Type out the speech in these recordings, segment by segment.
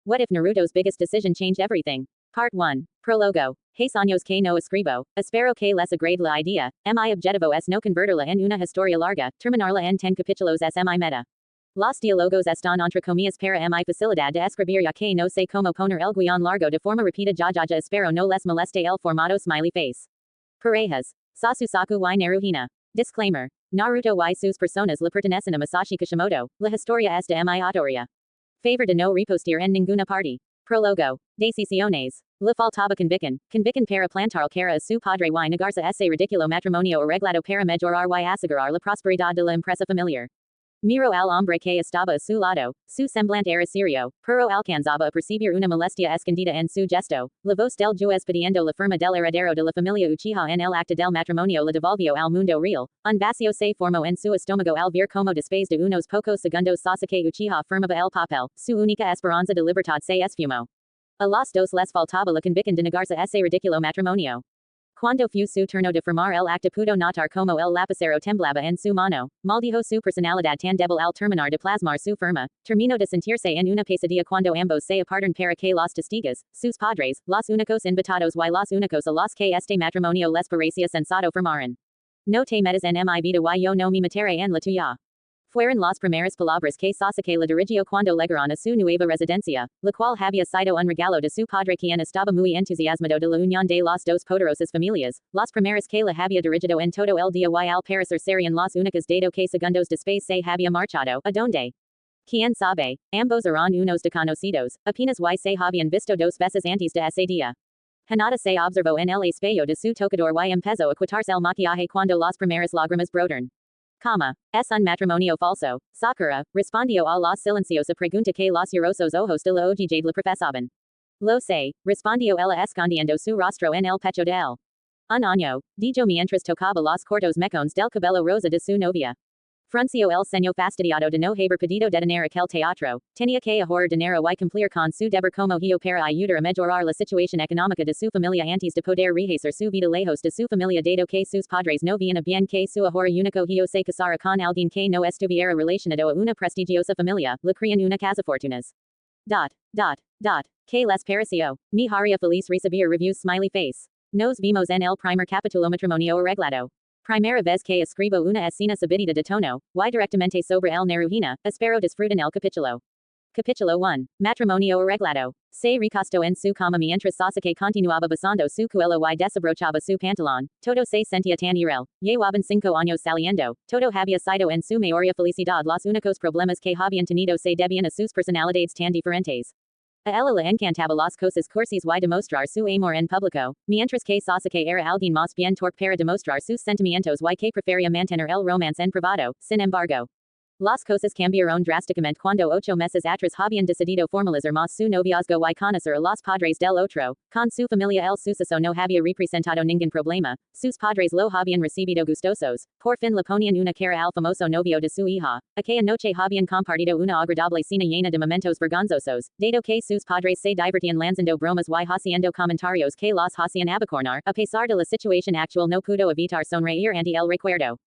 What if Naruto's biggest decision changed everything? Part 1. Prologo. Seis años que no escribo, espero que les agrade la idea, mi objetivo es no convertirla en una historia larga, terminarla en 10 capítulos es mi meta. Los diálogos están entre comillas para mi facilidad de escribir ya que no sé cómo poner el guión largo de forma rápida ya espero no les moleste el formato smiley face. Parejas. Sasusaku y Naruhina. Disclaimer. Naruto y sus personas le pertenecen a Masashi Kishimoto, la historia es de mi autoría. Favor de no repostir en ninguna parte. Prologo. Decisiones. Le faltaba convicción para plantar cara a su padre y negarse ese ridículo matrimonio arreglado para mejorar y asegurar la prosperidad de la empresa familiar. Miro al hombre que estaba a su lado, su semblante era serio, pero alcanzaba a percibir una molestia escondida en su gesto. La voz del juez pidiendo la firma del heredero de la familia Uchiha en el acta del matrimonio la devolvió al mundo real. Un vacío se formó en su estómago al ver como después de unos pocos segundos Sasuke Uchiha firmaba el papel, su única esperanza de libertad se esfumó. A los dos les faltaba la convicción de negarse ese ridículo matrimonio. Cuando fue su turno de firmar el acta pudo notar como el lapicero temblaba en su mano, maldijo su personalidad tan débil al terminar de plasmar su firma, terminó de sentirse en una pesadilla cuando ambos se apartaron para que los testigos, sus padres, los únicos invitados y los únicos a los que este matrimonio les parecía sensato firmaran. No te metas en mi vida y yo no me meteré en la tuya. Fueron las primeras palabras que Sasuke le dirigió cuando llegaron a su nueva residencia, la cual había sido un regalo de su padre quien estaba muy entusiasmado de la unión de las dos poderosas familias, las primeras que le había dirigido en todo el día y al parecer serían las únicas dado que segundos después se había marchado, ¿a dónde? ¿Quién sabe? Ambos eran unos desconocidos, apenas y se habían visto dos veces antes de ese día. Hinata se observó en el espejo de su tocador y empezó a quitarse el maquillaje cuando las primeras lágrimas brotaron. Es un matrimonio falso. Sakura respondió a la silenciosa pregunta que los llorosos ojos de la ojillade le profesaban. Lo sé, respondió ella escondiendo su rostro en el pecho de él. Un año, dijo mientras tocaba los cortos mechones del cabello rosa de su novia. Frunció el ceño fastidiado de no haber pedido detener aquel teatro, tenía que ahorrar dinero y cumplir con su deber como hijo para ayudar a mejorar la situación económica de su familia antes de poder rehacer su vida lejos de su familia dado que sus padres no veían bien que su ahora único hijo se casara con alguien que no estuviera relacionado a una prestigiosa familia, le crían una casa fortunas. ¿Qué les pareció? Me haría feliz recibir reviews smiley face. Nos vimos en el primer capítulo matrimonio arreglado. Primera vez que escribo una escena subida de tono, y directamente sobre el Naruhina, espero disfruten el capítulo. Capítulo 1. Matrimonio arreglado. Se recostó en su cama mientras Sasuke continuaba besando su cuello y desabrochaba su pantalón, todo se sentía tan irreal, llevaban 5 años saliendo, todo había sido en su mayoría felicidad los únicos problemas que habían tenido se debían a sus personalidades tan diferentes. A ella le encantaba las cosas cursis y demostrar su amor en público, mientras que Sasuke era alguien más bien torpe para demostrar sus sentimientos y que prefería mantener el romance en privado. Sin embargo, las cosas cambiaron drásticamente cuando 8 meses atrás habían decidido formalizar más su noviazgo y conocer a los padres del otro. Con su familia el suceso no había representado ningún problema, sus padres lo habían recibido gustosos, por fin le ponían una cara al famoso novio de su hija, aquella noche habían compartido una agradable cena llena de momentos vergonzosos, dado que sus padres se divertían lanzando bromas y haciendo comentarios que los hacían abocornar, a pesar de la situación actual no pudo evitar sonreír ante el recuerdo.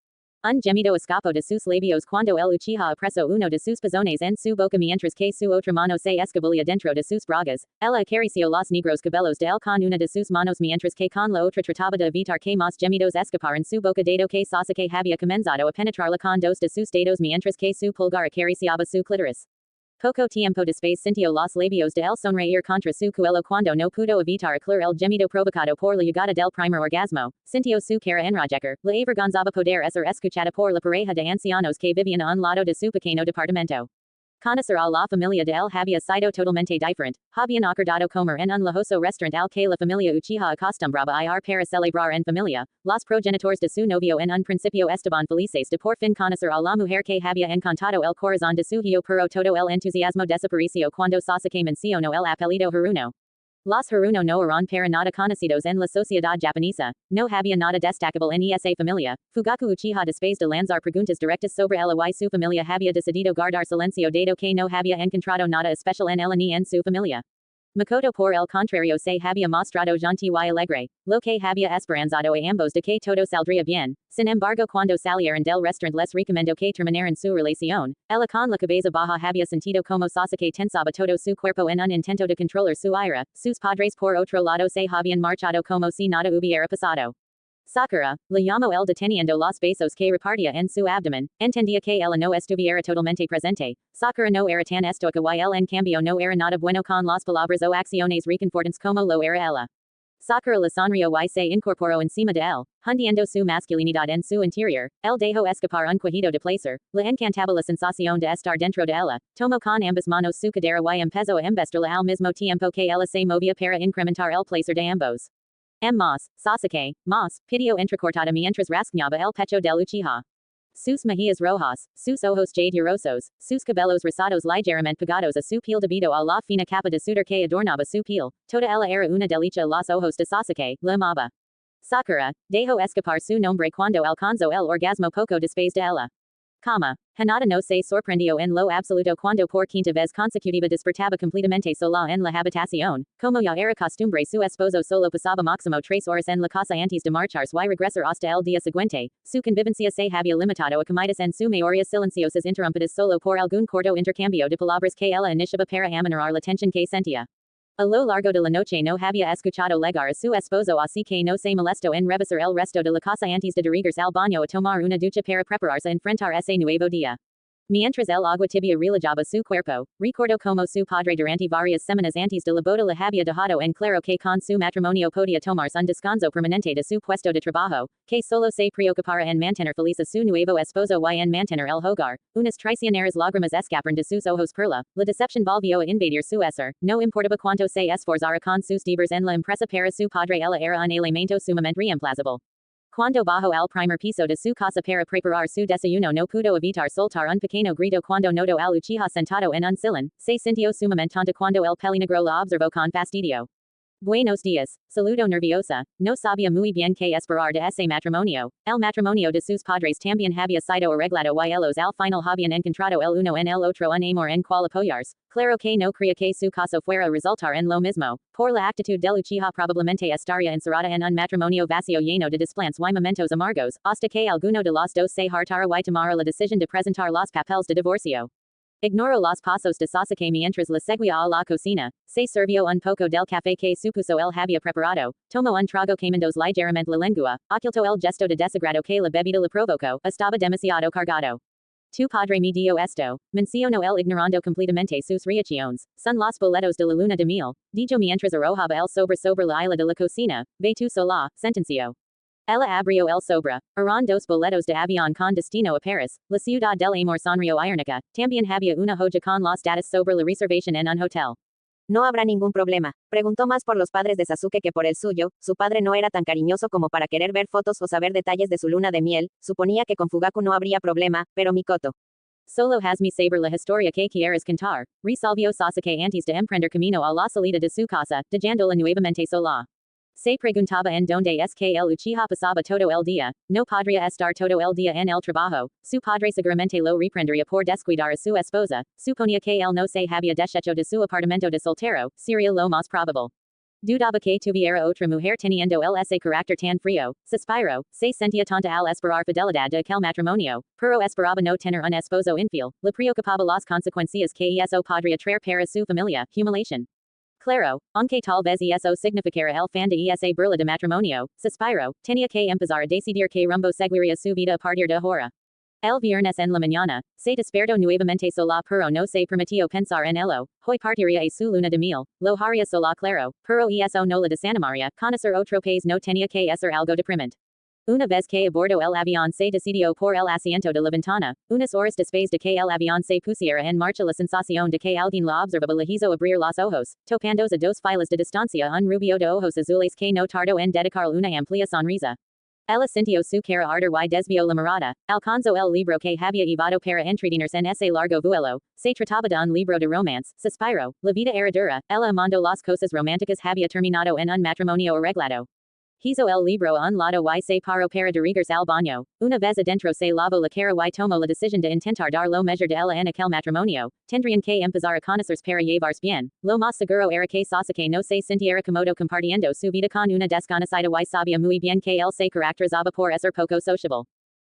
Un gemido escapó de sus labios cuando el Uchiha apresó uno de sus pezones en su boca mientras que su otra mano se escabullía dentro de sus bragas. Ella acarició los negros cabellos de él con una de sus manos mientras que con la otra trataba de evitar que más gemidos escaparan su boca dado que Sasuke había comenzado a penetrarla con 2 de sus dedos mientras que su pulgar acariciaba su clítoris. Poco tiempo después sintió los labios de él sonreír contra su cuello cuando no pudo evitar aclarar el gemido provocado por la llegada del primer orgasmo. Sintió su cara enrojecer, la avergonzaba poder ser escuchada por la pareja de ancianos que vivían a un lado de su pequeño departamento. Conocer a la familia de él había sido totalmente diferente, habían acordado comer en un lujoso restaurante al que la familia Uchiha acostumbraba a ir para celebrar en familia, los progenitores de su novio en un principio estaban felices de por fin conocer a la mujer que había encantado el corazón de su hijo pero todo el entusiasmo desapareció cuando Sasuke mencionó el apellido Haruno. Los Haruno no eran para nada conocidos en la sociedad japonesa, no había nada destacable en esa familia. Fugaku Uchiha después de lanzar preguntas directas sobre él y su familia había decidido guardar silencio dado que no había encontrado nada especial en él ni en su familia. Makoto por el contrario se había mostrado gentil y alegre, lo que había esperanzado a ambos de que todo saldría bien. Sin embargo, cuando salieron del restaurante les recomendó que terminaran su relación. Ella con la cabeza baja había sentido como Sasuke tensaba todo su cuerpo en un intento de controlar su ira. Sus padres por otro lado se habían marchado como si nada hubiera pasado. Sakura, le llamó el deteniendo los besos que repartía en su abdomen, entendía que ella no estuviera totalmente presente. Sakura no era tan estoica y él en cambio no era nada bueno con las palabras o acciones reconfortantes como lo era ella. Sakura le sonrió y se incorporó encima de él, hundiendo su masculinidad en su interior. Él dejó escapar un quejido de placer. Le encantaba la sensación de estar dentro de ella. Tomó con ambas manos su cadera y empezó a embestirla al mismo tiempo que ella se movía para incrementar el placer de ambos. Sasuke, pidió entrecortada mientras rasguñaba el pecho del Uchiha. Sus mejillas rojas, sus ojos jade sus cabellos rosados ligeramente pegados a su piel debido a la fina capa de sudor que adornaba su piel, toda ella era una delicia los ojos de Sasuke, la amaba. Sakura, dejó escapar su nombre cuando alcanzó el orgasmo poco después de ella. Hinata no se sorprendió en lo absoluto cuando por quinta vez consecutiva despertaba completamente sola en la habitación, como ya era costumbre su esposo solo pasaba máximo 3 horas en la casa antes de marcharse y regresar hasta el día siguiente. Su convivencia se había limitado a comidas en su mayoría silenciosas interrumpidas solo por algún corto intercambio de palabras que ella iniciaba para aminorar la tensión que sentía. A lo largo de la noche no había escuchado llegar a su esposo así que no se molestó en rebasar el resto de la casa antes de dirigirse al baño a tomar una ducha para prepararse a enfrentar ese nuevo día. Mientras el agua tibia relajaba su cuerpo, recordó como su padre durante varias semanas antes de la boda le había dejado en claro que con su matrimonio podía tomarse un descanso permanente de su puesto de trabajo, que solo se preocupara en mantener feliz a su nuevo esposo y en mantener el hogar. Unas traicioneras lágrimas escaparon de sus ojos perla, la decepción volvió a invadir su ser, no importaba cuánto se esforzara con sus deberes en la empresa para su padre ella era un elemento sumamente reemplazable. Cuando bajó al primer piso de su casa para preparar su desayuno no pudo evitar soltar un pequeño grito cuando notó al Uchiha sentado en un sillón, se sintió sumamente tonta cuando el pelinegro la observó con fastidio. Buenos días, saludó nerviosa, no sabía muy bien qué esperar de ese matrimonio. El matrimonio de sus padres también había sido arreglado y ellos al final habían encontrado el uno en el otro un amor en cual apoyarse. Claro que no creía que su caso fuera a resultar en lo mismo. Por la actitud del Uchiha probablemente estaría encerrada en un matrimonio vacío lleno de desplantes y momentos amargos, hasta que alguno de los dos se hartara y tomara la decisión de presentar los papeles de divorcio. Ignoró los pasos de Sasuke mientras le seguía a la cocina, se sirvió un poco del café que supuso él había preparado, tomó un trago quemando ligeramente la lengua, ocultó el gesto de desagrado que la bebida le provocó, estaba demasiado cargado. Tu padre me dio esto, mencionó él ignorando completamente sus reacciones, son los boletos de la luna de miel, dijo mientras arrojaba el sobre la isla de la cocina, ve tu sola, sentenció. Ella abrió el sobre, eran dos boletos de avión con destino a Paris, la ciudad del amor sonrió irónica, también había una joya con los datos sobre la reservación en un hotel. No habrá ningún problema. Preguntó más por los padres de Sasuke que por el suyo. Su padre no era tan cariñoso como para querer ver fotos o saber detalles de su luna de miel. Suponía que con Fugaku no habría problema, pero Mikoto. Solo hazme saber la historia que quieres contar, resolvió Sasuke antes de emprender camino a la salida de su casa, dejándola nuevamente sola. Se preguntaba en donde es que el Uchiha pasaba todo el día, no podría estar todo el día en el trabajo, su padre seguramente lo reprendería por descuidar a su esposa, suponía que él no se había deshecho de su apartamento de soltero, sería lo más probable. Dudaba que tuviera otra mujer teniendo el ese carácter tan frío, suspiró, se sentía tonta al esperar fidelidad de aquel matrimonio, pero esperaba no tener un esposo infiel, le preocupaba las consecuencias que eso podría traer para su familia, humiliación. Claro, aunque tal vez eso significara el fin de esa burla de matrimonio, suspiró, tenía que empezar a decidir qué rumbo seguiría su vida a partir de ahora. El viernes en la mañana, se despertó nuevamente sola pero no se permitió pensar en ello, hoy partiría a su luna de miel, lo haría sola claro, pero eso no la desanamaría, conocer otro país no tenía que ser algo deprimente. Una vez que abordó el avión se decidió por el asiento de la ventana, unas horas después de que el avión se pusiera en marcha la sensación de que alguien la observaba le hizo abrir los ojos, topándose a dos filas de distancia un rubio de ojos azules que no tardó en dedicar una amplia sonrisa. Ella sintió su cara arder y desvió la mirada, alcanzó el libro que había llevado para entretenerse en ese largo vuelo, se trataba de un libro de romance, suspiró, la vida era dura, ella amando las cosas románticas había terminado en un matrimonio arreglado. Hizo el libro un lado y se paro para dirigarse al baño. Una vez adentro se lavó la cara y tomó la decisión de intentar dar lo mejor de ella en aquel matrimonio. Tendrían que empezar a conocerse para llevarse bien. Lo más seguro era que Sasuke no se sintiera cómodo compartiendo su vida con una desconocida y sabía muy bien que él se caracterizaba por ser poco sociable.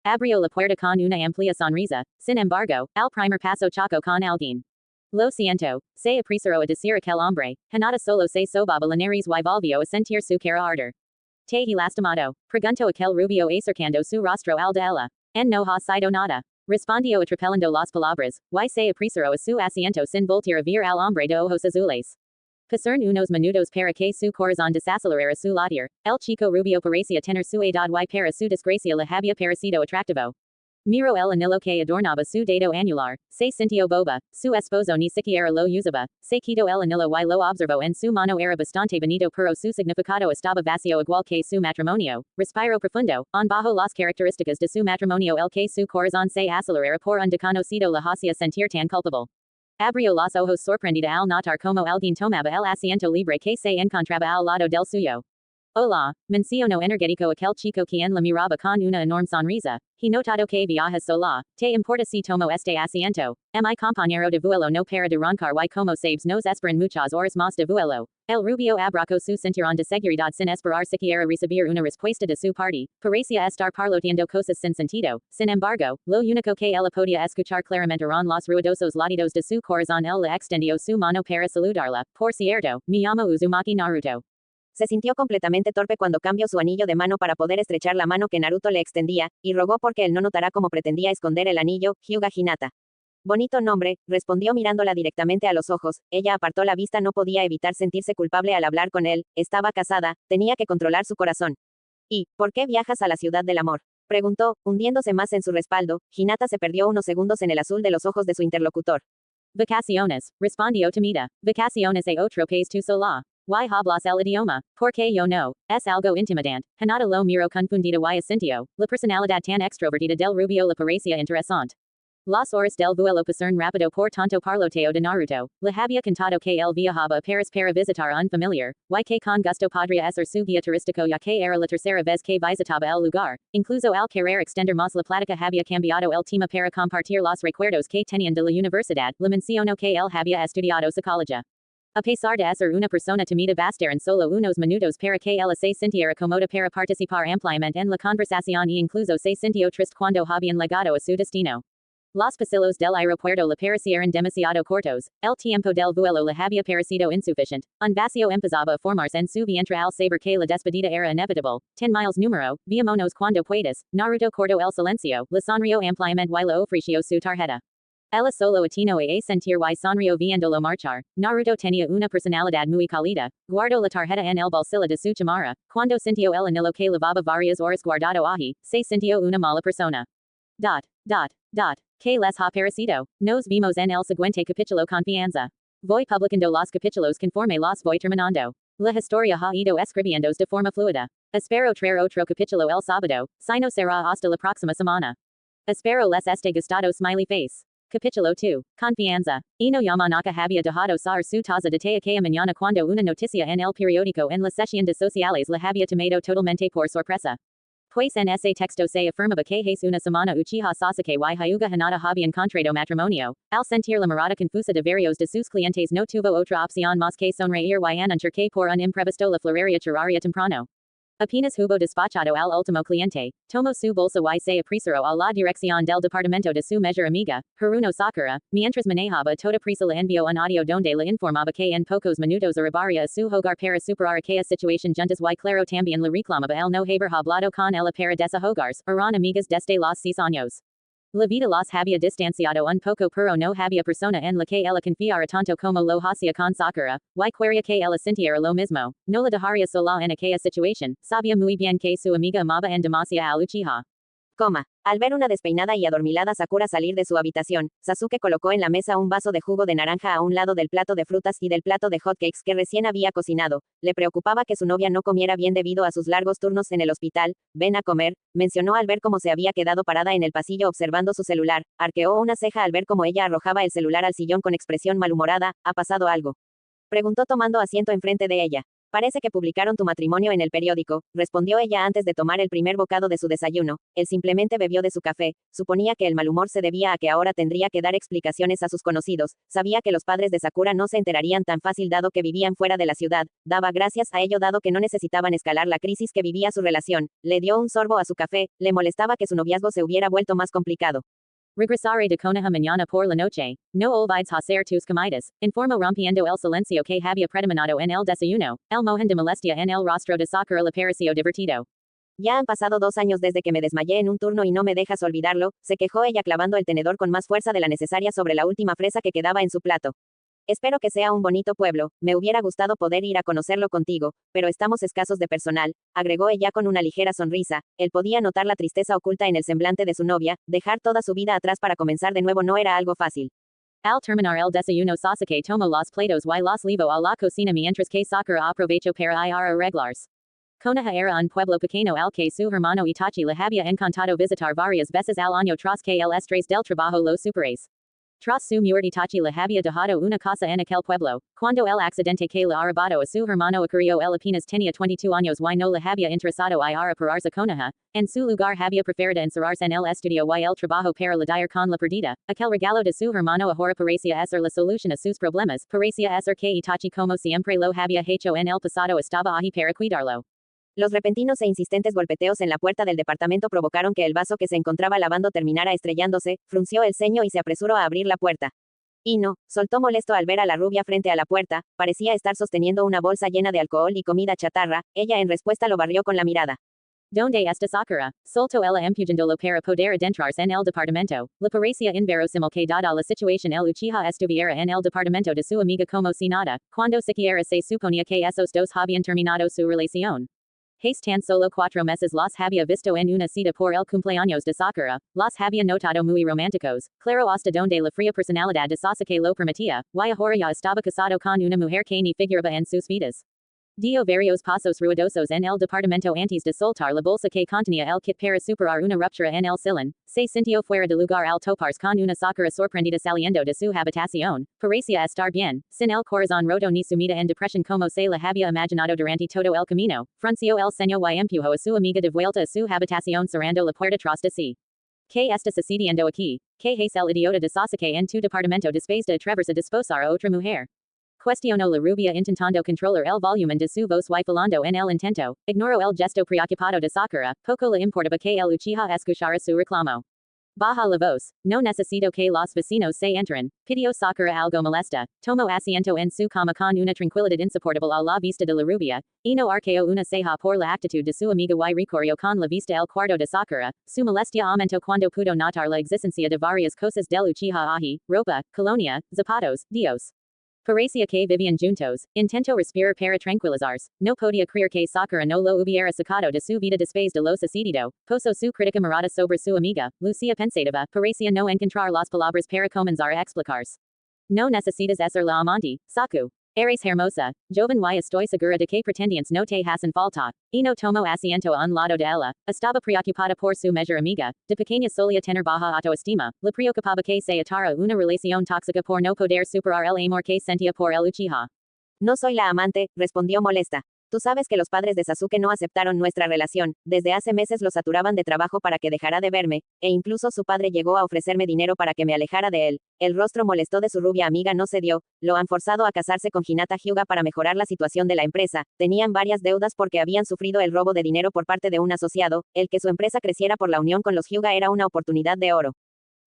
Abrió la puerta con una amplia sonrisa. Sin embargo, al primer paso chocó con alguien. Lo siento, se apresuró a decir aquel hombre. Hinata solo se sobaba la nariz y volvió a sentir su cara arder. ¿Te he lastimado? Preguntó aquel rubio acercando su rostro al de ella. En no ha sido nada. Respondió atrapelando las palabras, y se apresuró a su asiento sin voltear a ver al hombre de ojos azules. Pasaron unos minutos para que su corazón desacelerara su latir. El chico rubio parecía tener su edad y para su desgracia le había parecido atractivo. Miró el anillo que adornaba su dedo anular, se sintió boba, su esposo ni siquiera lo usaba, se quitó el anillo y lo observó en su mano era bastante bonito pero su significado estaba vacío igual que su matrimonio, respiró profundo, bajo las características de su matrimonio el que su corazón se acelerara por un desconocido la hacía sentir tan culpable. Abrió los ojos sorprendida al notar como alguien tomaba el asiento libre que se encontraba al lado del suyo. Hola, mencionó energético aquel chico quien la miraba con una enorme sonrisa. He notado que viajas sola. ¿Te importa si tomo este asiento? Mi compañero de vuelo no para de roncar y como sabes nos esperan muchas horas más de vuelo. El rubio abracó su cinturón de seguridad sin esperar siquiera recibir una respuesta de su parte. Parecía estar parloteando cosas sin sentido. Sin embargo, lo único que ella podía escuchar claramente eran los ruidosos latidos de su corazón. Él le extendió su mano para saludarla. Por cierto, me llamo Uzumaki Naruto. Se sintió completamente torpe cuando cambió su anillo de mano para poder estrechar la mano que Naruto le extendía, y rogó porque él no notara cómo pretendía esconder el anillo. Hyuga Hinata. Bonito nombre, respondió mirándola directamente a los ojos. Ella apartó la vista, no podía evitar sentirse culpable al hablar con él. Estaba casada, tenía que controlar su corazón. ¿Y por qué viajas a la ciudad del amor?, preguntó, hundiéndose más en su respaldo. Hinata se perdió unos segundos en el azul de los ojos de su interlocutor. Vacaciones, respondió Tomita. Vacaciones a otro país tu sola. Y hablas el idioma, porque yo no, es algo intimidante. Hinata lo miró confundida y asintió. La personalidad tan extrovertida del rubio le parecía interesante. Las horas del vuelo pasaron rápido por tanto parloteo de Naruto. Le había contado que él viajaba a Paris para visitar un familiar, y que con gusto podría ser su guía turístico ya que era la tercera vez que visitaba el lugar. Incluso al querer extender más la plática había cambiado el tema para compartir los recuerdos que tenían de la universidad. Le mencionó que él había estudiado psicología. A pesar de ser una persona tímida bastaron solo unos minutos para que ella se sintiera cómoda para participar ampliamente en la conversación y incluso se sintió triste cuando habían llegado a su destino. Los pasillos del aeropuerto le parecieron demasiado cortos, el tiempo del vuelo le había parecido insuficiente, un vacío empezaba a formarse en su vientre al saber que la despedida era inevitable. 10 miles número, veámonos cuando puedas. Naruto cortó el silencio, le sonrió ampliamente y le ofreció su tarjeta. Ella solo atinó a sentir y sonrió viéndolo marchar. Naruto tenía una personalidad muy cálida. Guardó la tarjeta en el bolsillo de su chamarra. Cuando sintió el anillo que llevaba varias horas guardado allí, se sintió una mala persona. ¿Qué les ha parecido? Nos vimos en el siguiente capítulo. Confianza. Voy publicando los capítulos conforme los voy terminando. La historia ha ido escribiéndose de forma fluida. Espero traer otro capítulo el sábado. Si no será hasta la próxima semana. Espero les esté gustado. Smiley face. Capítulo 2. Confianza. Ino Yamanaka había dejado saber su taza de té aquella mañana cuando una noticia en el periódico en la sesión de sociales le había tomado totalmente por sorpresa. Pues en ese texto se afirmaba que hace una semana Uchiha Sasuke y Hyuga Hinata habían contraído matrimonio. Al sentir la mirada confusa de varios de sus clientes no tuvo otra opción más que sonreír y anunciar que por un imprevisto la florería cerraría temprano. Apenas hubo despachado al último cliente, tomó su bolsa y se apresuró a la dirección del departamento de su mejor amiga, Haruno Sakura, mientras manejaba toda prisa le envió un audio donde le informaba que en pocos minutos arribaría a su hogar para superar aquella situación juntas y claro también le reclamaba el no haber hablado con ella para desahogarse, eran amigas desde los 6 años. La vida los había distanciado un poco pero no había persona en la que ella confiara tanto como lo hacía con Sakura, y quería que ella sintiera lo mismo, no la dejaría sola en aquella situación, sabía muy bien que su amiga amaba en demasía al Uchiha. Al ver una despeinada y adormilada Sakura salir de su habitación, Sasuke colocó en la mesa un vaso de jugo de naranja a un lado del plato de frutas y del plato de hotcakes que recién había cocinado. Le preocupaba que su novia no comiera bien debido a sus largos turnos en el hospital. Ven a comer, mencionó al ver cómo se había quedado parada en el pasillo observando su celular. Arqueó una ceja al ver cómo ella arrojaba el celular al sillón con expresión malhumorada. ¿Ha pasado algo?, preguntó tomando asiento enfrente de ella. Parece que publicaron tu matrimonio en el periódico, respondió ella antes de tomar el primer bocado de su desayuno. Él simplemente bebió de su café. Suponía que el mal humor se debía a que ahora tendría que dar explicaciones a sus conocidos. Sabía que los padres de Sakura no se enterarían tan fácil dado que vivían fuera de la ciudad. Daba gracias a ello dado que no necesitaban escalar la crisis que vivía su relación. Le dio un sorbo a su café. Le molestaba que su noviazgo se hubiera vuelto más complicado. Regresaré de Konoha mañana por la noche. No olvides hacer tus comidas. Informo rompiendo el silencio que había predominado en el desayuno. El mohan de molestia en el rostro de Sakura le pareció divertido. Ya han pasado 2 años desde que me desmayé en un turno y no me dejas olvidarlo, se quejó ella clavando el tenedor con más fuerza de la necesaria sobre la última fresa que quedaba en su plato. Espero que sea un bonito pueblo, me hubiera gustado poder ir a conocerlo contigo, pero estamos escasos de personal, agregó ella con una ligera sonrisa. Él podía notar la tristeza oculta en el semblante de su novia. Dejar toda su vida atrás para comenzar de nuevo no era algo fácil. Al terminar el desayuno Sasuke tomó los platos y los llevó a la cocina mientras que Sakura aprovechó para ir a arreglarse. Konoha era un pueblo pequeño al que su hermano Itachi le había encantado visitar varias veces al año tras que el estrés del trabajo lo superase. Tras su muerte Itachi le había dejado una casa en aquel pueblo. Cuando el accidente que le arrebató a su hermano ocurrió él apenas tenía 22 años y no le había interesado ir a pararse Konoha. En su lugar había preferido encerrarse en el estudio y el trabajo para lidiar con la perdida. Aquel regalo de su hermano ahora parecía ser la solución a sus problemas. Parecía ser que Itachi como siempre lo había hecho en el pasado estaba ahí para cuidarlo. Los repentinos e insistentes golpeteos en la puerta del departamento provocaron que el vaso que se encontraba lavando terminara estrellándose. Frunció el ceño y se apresuró a abrir la puerta. Ino, soltó molesto al ver a la rubia frente a la puerta. Parecía estar sosteniendo una bolsa llena de alcohol y comida chatarra. Ella en respuesta lo barrió con la mirada. Donde está Sakura? Soltó ella empujándolo para poder adentrarse en el departamento. Le parecía inverosímil que dada la situación el Uchiha estuviera en el departamento de su amiga como si nada, cuando siquiera se suponía que esos dos habían terminado su relación. Hace tan solo 4 meses los había visto en una cita por el cumpleaños de Sakura, los había notado muy románticos, claro hasta donde la fría personalidad de Sasuke lo permitía, y ahora ya estaba casado con una mujer que ni figuraba en sus vidas. Dio varios pasos ruidosos en el departamento antes de soltar la bolsa que contenía el kit para superar una ruptura en el silón. Se sintió fuera de lugar al toparse con una Sakura sorprendida saliendo de su habitación. Parecía estar bien, sin el corazón roto ni sumida en depresión como se la había imaginado durante todo el camino. Frunció el ceño y empujó a su amiga de vuelta a su habitación cerrando la puerta tras de sí. ¿Qué está sucediendo aquí? ¿Qué es el idiota de Sasuke en tu departamento después de atreverse a desposar a otra mujer? Cuestionó la rubia intentando controlar el volumen de su voz y falando en el intento. Ignoró el gesto preocupado de Sakura. Poco le importaba que el Uchiha escuchara su reclamo. Baja la voz. No necesito que los vecinos se enteren. Pidió Sakura algo molesta. Tomó asiento en su cama con una tranquilidad insoportable a la vista de la rubia. Y no arqueó una ceja por la actitud de su amiga y recorrió con la vista el cuarto de Sakura. Su molestia aumentó cuando pudo notar la existencia de varias cosas del Uchiha ahi, ropa, colonia, zapatos, dios. Parecía que vivían juntos. Intentó respirar para tranquilizarse. No podía creer que Sakura no lo hubiera sacado de su vida después de lo sucedido. Posó su crítica mirada sobre su amiga. Lucía pensativa. Parecía no encontrar las palabras para comenzar a explicarse. No necesitas ser la amante, Saku. Eres hermosa, joven y estoy segura de que pretendientes no te hacen falta. Y no tomó asiento a un lado de ella. Estaba preocupada por su mejor amiga. De pequeña solía tener baja autoestima. Le preocupaba que se atara una relación tóxica por no poder superar el amor que sentía por el Uchiha. No soy la amante, respondió molesta. Tú sabes que los padres de Sasuke no aceptaron nuestra relación. Desde hace meses lo saturaban de trabajo para que dejara de verme, e incluso su padre llegó a ofrecerme dinero para que me alejara de él. El rostro molesto de su rubia amiga no cedió. Lo han forzado a casarse con Hinata Hyuga para mejorar la situación de la empresa. Tenían varias deudas porque habían sufrido el robo de dinero por parte de un asociado. El que su empresa creciera por la unión con los Hyuga era una oportunidad de oro.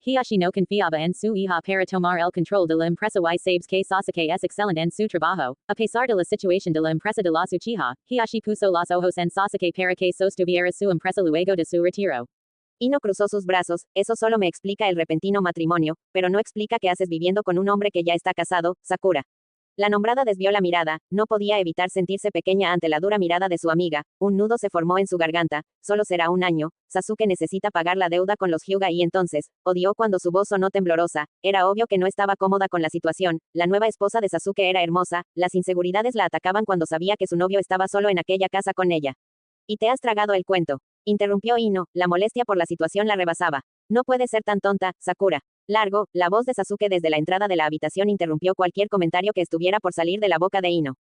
Hiashi no confiaba en su hija para tomar el control de la empresa y sabes que Sasuke es excelente en su trabajo. A pesar de la situación de la empresa de los Uchiha, Hiashi puso los ojos en Sasuke para que sostuviera su empresa luego de su retiro. Ino cruzó sus brazos. Eso solo me explica el repentino matrimonio, pero no explica qué haces viviendo con un hombre que ya está casado, Sakura. La nombrada desvió la mirada, no podía evitar sentirse pequeña ante la dura mirada de su amiga. Un nudo se formó en su garganta. Solo será un año. Sasuke necesita pagar la deuda con los Hyuga y entonces, odió cuando su voz sonó temblorosa. Era obvio que no estaba cómoda con la situación. La nueva esposa de Sasuke era hermosa. Las inseguridades la atacaban cuando sabía que su novio estaba solo en aquella casa con ella. ¿Y te has tragado el cuento?, interrumpió Ino. La molestia por la situación la rebasaba. No puede ser tan tonta, Sakura. Largo, la voz de Sasuke desde la entrada de la habitación interrumpió cualquier comentario que estuviera por salir de la boca de Ino.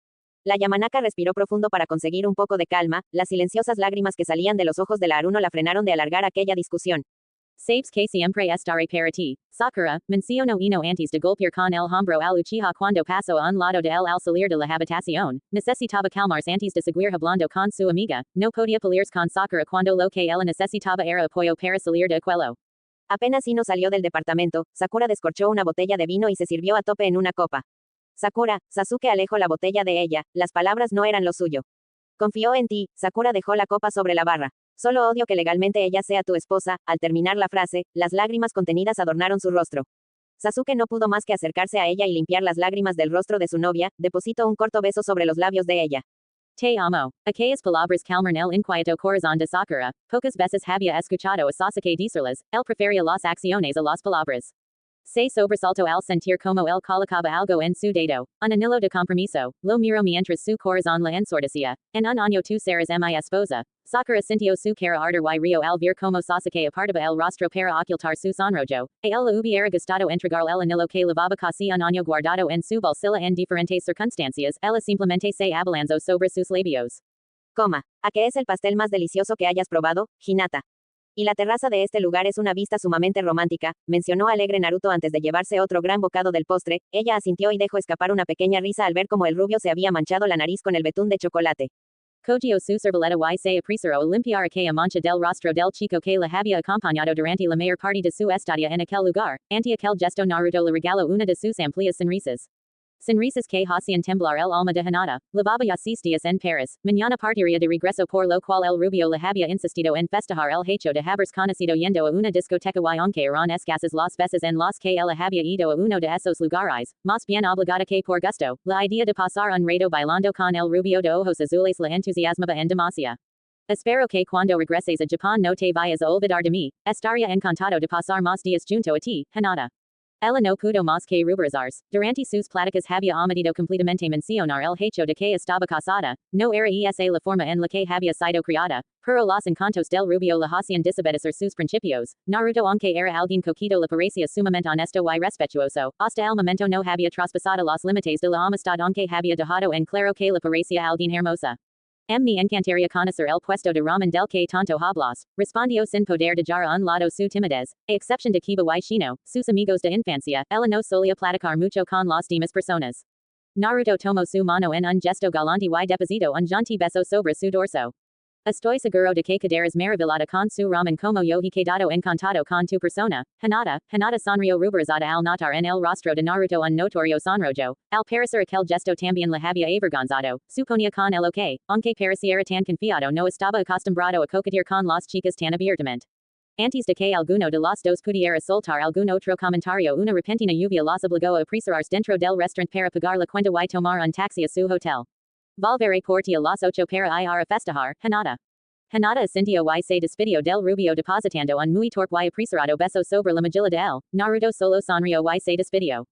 La Yamanaka respiró profundo para conseguir un poco de calma, las silenciosas lágrimas que salían de los ojos de la Aruno la frenaron de alargar aquella discusión. Sabes que siempre estaré para ti, Sakura, menciono no antes de golpear con el hombro al Uchiha cuando pasó a un lado de él al salir de la habitación, necesitaba calmarse antes de seguir hablando con su amiga, no podía pelearse con Sakura cuando lo que ella necesitaba era apoyo para salir de aquello. Apenas Ino salió del departamento, Sakura descorchó una botella de vino y se sirvió a tope en una copa. Sakura, Sasuke alejó la botella de ella, las palabras no eran lo suyo. Confío en ti, Sakura dejó la copa sobre la barra. Solo odio que legalmente ella sea tu esposa. Al terminar la frase, las lágrimas contenidas adornaron su rostro. Sasuke no pudo más que acercarse a ella y limpiar las lágrimas del rostro de su novia, depositó un corto beso sobre los labios de ella. Te amo. Aquellas palabras calmaron el inquieto corazón de Sakura. Pocas veces había escuchado a Sasuke decirlas, él prefería las acciones a las palabras. Se sobresaltó al sentir como él colocaba algo en su dedo, un anillo de compromiso, lo miró mientras su corazón la ensordecía, en un año tú serás mi esposa. Sakura sintió su cara arder y río al ver como Sasuke apartaba el rostro para ocultar su sonrojo, a él le hubiera gustado entregar el anillo que llevaba casi un año guardado en su bolsillo en diferentes circunstancias, ella simplemente se abalanzó sobre sus labios. ¿A qué es el pastel más delicioso que hayas probado, Hinata? Y la terraza de este lugar es una vista sumamente romántica, mencionó alegre Naruto antes de llevarse otro gran bocado del postre. Ella asintió y dejó escapar una pequeña risa al ver cómo el rubio se había manchado la nariz con el betún de chocolate. Cogio su cerveleta y se apresaró a limpiar aquella mancha del rostro del chico que la había acompañado durante la mayor parte de su estadia en aquel lugar. Ante aquel gesto Naruto le regaló una de sus amplias sonrisas. Sonrisas que hacían temblar el alma de Hinata. Llevaba ya 6 días en Paris. Mañana partiría de regreso por lo cual el rubio le había insistido en festejar el hecho de haberse conocido yendo a una discoteca y aunque eran escasas las veces en las que él había ido a uno de esos lugares, más bien obligada que por gusto, la idea de pasar un rato bailando con el rubio de ojos azules le entusiasmaba en demasía. Espero que cuando regreses a Japón no te vayas a olvidar de mí. Estaría encantado de pasar más días junto a ti, Hinata. Ella no pudo más que ruborizarse. Durante sus pláticas había omitido completamente mencionar el hecho de que estaba casada, no era esa la forma en la que había sido criada, pero los encantos del rubio la hacían desobedecer sus principios. Naruto aunque era alguien coqueto le parecía sumamente honesto y respetuoso, hasta el momento no había traspasado los límites de la amistad aunque había dejado en claro que le parecía alguien hermosa. Me encantaría conocer el puesto de ramen del que tanto hablas, respondió sin poder dejar a un lado su timidez, a excepción de Kiba y Shino, sus amigos de infancia, ella no solía platicar mucho con las demás personas. Naruto tomó su mano en un gesto galante y depositó un gentil beso sobre su dorso. Estoy seguro de que quedarás maravillada con su ramen como yo he quedado encantado con tu persona, Hinata. Hinata sonrió ruborizada al notar en el rostro de Naruto un notorio sonrojo. Al parecer aquel gesto también le había avergonzado. Suponía con el que, aunque pareciera tan confiado no estaba acostumbrado a coquetear con las chicas tan abiertamente. Antes de que alguno de los dos pudiera soltar algún otro comentario una repentina lluvia los obligó a apresurarse dentro del restaurante para pagar la cuenta y tomar un taxi a su hotel. Volveré por ti a las 8 para ir a festejar, Hinata. Hinata asintió y se despidió del rubio depositando un muy torpe y apresurado beso sobre la mejilla de él. Naruto solo sonrió y se despidió.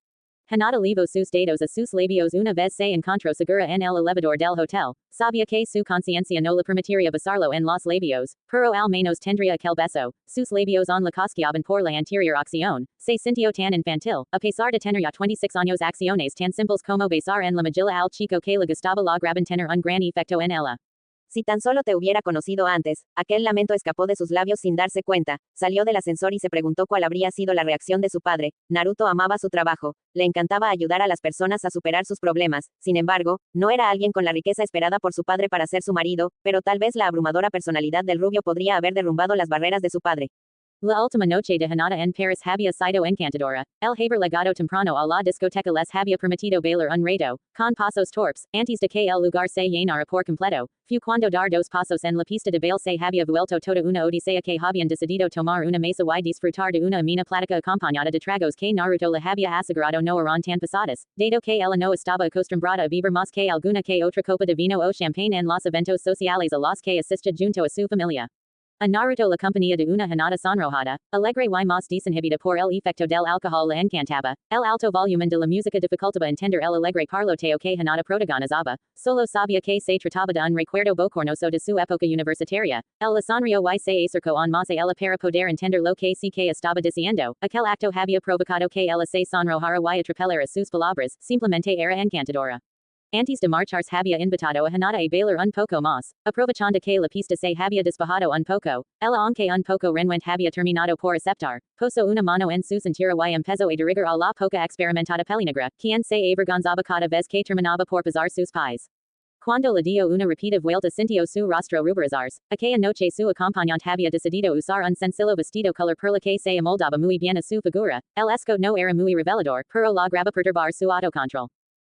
Hinata levó sus dedos a sus labios una vez se encontró segura en el elevador del hotel. Sabía que su conciencia no le permitiría besarlo en los labios, pero al menos tendría aquel beso. Sus labios en la cosqueaban por la anterior acción. Se sintió tan infantil, a pesar de tener ya 26 años acciones tan simples como besar en la mejilla al chico que le gustaba lograban tener un gran efecto en ella. Si tan solo te hubiera conocido antes, aquel lamento escapó de sus labios sin darse cuenta, salió del ascensor y se preguntó cuál habría sido la reacción de su padre. Naruto amaba su trabajo, le encantaba ayudar a las personas a superar sus problemas, sin embargo, no era alguien con la riqueza esperada por su padre para ser su marido, pero tal vez la abrumadora personalidad del rubio podría haber derrumbado las barreras de su padre. La última noche de Hinata en Paris había sido encantadora. El haber legado temprano a la discoteca les había permitido bailar un rato, con pasos torpes, antes de que el lugar se llenara por completo. Fue cuando dar 2 pasos en la pista de baile se había vuelto toda una odisea que habían decidido tomar una mesa y disfrutar de una amena plática acompañada de tragos que Naruto le había asegurado no eran tan pesadas, dado que ella no estaba acostumbrada a beber más que alguna que otra copa de vino o champagne en los eventos sociales a los que asistía junto a su familia. A Naruto la compañía de una Hinata sonrojada, alegre y más desinhibida por el efecto del alcohol le encantaba, el alto volumen de la música dificultaba entender el alegre parloteo que Hinata protagonizaba, solo sabía que se trataba de un recuerdo bochornoso de su época universitaria, el la sonrió y se acercó en más a ella para poder entender lo que sí que estaba diciendo, aquel acto había provocado que ella se sonrojara y atropelara sus palabras, simplemente era encantadora. Antes de marchars había invitado a Hinata a bailar un poco más, aprovechando que la pista se había despejado un poco, ella aunque un poco renuente había terminado por aceptar, puso una mano en su cintura y empezó a dirigar a la poca experimentada pelinegra, quien se avergonzaba cada vez que terminaba por pisar sus pies. Cuando le dio una rápida vuelta sintió su rostro ruborizarse, aquella noche su acompañante había decidido usar un sencillo vestido color perla que se amoldaba muy bien a su figura, el escote no era muy revelador, pero lograba perturbar su autocontrol.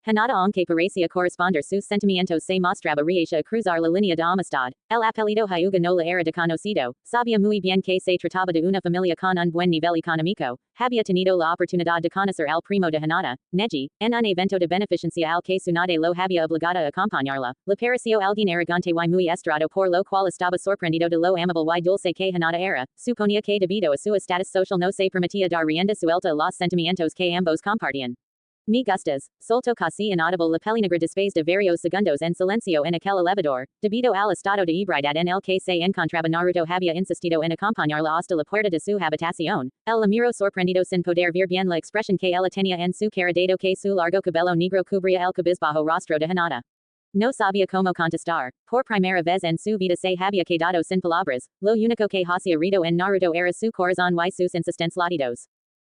Hinata aunque parecía corresponder sus sentimientos se mostraba reacia a cruzar la línea de amistad, el apellido Hyuga no la era desconocido, sabía muy bien que se trataba de una familia con un buen nivel económico, había tenido la oportunidad de conocer al primo de Hinata, Neji, en un evento de beneficencia al que su madre lo había obligado a acompañarla, le pareció alguien arrogante y muy estrado por lo cual estaba sorprendido de lo amable y dulce que Hinata era, suponía que debido a su estatus social no se permitía dar rienda suelta a los sentimientos que ambos compartían. Me gustas, soltó casi inaudible la pelinegra después de varios segundos en silencio en aquel elevador, debido al estado de ebriedad en el que se encontraba Naruto había insistido en acompañarla hasta la puerta de su habitación, él la miró sorprendido sin poder ver bien la expresión que ella tenía en su cara dado que su largo cabello negro cubría el cabizbajo rostro de Hinata. No sabía cómo contestar, por primera vez en su vida se había quedado sin palabras, lo único que hacía ruido en Naruto era su corazón y sus insistentes latidos.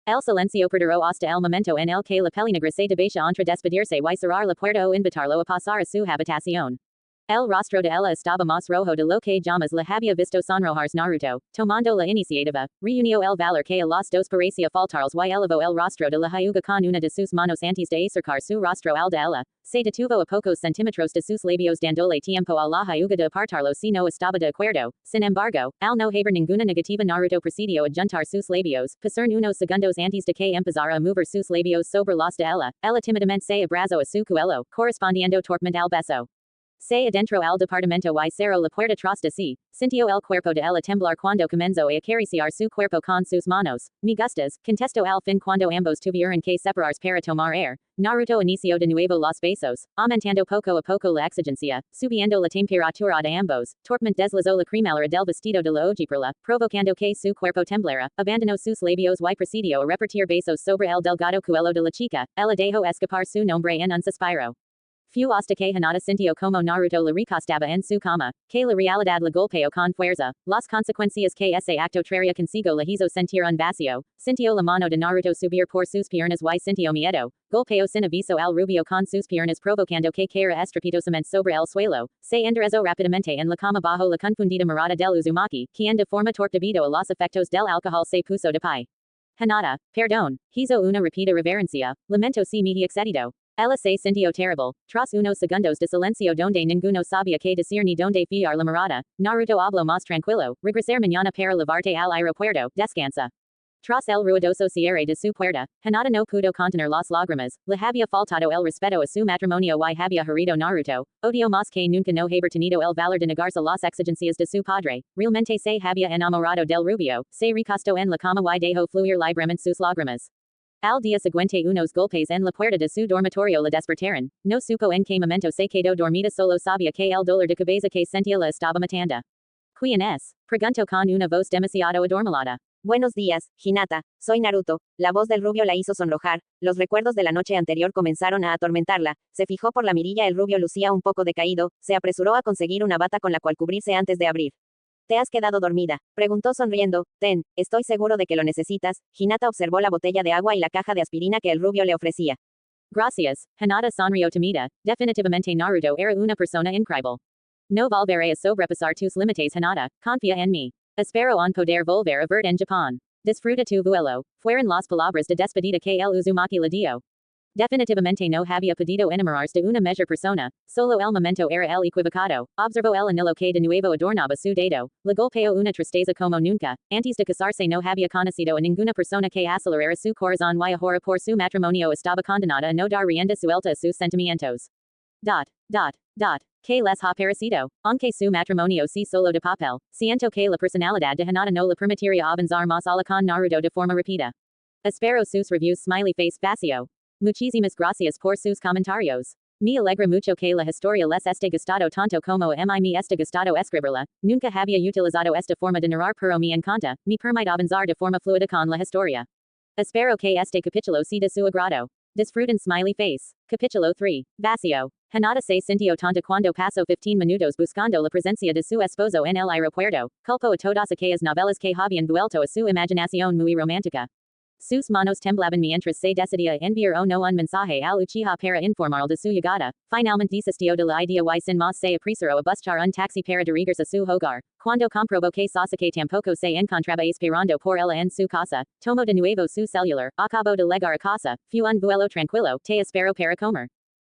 El silencio perduró hasta el momento en el que la pelinegra se debía entre despedirse y cerrar la puerta o invitarlo a pasar a su habitación. El rostro de ella estaba más rojo de lo que jamás le había visto sonrojarse Naruto, tomando la iniciativa, reunió el valor que a los dos parecía faltarles y elevó el rostro de la Hyuga con una de sus manos antes de acercar su rostro al de ella, se detuvo a pocos centímetros de sus labios dándole tiempo a la Hyuga de apartarlo si no estaba de acuerdo, sin embargo, al no haber ninguna negativa Naruto procedió a juntar sus labios, pasar unos segundos antes de que empezara a mover sus labios sobre los de ella tímidamente se abrazó a su cuello, correspondiendo torpemente al beso. Se adentro al departamento y cerró la puerta tras de sí, sintió el cuerpo de ella temblar cuando comenzó a acariciar su cuerpo con sus manos. Me gustas, contestó al fin cuando ambos tuvieron que separarse para tomar aire. Naruto inició de nuevo los besos, aumentando poco a poco la exigencia, subiendo la temperatura de ambos, torpemente deslizó la cremallera del vestido de la ojiperla, provocando que su cuerpo temblara, abandonó sus labios y procedió a repartir besos sobre el delgado cuello de la chica, ella dejó escapar su nombre en un suspiro. Fue hasta que Hinata sintió como Naruto la recostaba en su cama, que la realidad la golpeó con fuerza, las consecuencias que ese acto traía consigo la hizo sentir un vacío, sintió la mano de Naruto subir por sus piernas y sintió miedo, golpeó sin aviso al rubio con sus piernas provocando que cayera estrepitosamente sobre el suelo, se enderezó rápidamente en la cama bajo la confundida mirada del Uzumaki, quien de forma torpe debido a los efectos del alcohol se puso de pie. Hinata, perdón, hizo una rápida reverencia, lamento si me he excedido. Ella se sintió terrible, tras unos segundos de silencio donde ninguno sabía qué decir ni donde fiar la mirada, Naruto habló más tranquilo, regresar mañana para llevarte al aeropuerto, descansa. Tras el ruidoso cierre de su puerta, Hinata no pudo contener las lágrimas, le había faltado el respeto a su matrimonio y había herido Naruto, odió más que nunca no haber tenido el valor de negarse las exigencias de su padre, realmente se había enamorado del rubio, se recostó en la cama y dejó fluir libremente sus lágrimas. Al día siguiente unos golpes en la puerta de su dormitorio la despertaron, no supo en qué momento se quedó dormida solo sabía que el dolor de cabeza que sentía la estaba matando. ¿Quién es? Preguntó con una voz demasiado adormilada. Buenos días, Hinata, soy Naruto. La voz del rubio la hizo sonrojar, los recuerdos de la noche anterior comenzaron a atormentarla, se fijó por la mirilla el rubio lucía un poco decaído, se apresuró a conseguir una bata con la cual cubrirse antes de abrir. ¿Te has quedado dormida? Preguntó sonriendo. Ten, estoy seguro de que lo necesitas. Hinata observó la botella de agua y la caja de aspirina que el rubio le ofrecía. Gracias, Hinata sonrió timida, definitivamente Naruto era una persona increíble. No volveré a sobrepasar tus límites Hinata, confía en mí. Espero en poder volver a verte en Japón. Disfruta tu vuelo, fueron las palabras de despedida que el Uzumaki le dio. Definitivamente no había podido enamorarse de una mejor persona, solo el momento era el equivocado, observó el anillo que de nuevo adornaba su dedo, le golpeó una tristeza como nunca, antes de casarse no había conocido a ninguna persona que acelerara su corazón y ahora por su matrimonio estaba condenada a no dar rienda suelta a sus sentimientos. ¿Qué les ha parecido? Aunque su matrimonio sí solo de papel, siento que la personalidad de Hinata no le permitiría avanzar más allá con Naruto de forma rápida. Espero sus reviews smiley face vacío. Muchísimas gracias por sus comentarios. Me alegra mucho que la historia les esté gustado tanto como a mí me esté gustado escribirla. Nunca había utilizado esta forma de narrar pero me encanta, me permite avanzar de forma fluida con la historia. Espero que este capítulo sea de su agrado. Disfruten smiley face. Capítulo 3. Vacío. Hanada se sintió tonta cuando pasó 15 minutos buscando la presencia de su esposo en el aeropuerto, culpó a todas aquellas novelas que habían vuelto a su imaginación muy romántica. Sus manos temblaban mientras se decidía enviar o no un mensaje al Uchiha para informar de su llegada. Finalmente desistió de la idea y sin más se apresuró a buscar un taxi para dirigirse a su hogar. Cuando comprobó que Sasuke tampoco se encontraba esperando por ella en su casa, tomó de nuevo su celular, acabó de llegar a casa, fue un vuelo tranquilo, te espero para comer.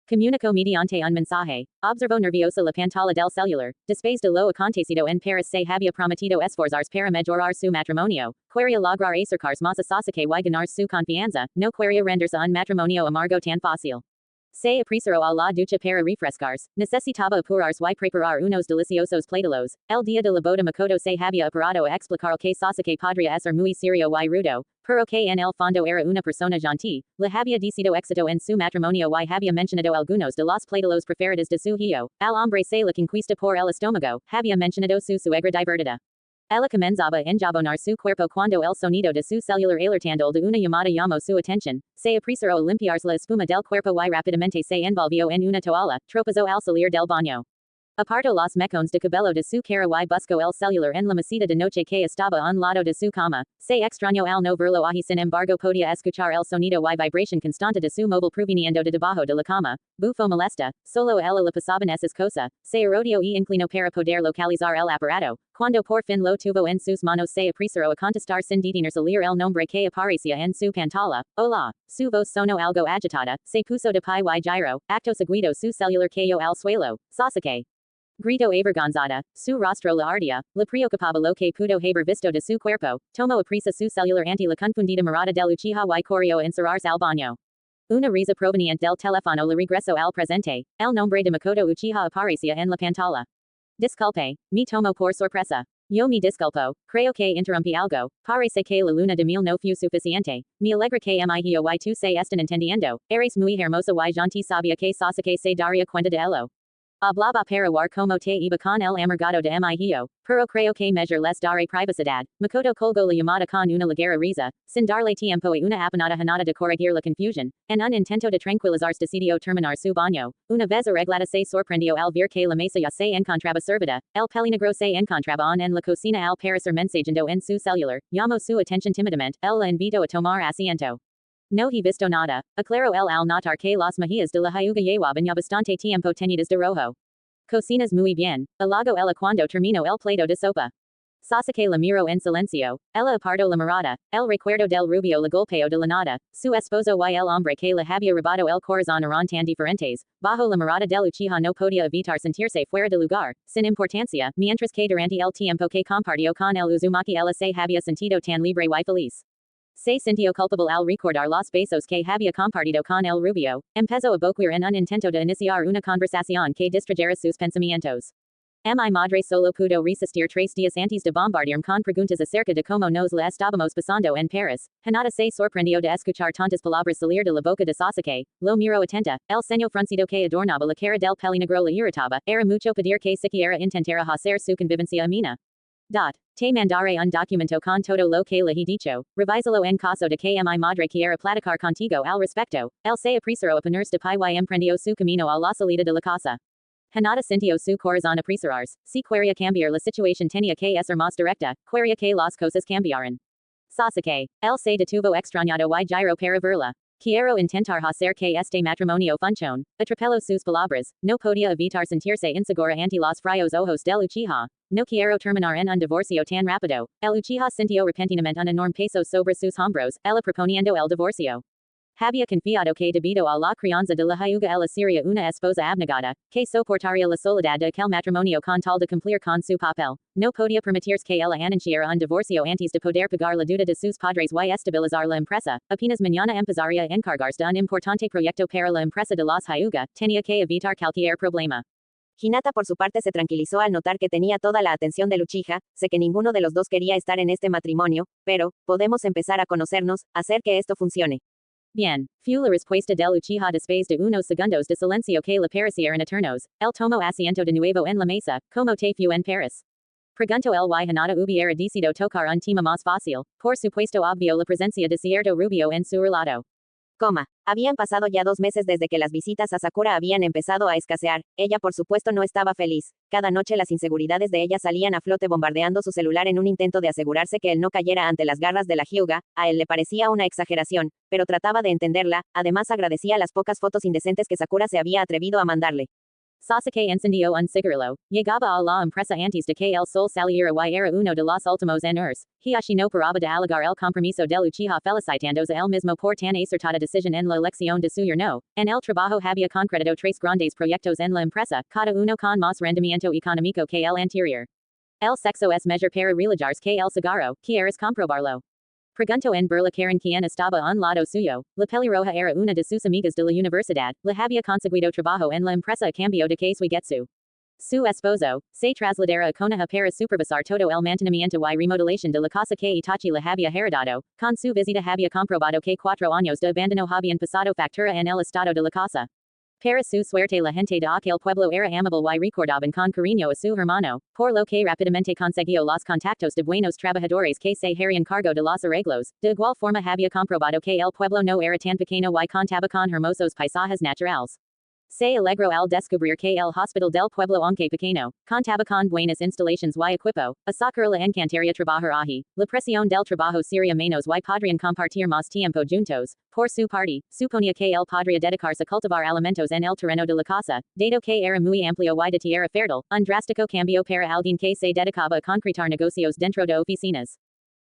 Comunicó mediante un mensaje. Observó nerviosa la pantalla del celular. Después de lo acontecido en Paris se había prometido esforzarse para mejorar su matrimonio. Quería lograr acercarse más a Sasuke y ganar su confianza. No quería rendirse un matrimonio amargo tan fácil. Se apresuró a la ducha para refrescarse. Necesitaba apurarse y preparar unos deliciosos platilos. El día de la boda Makoto se había apurado a explicar que Sasuke podría ser muy serio y rudo, pero que en el fondo era una persona gentil. Le había decidido éxito en su matrimonio y había mencionado algunos de los platilos preferidos de su hijo. Al hombre se le conquista por el estómago. Había mencionado su suegra divertida. Ella comenzaba a enjabonar su cuerpo cuando el sonido de su celular alertando de una llamada llamó su atención. Se apresuró a limpiarse la espuma del cuerpo y rápidamente se envolvió en una toalla. Tropezó al salir del baño. Apartó los mechones de cabello de su cara y buscó el celular en la mesita de noche que estaba a un lado de su cama. Se extrañó al no verlo y sin embargo podía escuchar el sonido y vibración constante de su móvil proveniendo de debajo de la cama. Bufo molesta, solo ella le pasaban esas cosas. Se rodeó y inclinó para poder localizar el aparato. Cuando por fin lo tuvo en sus manos se apresuró a contestar sin detener salir el nombre que aparecía en su pantalla. Hola. Su voz sonó algo agitada. Se puso de pie y giro. Acto seguido su celular cayó al suelo. Sasuke. Grito avergonzada, su rostro la ardía, le preocupaba lo que pudo haber visto de su cuerpo, tomó aprisa su celular ante la confundida mirada del Uchiha y corrió a encerrarse al baño. Una risa proveniente del teléfono le regresó al presente, el nombre de Makoto Uchiha aparecía en la pantalla. Disculpe, me tomo por sorpresa. Yo me disculpo, creo que interrumpí algo, parece que la luna de mil no fue suficiente, me alegra que mi hijo y tú se estén entendiendo, eres muy hermosa y gentil sabía que Sasuke se daría cuenta de ello. Hablaba para ver como te iba con el amargado de mi hijo, pero creo que mejor les daré privacidad. Makoto colgó la llamada con una ligera risa, sin darle tiempo a una apanada Hanada de corregir la confusión. En un intento de tranquilizarse decidió terminar su baño. Una vez arreglada se sorprendió al ver que la mesa ya se encontraba servida. El pelinegro se encontraba en la cocina al parecer mensajando en su celular. Llamó su atención tímidamente. Él la invitó a tomar asiento. No he visto nada, aclaró él al notar que las mejillas de la Hyuga llevaban ya bastante tiempo teñidas de rojo. Cocinas muy bien, halagó ella cuando terminó el plato de sopa. Sasuke la miró en silencio, ella apartó la mirada, el recuerdo del rubio la golpeó de la nada, su esposo y el hombre que le había robado el corazón eran tan diferentes, bajo la mirada del Uchiha no podía evitar sentirse fuera de lugar, sin importancia, mientras que durante el tiempo que compartió con el Uzumaki ella se había sentido tan libre y feliz. Se sintió culpable al recordar los besos que había compartido con el rubio. Empezó a boquear en un intento de iniciar una conversación que distrajera sus pensamientos. Mi madre solo pudo resistir 3 días antes de bombardearme con preguntas acerca de cómo nos la estábamos pasando en Paris. Hanada se sorprendió de escuchar tantas palabras salir de la boca de Sasuke. Lo miró atenta. El ceño fruncido que adornaba la cara del pelinegro la irritaba. Era mucho pedir que siquiera intentara hacer su convivencia amena. Te mandaré un documento con todo lo que le he dicho, revísalo en caso de que mi madre quiera platicar contigo al respecto. Él se apresuró a ponerse de pie y emprendió su camino a la salida de la casa. Hanada sintió su corazón apresurarse, si quería cambiar la situación tenía que ser más directa, quería que las cosas cambiaran. Sasuke, él se detuvo extrañado y giro para verla. Quiero intentar hacer que este matrimonio funcione, atropelló sus palabras, no podía evitar sentirse insegura ante los fríos ojos del Uchiha. No quiero terminar en un divorcio tan rápido. El Uchiha sintió repentinamente un enorme peso sobre sus hombros, ella proponiendo el divorcio. Había confiado que debido a la crianza de la Hyuga ella sería una esposa abnegada, que soportaría la soledad de aquel matrimonio con tal de cumplir con su papel. No podía permitirse que ella anunciara un divorcio antes de poder pagar la deuda de sus padres y estabilizar la empresa. Apenas mañana empezaría a encargarse de un importante proyecto para la empresa de los Hyuga, tenía que evitar cualquier problema. Hinata por su parte se tranquilizó al notar que tenía toda la atención del Uchiha, sé que ninguno de los dos quería estar en este matrimonio, pero, podemos empezar a conocernos, hacer que esto funcione. Bien, fue la respuesta del Uchiha después de unos segundos de silencio que le parecieron eternos. El tomó asiento de nuevo en la mesa, como te fue en Paris. Preguntó el y Hanada hubiera decidido tocar un tema más fácil, por supuesto obvio la presencia de cierto rubio en su relato. Habían pasado ya 2 meses desde que las visitas a Sakura habían empezado a escasear. Ella por supuesto no estaba feliz. Cada noche las inseguridades de ella salían a flote bombardeando su celular en un intento de asegurarse que él no cayera ante las garras de la Hyuga. A él le parecía una exageración, pero trataba de entenderla. Además agradecía las pocas fotos indecentes que Sakura se había atrevido a mandarle. Sasuke encendió un cigarrillo, llegaba a la empresa antes de que el sol saliera y era uno de los últimos en irse. Hiashi no paraba de alegar el compromiso del Uchiha felicitándose él mismo por tan acertada decisión en la elección de su yerno. En el trabajo había concretado 3 grandes proyectos en la empresa, cada uno con más rendimiento económico que el anterior. El sexo es mejor para relajarse que el cigarro, ¿quieres comprobarlo? Preguntó en burla Karen quien estaba a un lado suyo. La pelirroja era una de sus amigas de la universidad. Le había conseguido trabajo en la empresa a cambio de que Suigetsu. Su esposo se trasladara a Konoha para supervisar todo el mantenimiento y remodelación de la casa que Itachi le había heredado. Con su visita había comprobado que 4 años de abandono habían pasado factura en el estado de la casa. Para su suerte la gente de aquel pueblo era amable y recordaban con cariño a su hermano, por lo que rápidamente consiguió los contactos de buenos trabajadores que se harían cargo de los arreglos. De igual forma había comprobado que el pueblo no era tan pequeño y contaba con hermosos paisajes naturales. Se alegró al descubrir que el hospital del pueblo aunque pequeño, contaba con buenas instalaciones y equipo. A Sakura le encantaría trabajar allí. La presión del trabajo sería menos y podrían compartir más tiempo juntos. Por su parte, suponía que él podría dedicarse a cultivar alimentos en el terreno de la casa, dado que era muy amplio y de tierra fértil, un drástico cambio para alguien que se dedicaba a concretar negocios dentro de oficinas.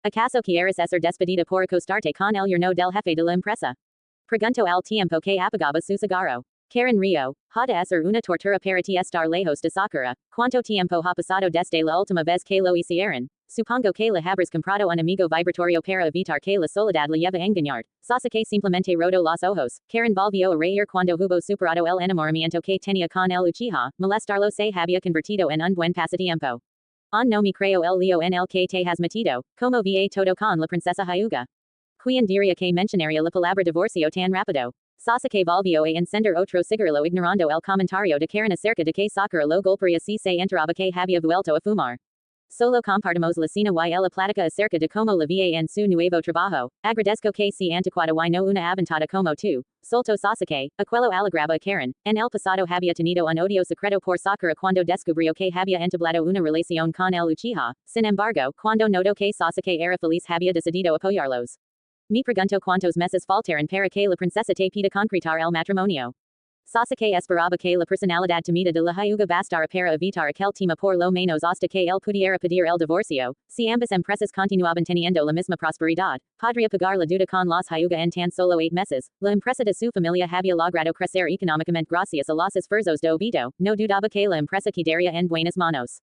¿Acaso quieres ser despedida por acostarte con el yerno del jefe de la empresa? Preguntó al tiempo que apagaba su cigarro. Karen Rio, ha de ser una tortura para ti estar lejos de Sakura. ¿Cuánto tiempo ha pasado desde la última vez que lo hicieron? Supongo que le habrás comprado un amigo vibratorio para evitar que la soledad le lleve a engañar. Sasuke simplemente rodó los ojos. Karen volvió a reír cuando hubo superado el enamoramiento que tenía con el Uchiha. Molestarlo se había convertido en un buen pasatiempo. No me creo el lío en el que te has metido. Como vi todo con la princesa Hyuga. ¿Quién diría que mencionaría la palabra divorcio tan rápido? Sasuke volvió a encender otro cigarrillo ignorando el comentario de Karen acerca de que Sakura lo golpearía si se enteraba que había vuelto a fumar. Solo compartimos la cena y la plática acerca de cómo la vi en su nuevo trabajo. Agradezco que se anticuada y no una aventada como tú. Soltó Sasuke, aquello alegraba a Karen. En el pasado había tenido un odio secreto por Sakura cuando descubrió que había entablado una relación con el Uchiha. Sin embargo, cuando notó que Sasuke era feliz había decidido apoyarlos. Me pregunto cuántos meses faltaron para que la princesa te pida concretar el matrimonio. Sasuke esperaba que la personalidad temida de la Hyuga bastara para evitar aquel tema por lo menos hasta que él pudiera pedir el divorcio. Si ambas empresas continuaban teniendo la misma prosperidad, podría pagar la deuda con los Hyuga en tan solo 8 meses. La empresa de su familia había logrado crecer económicamente gracias a los esfuerzos de Obito. No dudaba que la empresa quedaría en buenas manos.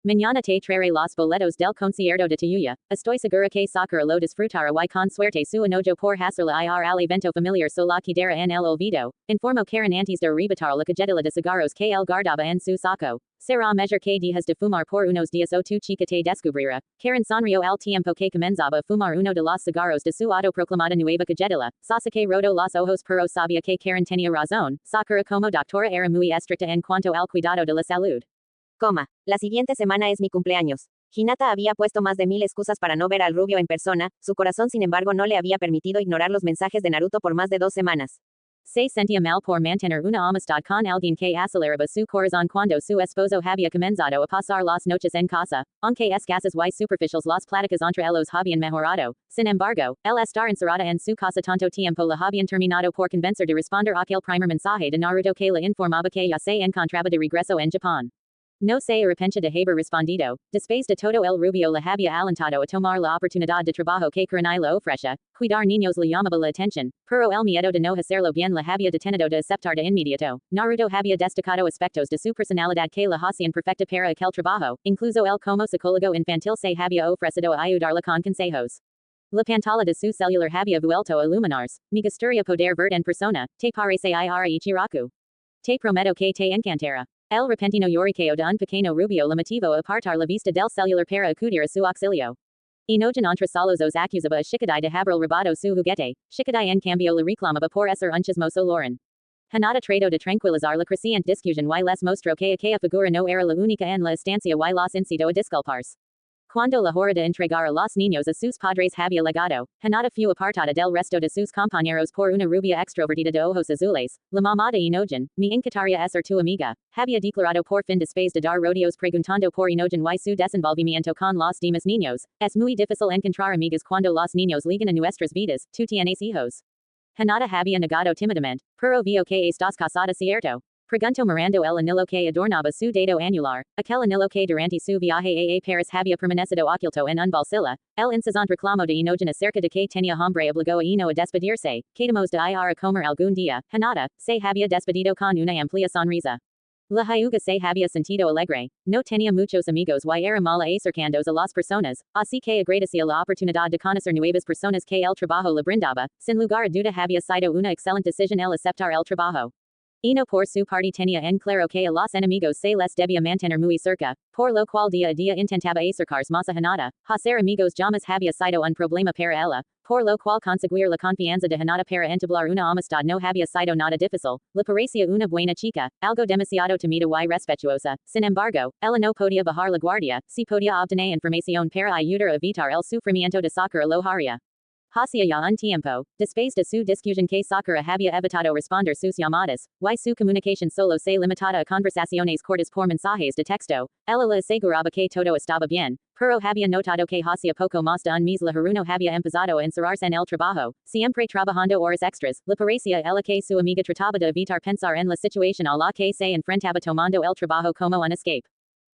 Mañana te traeré los boletos del concierto de Tayuya. Estoy segura que Sakura lo disfrutará y con suerte su enojo por hacerla ir al evento familiar solo quedará en el olvido. Informó Karen antes de arrebatar la cajetilla de cigarros que él guardaba en su saco. Será mejor que dejes de fumar por unos días o tu chica te descubrirá. Karen sonrió al tiempo que comenzaba a fumar uno de los cigarros de su autoproclamada nueva cajetilla. Sasuke rodó los ojos pero sabía que Karen tenía razón. Sakura como doctora era muy estricta en cuanto al cuidado de la salud. La siguiente semana es mi cumpleaños. Hinata había puesto más de 1000 excusas para no ver al rubio en persona, su corazón sin embargo no le había permitido ignorar los mensajes de Naruto por más de 2 semanas. Se sentía mal por mantener una amistad con alguien que aceleraba su corazón cuando su esposo había comenzado a pasar las noches en casa, aunque escasas y superficiales las pláticas entre ellos habían mejorado. Sin embargo, el estar encerrada en su casa tanto tiempo la habían terminado por convencer de responder aquel primer mensaje de Naruto que la informaba que ya se encontraba de regreso en Japón. No se arrepencha de haber respondido. Después de todo el rubio le había alentado a tomar la oportunidad de trabajo que Kurenai le ofrece. Cuidar niños le llamaba la atención, pero el miedo de no hacerlo bien le había detenido de aceptar de inmediato. Naruto había destacado aspectos de su personalidad que la hacían perfecta para aquel trabajo, incluso el como psicólogo infantil se había ofrecido a ayudarla con consejos. La pantalla de su celular había vuelto a iluminarse. Me gustaría poder verte en persona. ¿Te parece ir Ichiraku? Te prometo que te encantará. El repentino lloriqueo de un pequeño rubio le motivó a apartar la vista del celular para acudir a su auxilio. Enojan entre solos os acusaba a Shikadai de haber robado su juguete. Shikadai en cambio le reclamaba por ser un chismoso Lauren. Hanada trató de tranquilizar la creciente discusión y les mostró que aquella figura no era la única en la estancia y los incitó a disculparse. Cuando la hora de entregar a los niños a sus padres había legado, Hinata fue apartada del resto de sus compañeros por una rubia extrovertida de ojos azules, la mamá de Inogen, mi encantaría ser tu amiga, había declarado por fin después de dar rodeos preguntando por Inogen y su desenvolvimiento con los demás niños, es muy difícil encontrar amigas cuando los niños llegan a nuestras vidas, tú tienes hijos. Hinata había negado tímidamente, pero vio que estás casada cierto. Preguntó mirando el anillo que adornaba su dedo anular, aquel anillo que durante su viaje a Paris había permanecido oculto en un bolsillo, el incesante reclamo de Inogen acerca de que tenía hambre obligó a Ino a despedirse, quedamos de ir a comer algún día, Hinata, se había despedido con una amplia sonrisa. La Hyuga se había sentido alegre, no tenía muchos amigos y era mala acercándose a las personas, así que agradecía la oportunidad de conocer nuevas personas que el trabajo le brindaba, sin lugar a duda había sido una excelente decisión el aceptar el trabajo. Ino por su parte tenía en claro que a los enemigos se les debía mantener muy cerca, por lo cual día a día intentaba acercarse más a Hinata, hacer amigos jamás había sido un problema para ella, por lo cual conseguir la confianza de Hinata para entablar una amistad no había sido nada difícil, le parecía una buena chica, algo demasiado tímida y respetuosa, sin embargo, ella no podía bajar la guardia, si podía obtener información para ayudar a evitar el sufrimiento de Sakura lo haría. Hacia ya un tiempo, después de su discusión que Sakura había evitado responder sus llamadas, y su comunicación solo se limitaba a conversaciones cortas por mensajes de texto, ella le aseguraba que todo estaba bien, pero había notado que hacia poco más de un mes la Haruno había empezado a encerrarse en el trabajo, siempre trabajando horas extras, le parecía ella que su amiga trataba de evitar pensar en la situación a la que se enfrentaba tomando el trabajo como un escape.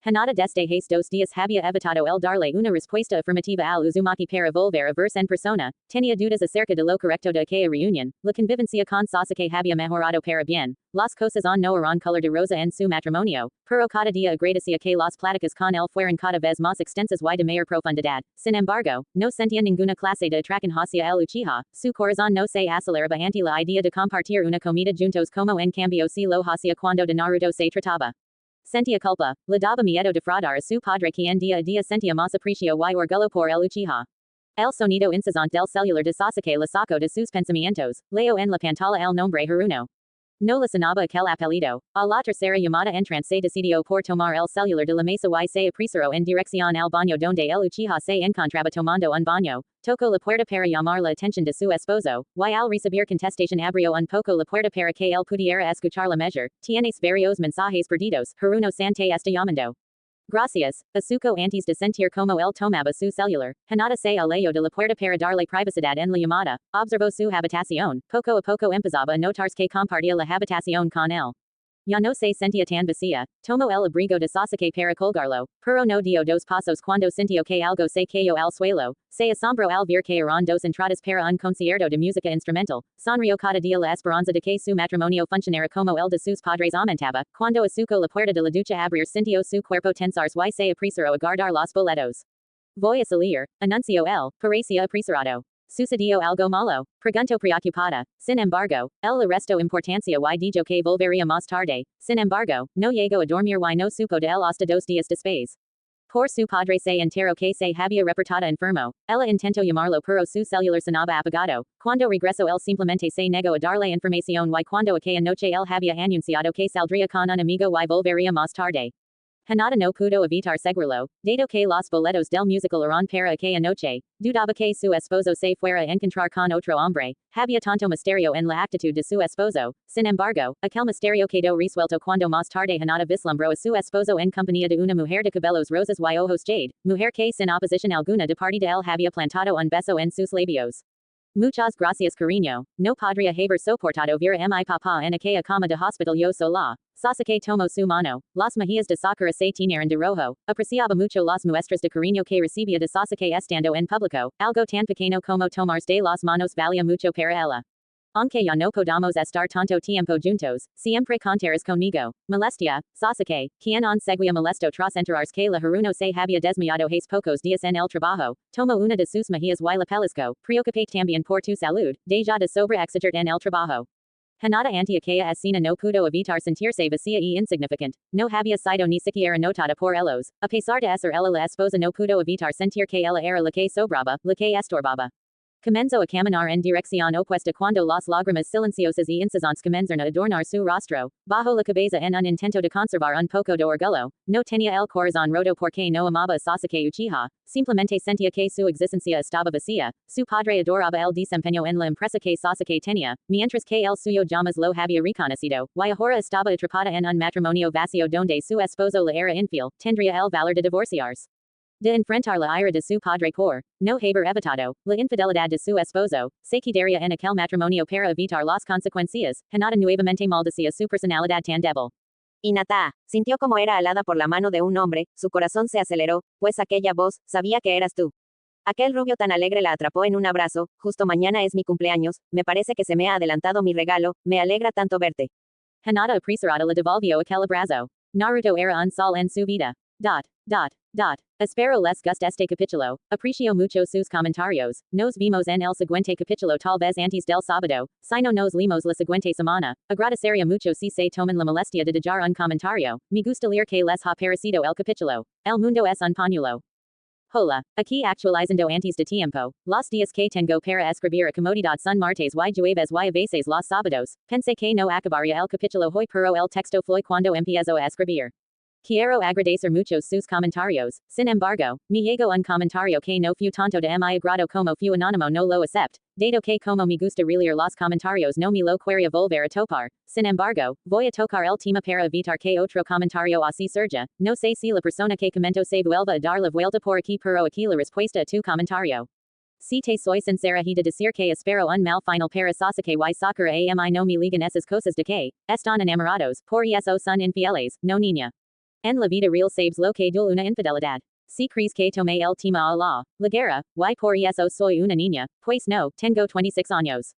Hinata desde hace 2 días había evitado el darle una respuesta afirmativa al Uzumaki para volver a verse en persona, tenía dudas acerca de lo correcto de aquella reunión, la convivencia con Sasuke había mejorado para bien, las cosas no eran color de rosa en su matrimonio, pero cada día agradecía que las pláticas con él fueran cada vez más extensas y de mayor profundidad, sin embargo, no sentía ninguna clase de atracción hacia el Uchiha, su corazón no se aceleraba ante la idea de compartir una comida juntos como en cambio si lo hacía cuando de Naruto se trataba. Sentía culpa, le daba miedo defraudar a su padre quien día a día sentía más aprecio y orgullo por el Uchiha. El sonido incesante del celular de Sasuke le sacó de sus pensamientos, leo en la pantalla el nombre Haruno. No le sonaba aquel apellido, a la tercera llamada entrante se decidió por tomar el celular de la mesa y se apresuró en dirección al baño donde el Uchiha se encontraba tomando un baño, tocó la puerta para llamar la atención de su esposo, y al recibir contestación abrió un poco la puerta para que él pudiera escuchar la mejor, tienes varios mensajes perdidos, Haruno Sante está llamando. Gracias, Asuko antes de sentir como él tomaba su celular, Hinata se alejó de la puerta para darle privacidad en la llamada, observó su habitación, poco a poco empezaba a notarse que compartía la habitación con él. Ya no se sentía tan vacía, tomó el abrigo de Sasuke para colgarlo, pero no dio 2 pasos cuando sintió que algo se cayó al suelo, se asombró al ver que eran 2 entradas para un concierto de música instrumental, sonrió cada día la esperanza de que su matrimonio funcionara como el de sus padres aumentaba, cuando Asuko la puerta de la ducha abrir sintió su cuerpo tensarse y se apresuró a guardar los boletos. Voy a salir, anunció él, parecía apresurado. Sucedió algo malo, preguntó preocupada, sin embargo, él le restó importancia y dijo que volvería más tarde, sin embargo, no llegó a dormir y no supo de él hasta 2 días después. Por su padre se enteró que se había reportado enfermo, ella intentó llamarlo pero su celular sonaba apagado, cuando regresó él simplemente se negó a darle información y cuando aquella noche él había anunciado que saldría con un amigo y volvería más tarde. Hinata no pudo evitar seguirlo, dado que los boletos del musical eran para aquella noche, dudaba que su esposo se fuera a encontrar con otro hombre, había tanto misterio en la actitud de su esposo, sin embargo, aquel misterio quedó resuelto cuando más tarde Hinata vislumbró a su esposo en compañía de una mujer de cabellos rosas y ojos jade, mujer que sin oposición alguna de parte de él había plantado un beso en sus labios. Muchas gracias cariño, no podría haber soportado ver a mi papá en aquella cama de hospital yo sola. Sasuke tomó su mano, las mejillas de Sakura se tiñeron de rojo, apreciaba mucho las muestras de cariño que recibía de Sasuke estando en público, algo tan pequeño como tomarse de las manos valía mucho para ella. Aunque ya no podamos estar tanto tiempo juntos, siempre contarás conmigo. Molestia, Sasuke, quien on seguía molesto tras enterarse que la Haruno se había desmayado hace pocos días en el trabajo, tomó una de sus mejillas y la pellizcó, preocupate también por tu salud, deja de sobreexigirte en el trabajo. Hinata ante aquella escena no pudo evitar sentirse vacía y insignificante, no había sido ni siquiera notada por ellos, a pesar de ser ella la esposa no pudo evitar sentir que ella era la que sobraba, la que estorbaba. Comenzo a caminar en dirección opuesta cuando las lágrimas silenciosas y incesantes comenzan a adornar su rostro, bajo la cabeza en un intento de conservar un poco de orgullo, no tenía el corazón roto porque no amaba a Sasuke Uchiha, simplemente sentía que su existencia estaba vacía, su padre adoraba el desempeño en la empresa que Sasuke tenía, mientras que el suyo jamás lo había reconocido, y ahora estaba atrapada en un matrimonio vacío donde su esposo le era infiel, tendría el valor de divorciarse. De enfrentar la ira de su padre por no haber evitado la infidelidad de su esposo, se quedaría en aquel matrimonio para evitar las consecuencias. Hinata nuevamente maldecía su personalidad tan débil. Hinata sintió como era alada por la mano de un hombre, su corazón se aceleró, pues aquella voz, sabía que eras tú. Aquel rubio tan alegre la atrapó en un abrazo, justo mañana es mi cumpleaños, me parece que se me ha adelantado mi regalo, me alegra tanto verte. Hinata apresurada le devolvió aquel abrazo. Naruto era un sol en su vida. Espero les guste este capítulo, aprecio mucho sus comentarios, nos vemos en el siguiente capítulo tal vez antes del sábado, si no nos leemos la siguiente semana, agradecería mucho si se toman la molestia de dejar un comentario, me gusta leer que les ha parecido el capítulo, el mundo es un pañuelo. Hola, aquí actualizando antes de tiempo, los días que tengo para escribir a comodidad son martes y jueves y a veces los sábados, pensé que no acabaría el capítulo hoy pero el texto fue cuando empiezo a escribir. Quiero agradecer muchos sus comentarios, sin embargo, me llegó un comentario que no fue tanto de mi agrado como fue anónimo no lo acepto, dado que como me gusta releer los comentarios no me lo quería volver a topar, sin embargo, voy a tocar el tema para evitar que otro comentario así surja, no sé si la persona que comentó se vuelva a dar la vuelta por aquí pero aquí la respuesta a tu comentario. Si te soy sincera he de decir que espero un mal final para Sasuke y Sakura ami no me ligan esas cosas de que, están enamorados, por eso son infieles, no niña. En la vida real sabes lo que dul una infidelidad. Si crees que tomé el tema a la guerra, y por eso soy una niña, pues no, tengo 26 años.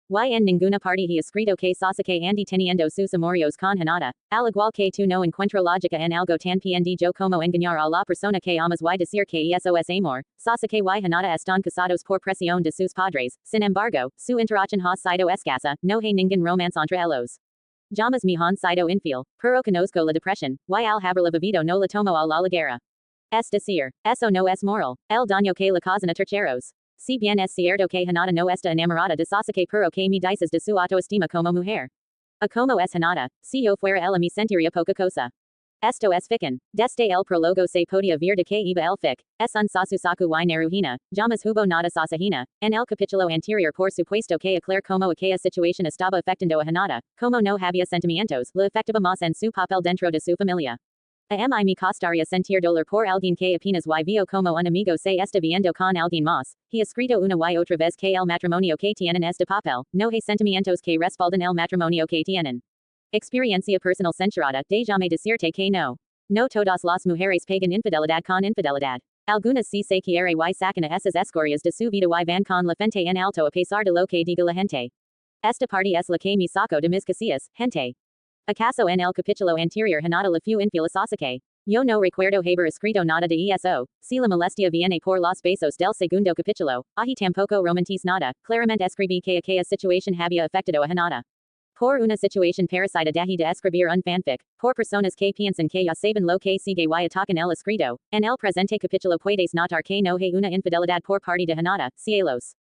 Y en ninguna parte he escrito que Sasuke andi teniendo sus amorios con Hinata, al igual que tú no encuentro lógica en algo tan pendejo como engañar a la persona que amas y decir que eso es amor. Sasuke y Hinata están casados por presión de sus padres, sin embargo, su interacción ha sido escasa, no hay ningún romance entre ellos. Llamas mi han sido infiel, pero conozco la depresión, y al haberla vivido no la tomo a la ligera. Es decir, eso no es moral, el daño que le causan a terceros. Si bien es cierto que Hinata no está enamorada de Sasuke pero que me dices de su autoestima como mujer. A como es Hinata, si yo fuera ella me sentiría poca cosa. Esto es fiction, desde el prólogo se podía ver de que iba el fic, es un Sasusaku y Naruhina, llamas hubo nada Sasahina, en el capítulo anterior por supuesto que aclarar como aquella situación estaba afectando a Hinata, como no había sentimientos, la afectaba más en su papel dentro de su familia. A mí me costaría sentir dolor por alguien que apenas y vio como un amigo se está viendo con alguien más, he escrito una y otra vez que el matrimonio que tienen este papel, no hay sentimientos que respaldan el matrimonio que tienen. Experiencia personal censurada, déjame decirte que no. No todas las mujeres pagan infidelidad con infidelidad. Algunas si se quiere y sacan a esas escorias de su vida y van con la frente en alto a pesar de lo que diga la gente. Esta parte es la que me saco de mis casillas, gente. ¿Acaso en el capítulo anterior Hinata le fue infiel a Sasuke? Yo no recuerdo haber escrito nada de eso, si la molestia viene por los besos del segundo capítulo, ahi tampoco romantiz nada, claramente escribí que aquella situación había afectado a Hinata. Por una situación parecida dejé de escribir un fanfic, por personas que piensan que ya saben lo que sigue y atacan el escrito, en el presente capítulo puedes notar que no hay una infidelidad por parte de Hinata, cielos.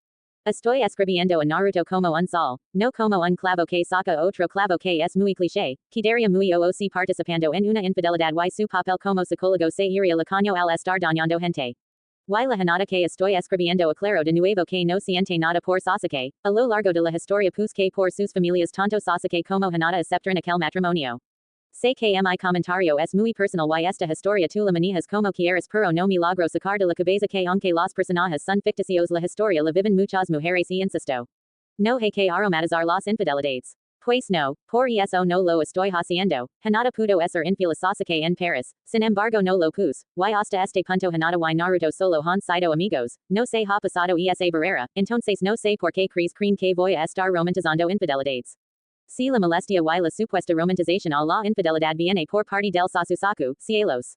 Estoy escribiendo a Naruto como un sol, no como un clavo que saca otro clavo que es muy cliché, quedaría muy ooc participando en una infidelidad y su papel como psicólogo se iría lacaño al estar dañando gente. Y la Hinata que estoy escribiendo aclaro de nuevo que no siente nada por Sasuke, a lo largo de la historia pues que por sus familias tanto Sasuke como Hinata aceptaron aquel matrimonio. Sé que mi comentario es muy personal y esta historia tú la manejas como quieres pero no me logro sacar de la cabeza que aunque los personajes son ficticios la historia la viven muchas mujeres y insisto. No hay que aromatizar las infidelidades. Pues no, por eso no lo estoy haciendo, Hinata pudo ser infiel a Sasuke en Paris, sin embargo no lo pus, y hasta este punto Hinata y Naruto solo han sido amigos, no se ha pasado esa barrera, entonces no sé por qué creen que voy a estar romantizando infidelidades. Si la molestia y la supuesta romantización a la infidelidad viene por parte del Sasusaku, cielos.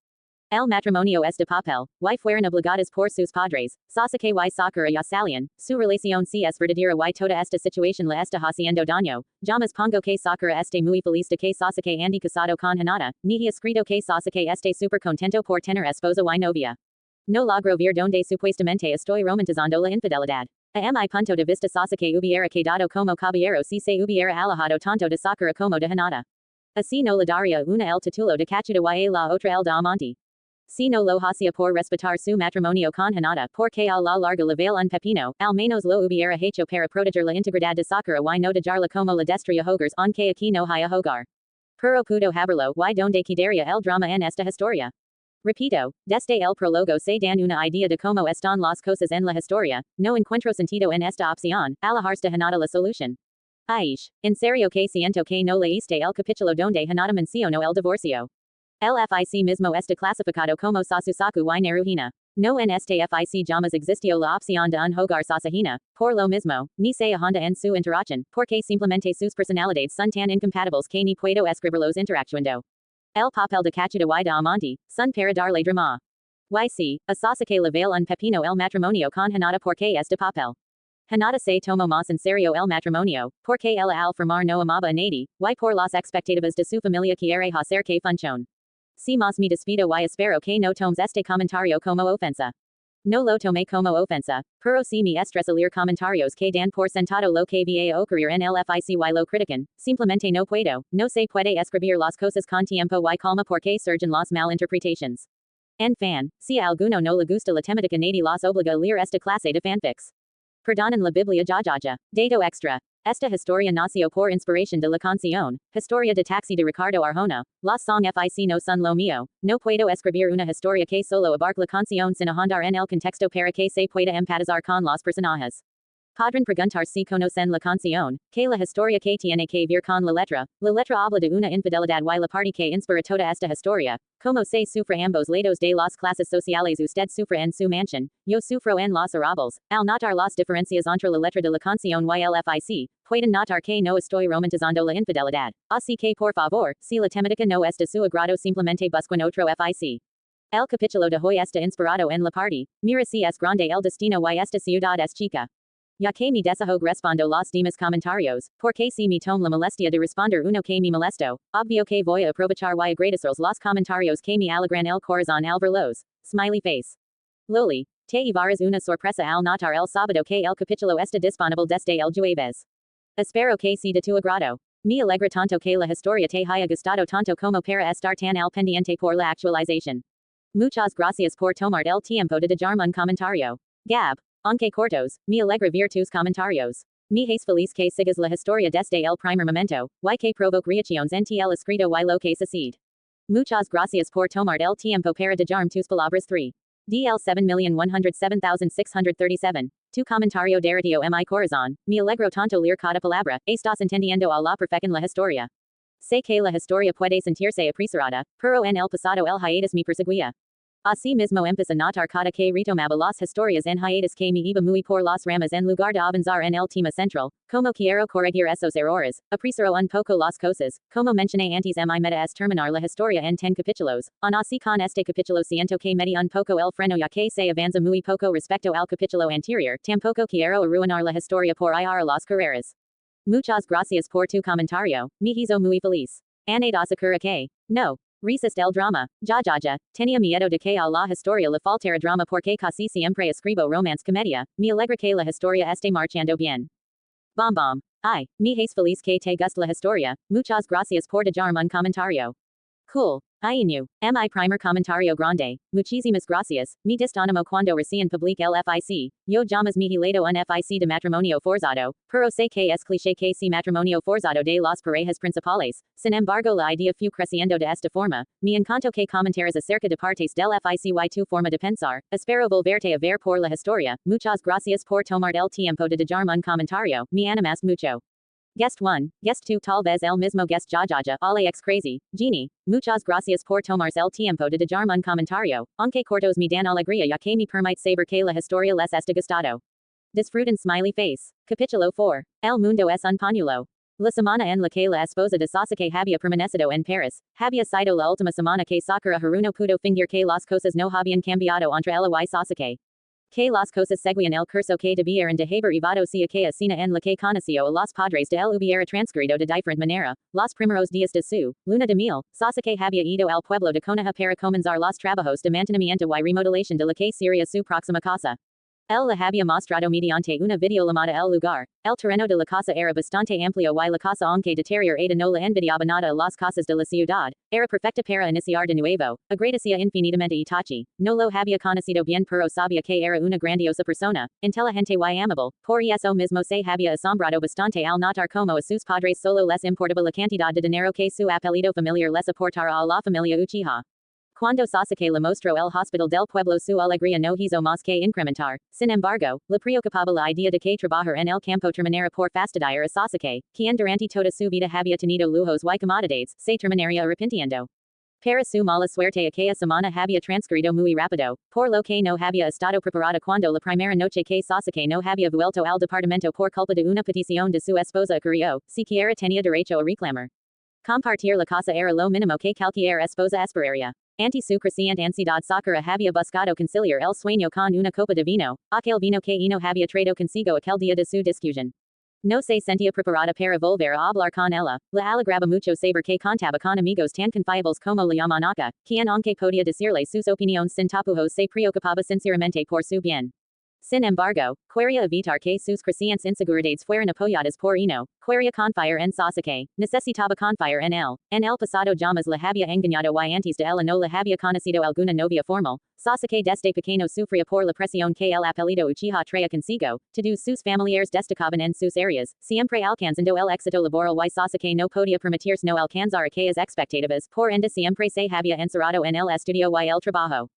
El matrimonio es de papel, y fueron obligadas por sus padres, Sasuke y Sakura ya salían, su relación si es verdadera y toda esta situación la está haciendo daño, llamas pongo que Sakura esté muy feliz de que Sasuke ande casado con Hinata, ni he escrito que Sasuke esté super contento por tener esposa y novia. No logro ver donde supuestamente estoy romantizando la infidelidad. A mi punto de vista Sasuke hubiera quedado como caballero si se hubiera alejado tanto de Sakura como de Hinata. Así no le daría una el titulo de cachuda y la otra el de amante. Si no lo hacía por respetar su matrimonio con Hinata, porque a la larga le vale un pepino, al menos lo hubiera hecho para proteger la integridad de Sakura y no dejarla como la destruya hogares aunque aquí no haya hogar. Pero pudo haberlo y donde quedaría el drama en esta historia. Repito, desde el prólogo se dan una idea de cómo están las cosas en la historia, no encuentro sentido en esta opción, alejarse de Hinata la solución. Aish, en serio que siento que no leíste el capítulo donde Hinata mencionó el divorcio. El FIC mismo está clasificado como Sasusaku y Naruhina. No en este FIC llamas existió la opción de un hogar Sasahina, por lo mismo, ni se ahonda en su interacción, porque simplemente sus personalidades son tan incompatibles que ni puedo escribirlos interactuando. El papel de cachuda y de amante, son para darle drama. YC, a Sasuke le vale un pepino el matrimonio con Hinata porque este papel. Hinata se tomó más en serio el matrimonio, porque ella al formar no amaba a nadie, y por las expectativas de su familia quiere hacer que funcione. Si más me despido y espero que no tomes este comentario como ofensa. No lo tomé como ofensa, pero si me estresa leer comentarios que dan por sentado lo que va a ocurrir en el FIC y lo critican, simplemente no puedo, no se puede escribir las cosas con tiempo y calma porque surgen las malinterpretations. En fan, si a alguno no le gusta la temática nadie las obliga a leer esta clase de fanfics. Perdonen la Biblia jajaja. Dato extra. Esta historia nació por inspiración de la canción, Historia de Taxi de Ricardo Arjona, las song FIC no son lo mío, no puedo escribir una historia que solo abarque la canción sin ahondar en el contexto para que se pueda empatizar con los personajes. Podrán preguntar si conocen la canción, que la historia que tiene que ver con la letra habla de una infidelidad y la parte que inspira toda esta historia, como se sufre ambos lados de las clases sociales usted sufre en su mansión, yo sufro en los arrabals, al notar las diferencias entre la letra de la canción y el FIC, pueden notar que no estoy romantizando la infidelidad, así que por favor, si la temática no es de su agrado simplemente busquen otro FIC. El capítulo de hoy está inspirado en la parte, mira si es grande el destino y esta ciudad es chica. Ya que me desahogo respondo los demás comentarios, porque si me tomo la molestia de responder uno que me molesto, obvio que voy a aprovechar y agradecerles los comentarios que me alegran el corazón al verlos. Smiley face. Loli, te llevarás una sorpresa al notar el sábado que el capítulo está disponible desde el jueves. Espero que sea de tu agrado. Me alegra tanto que la historia te haya gustado tanto como para estar tan al pendiente por la actualización. Muchas gracias por tomar el tiempo de dejarme un comentario. Gab. Aunque cortos, me alegra ver tus comentarios. Me es feliz que sigas la historia desde el primer momento, y que provoque reacciones en ti el escrito y lo que sucede. Muchas gracias por tomar el tiempo para dejarme tus palabras 3. DL 7,107,637. Tu comentario derritió mi corazón, me alegro tanto leer cada palabra, estás entendiendo a la perfección la historia. Sé que la historia puede sentirse apresurada, pero en el pasado el hiatus me perseguía. Así mismo empecé a notar cada que retomaba las historias en hiatus que me iba muy por las ramas en lugar de avanzar en el tema central, como quiero corregir esos errores, apresuro un poco las cosas, como mencioné antes mi meta es terminar la historia en 10 capítulos, así con este capítulo siento que metí un poco el freno ya que se avanza muy poco respecto al capítulo anterior, tampoco quiero arruinar la historia por ir a las carreras. Muchas gracias por tu comentario, me hizo muy feliz. Anate asakura que, no. Resiste el drama. Jajaja, tenía miedo de que a la historia le faltara drama porque casi siempre escribo romance comedia, me alegra que la historia esté marchando bien. Bom bom. Ay, me es feliz que te guste la historia, muchas gracias por dejarme un comentario. Cool. Ainu. Mi primer comentario grande. Muchísimas gracias. Me distánimo cuando recién publique el FIC. Yo llamas mi hilado un FIC de matrimonio forzado, pero sé que es cliché que si matrimonio forzado de las parejas principales. Sin embargo, la idea fue creciendo de esta forma. Me encantó que comentares acerca de partes del FIC y tu forma de pensar. Espero volverte a ver por la historia. Muchas gracias por tomar el tiempo de dejarme un comentario. Me animas mucho. Guest 1, Guest 2 tal vez el mismo Guest jajaja, Alex Crazy, Genie, muchas gracias por tomarse el tiempo de dejarme un comentario, aunque cortos me dan alegría ya que me permite saber que la historia les está gustado. Disfruten smiley face. Capítulo 4, El mundo es un pañuelo. La semana en la que la esposa de Sasuke había permanecido en Paris, había sido la última semana que Sakura Haruno pudo fingir que las cosas no habían cambiado entre ella y Sasuke. Que las cosas seguían el curso que debieran de haber llevado si aquella escena en la que conoció a los padres de él hubiera transcurrido de diferente manera. Los primeros días de su luna de miel, Sasuke había ido al pueblo de Konoha para comenzar los trabajos de mantenimiento y remodelación de la que sería su próxima casa. El la había mostrado mediante una videollamada el lugar, el terreno de la casa era bastante amplio y la casa aunque deterior era no la envidiaba nada a las casas de la ciudad, era perfecta para iniciar de nuevo, agradecía infinitamente Itachi, no lo había conocido bien pero sabía que era una grandiosa persona, inteligente y amable, por eso mismo se había asombrado bastante al notar como a sus padres solo les importaba la cantidad de dinero que su apellido familiar les aportara a la familia Uchiha. Cuando Sasuke le mostró el hospital del pueblo su alegría no hizo más que incrementar. Sin embargo, le preocupaba la idea de que trabajar en el campo terminara por fastidiar a Sasuke, quien durante toda su vida había tenido lujos y comodidades, se terminaría arrepintiendo. Para su mala suerte aquella semana había transcurrido muy rápido, por lo que no había estado preparada cuando la primera noche que Sasuke no había vuelto al departamento por culpa de una petición de su esposa ocurrió, siquiera tenía derecho a reclamar. Compartir la casa era lo mínimo que cualquier esposa esperaría. Ante su creciente ansiedad Sakura había buscado conciliar el sueño con una copa de vino, aquel vino que no había traído consigo aquel día de su discusión. No se sentía preparada para volver a hablar con ella, la alegraba mucho saber que contaba con amigos tan confiables como la Yamanaka, quien aunque podía decirle sus opiniones sin tapujos se preocupaba sinceramente por su bien. Sin embargo, quería evitar que sus crecientes inseguridades fueran apoyadas por quería confiar en Sasuke, necesitaba confiar en él. En el pasado jamás la había engañado y antes de ella no la había conocido alguna novia formal. Sasuke desde pequeño sufría por la presión que el apellido Uchiha traía consigo, todos sus familiares destacaban en sus áreas, siempre alcanzando el éxito laboral y Sasuke no podía permitirse no alcanzar aquellas expectativas, por ende siempre se había encerrado en el estudio y el trabajo.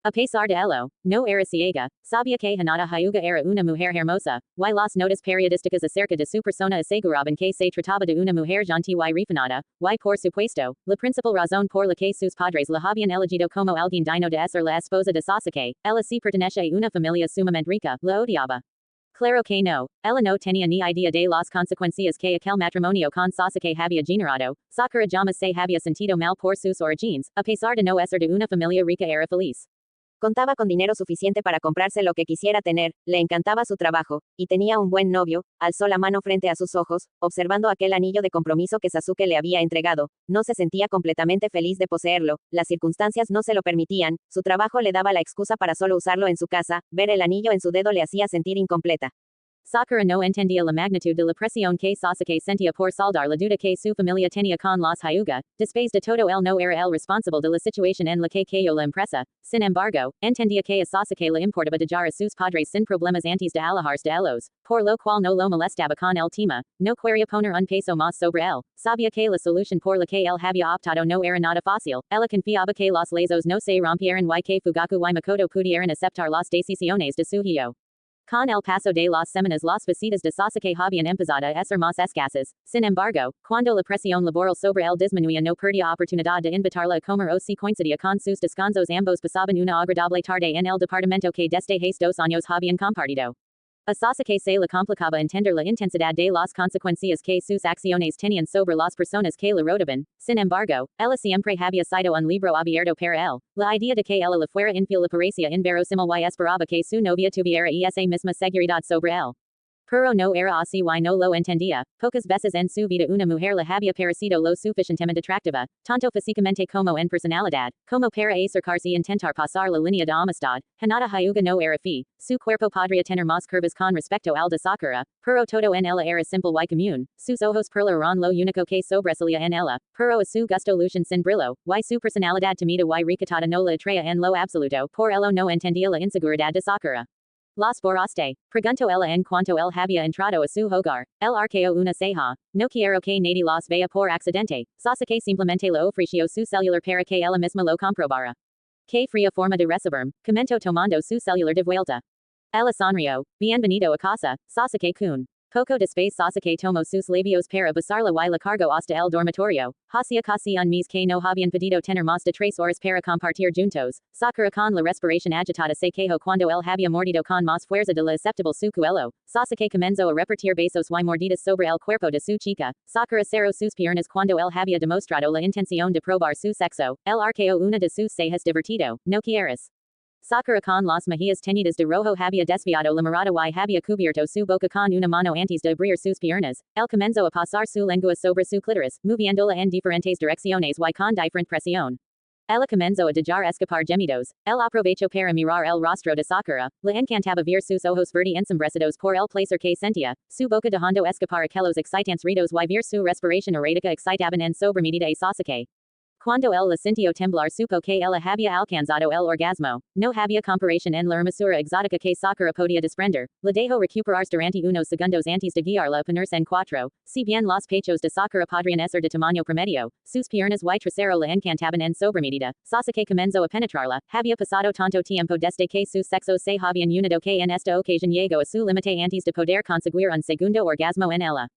A pesar de ello, no era ciega, sabía que Hinata Hyuga era una mujer hermosa, y las notas periodísticas acerca de su persona aseguraban que se trataba de una mujer gentil y refinada, y por supuesto, la principal razón por la que sus padres la habían elegido como alguien digno de ser la esposa de Sasuke, ella si pertenece a una familia sumamente rica, la odiaba. Claro que no, ella no tenía ni idea de las consecuencias que aquel matrimonio con Sasuke había generado, Sakura jamás se había sentido mal por sus orígenes, a pesar de no ser de una familia rica era feliz. Contaba con dinero suficiente para comprarse lo que quisiera tener, le encantaba su trabajo, y tenía un buen novio. Alzó la mano frente a sus ojos, observando aquel anillo de compromiso que Sasuke le había entregado. No se sentía completamente feliz de poseerlo, las circunstancias no se lo permitían, su trabajo le daba la excusa para solo usarlo en su casa, ver el anillo en su dedo le hacía sentir incompleta. Sakura no entendía la magnitud de la presión que Sasuke sentía por saldar la deuda que su familia tenía con los Hyuga, después de todo él no era el responsable de la situación en la que cayó la empresa, sin embargo, entendía que a Sasuke le importaba dejar a sus padres sin problemas antes de alejarse de ellos, por lo cual no lo molestaba con el tema, no quería poner un peso más sobre él, sabía que la solución por la que él había optado no era nada fácil, ella confiaba que los lazos no se rompieran y que Fugaku y Makoto pudieran aceptar las decisiones de su hijo. Con el paso de las semanas las visitas de Sasuke habían empezado a ser más escasas, sin embargo, cuando la presión laboral sobre él disminuía no perdía oportunidad de invitarla a comer o si coincidía con sus descansos ambos pasaban una agradable tarde en el departamento que desde hace 2 años habían compartido. A Sasuke se le complicaba entender la intensidad de las consecuencias que sus acciones tenían sobre las personas que le rodeaban. Sin embargo, ella siempre había sido un libro abierto para él. La idea de que ella le fuera infiel le parecía inverosímil y esperaba que su novia tuviera esa misma seguridad sobre él. Pero no era así y no lo entendía. Pocas veces en su vida una mujer le había parecido lo suficientemente atractiva, tanto físicamente como en personalidad, como para acercarse y intentar pasar la línea de amistad. Hinata Hyuga no era fea, su cuerpo podría tener más curvas con respecto al de Sakura, pero todo en ella era simple y común, sus ojos perla eran lo único que sobresalía en ella, pero a su gusto lucen sin brillo, y su personalidad timida y recatada no la atraía en lo absoluto, por ello no entendía la inseguridad de Sakura. Las borraste, preguntó ella en cuanto él había entrado a su hogar, el arqueo una ceja, no quiero que nadie las vea por accidente, Sasuke simplemente le ofreció su celular para que ella misma lo comprobara. Que fría forma de recibirme, comentó tomando su celular de vuelta. Ella sonrió, bienvenido a casa, Sasuke-kun. Poco después Sasuke tomó sus labios para besarla y la cargó hasta el dormitorio. Hacia casi un mes que no habían podido tener más de 3 horas para compartir juntos. Sakura con la respiración agitada se quejó cuando él había mordido con más fuerza de la aceptable su cuello. Sasuke comenzó a repartir besos y mordidas sobre el cuerpo de su chica. Sakura cerró sus piernas cuando él había demostrado la intención de probar su sexo. El arqueó una de sus cejas divertido. No quieres. Sakura con las mejillas teñidas de rojo había desviado la mirada y había cubierto su boca con una mano antes de abrir sus piernas. Él comenzó a pasar su lengua sobre su clítoris, moviéndola en diferentes direcciones y con diferente presión. Ella comenzo a dejar escapar gemidos, el aprovecho para mirar el rostro de Sakura, la encantaba ver sus ojos verde ensombrecidos por el placer que sentía, su boca dejando escapar aquellos excitantes ritos y ver su respiración errática excitaban en sobremedida a Sasuke. Cuando él la sintió temblar supo que ella había alcanzado el orgasmo, no había comparación en la hermosura exótica que Sakura podía desprender, la dejó recuperarse durante unos segundos antes de guiarla a ponerse en cuatro, si bien los pechos de Sakura podrían ser de tamaño promedio, sus piernas y trasero la encantaban en sobremedida, Sasuke comenzó a penetrarla, había pasado tanto tiempo desde que sus sexos se habían unido que en esta ocasión llegó a su límite antes de poder conseguir un segundo orgasmo en ella.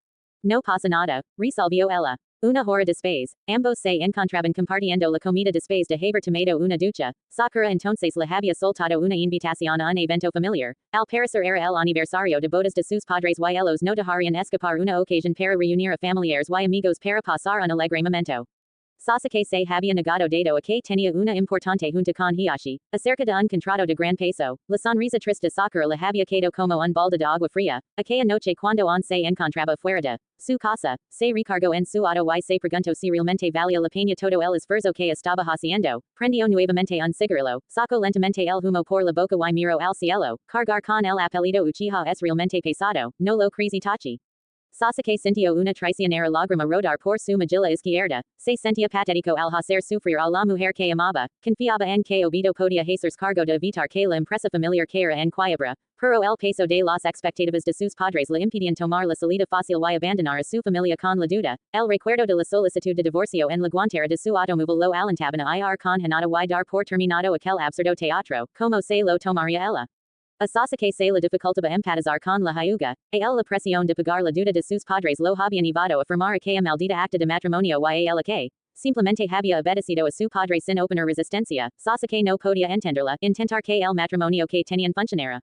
No pasa nada, resolvió ella. Una hora después, ambos se encontraban compartiendo la comida después de haber tomado una ducha, Sakura entonces le había soltado una invitación a un evento familiar, al parecer era el aniversario de bodas de sus padres y ellos no dejarían escapar una ocasión para reunir a familiares y amigos para pasar un alegre momento. Sasuke se había negado dado a que tenía una importante junta con Hiashi, acerca de un contrato de gran peso, la sonrisa triste de Sakura le había quedado como un balde de agua fría, aquella noche cuando aún se encontraba fuera de su casa, se recargó en su auto y se preguntó si realmente valía la pena todo el esfuerzo que estaba haciendo, prendió nuevamente un cigarrillo, sacó lentamente el humo por la boca y miró al cielo, cargar con el apellido Uchiha es realmente pesado, no lo crees Itachi. Sasuke sintió una traicionera lágrima rodar por su mejilla izquierda, se sentía patético al hacer sufrir a la mujer que amaba, confiaba en que Obito podía hacerse cargo de evitar que la empresa familiar cara en quiebra, pero el peso de las expectativas de sus padres le impedían tomar la salida fácil y abandonar a su familia con la duda, el recuerdo de la solicitud de divorcio en la guantera de su automóvil lo alentaban a ir con Hinata y dar por terminado aquel absurdo teatro, como se lo tomaría ella. A Sasuke se la dificultaba empatizar con la Hyuga, a él la presión de pagar la duda de sus padres lo habían llevado a firmar aquella maldita acta de matrimonio y a ella que, simplemente había obedecido a su padre sin oponer resistencia, Sasuke no podía entenderla, intentar que el matrimonio que tenían funcionara.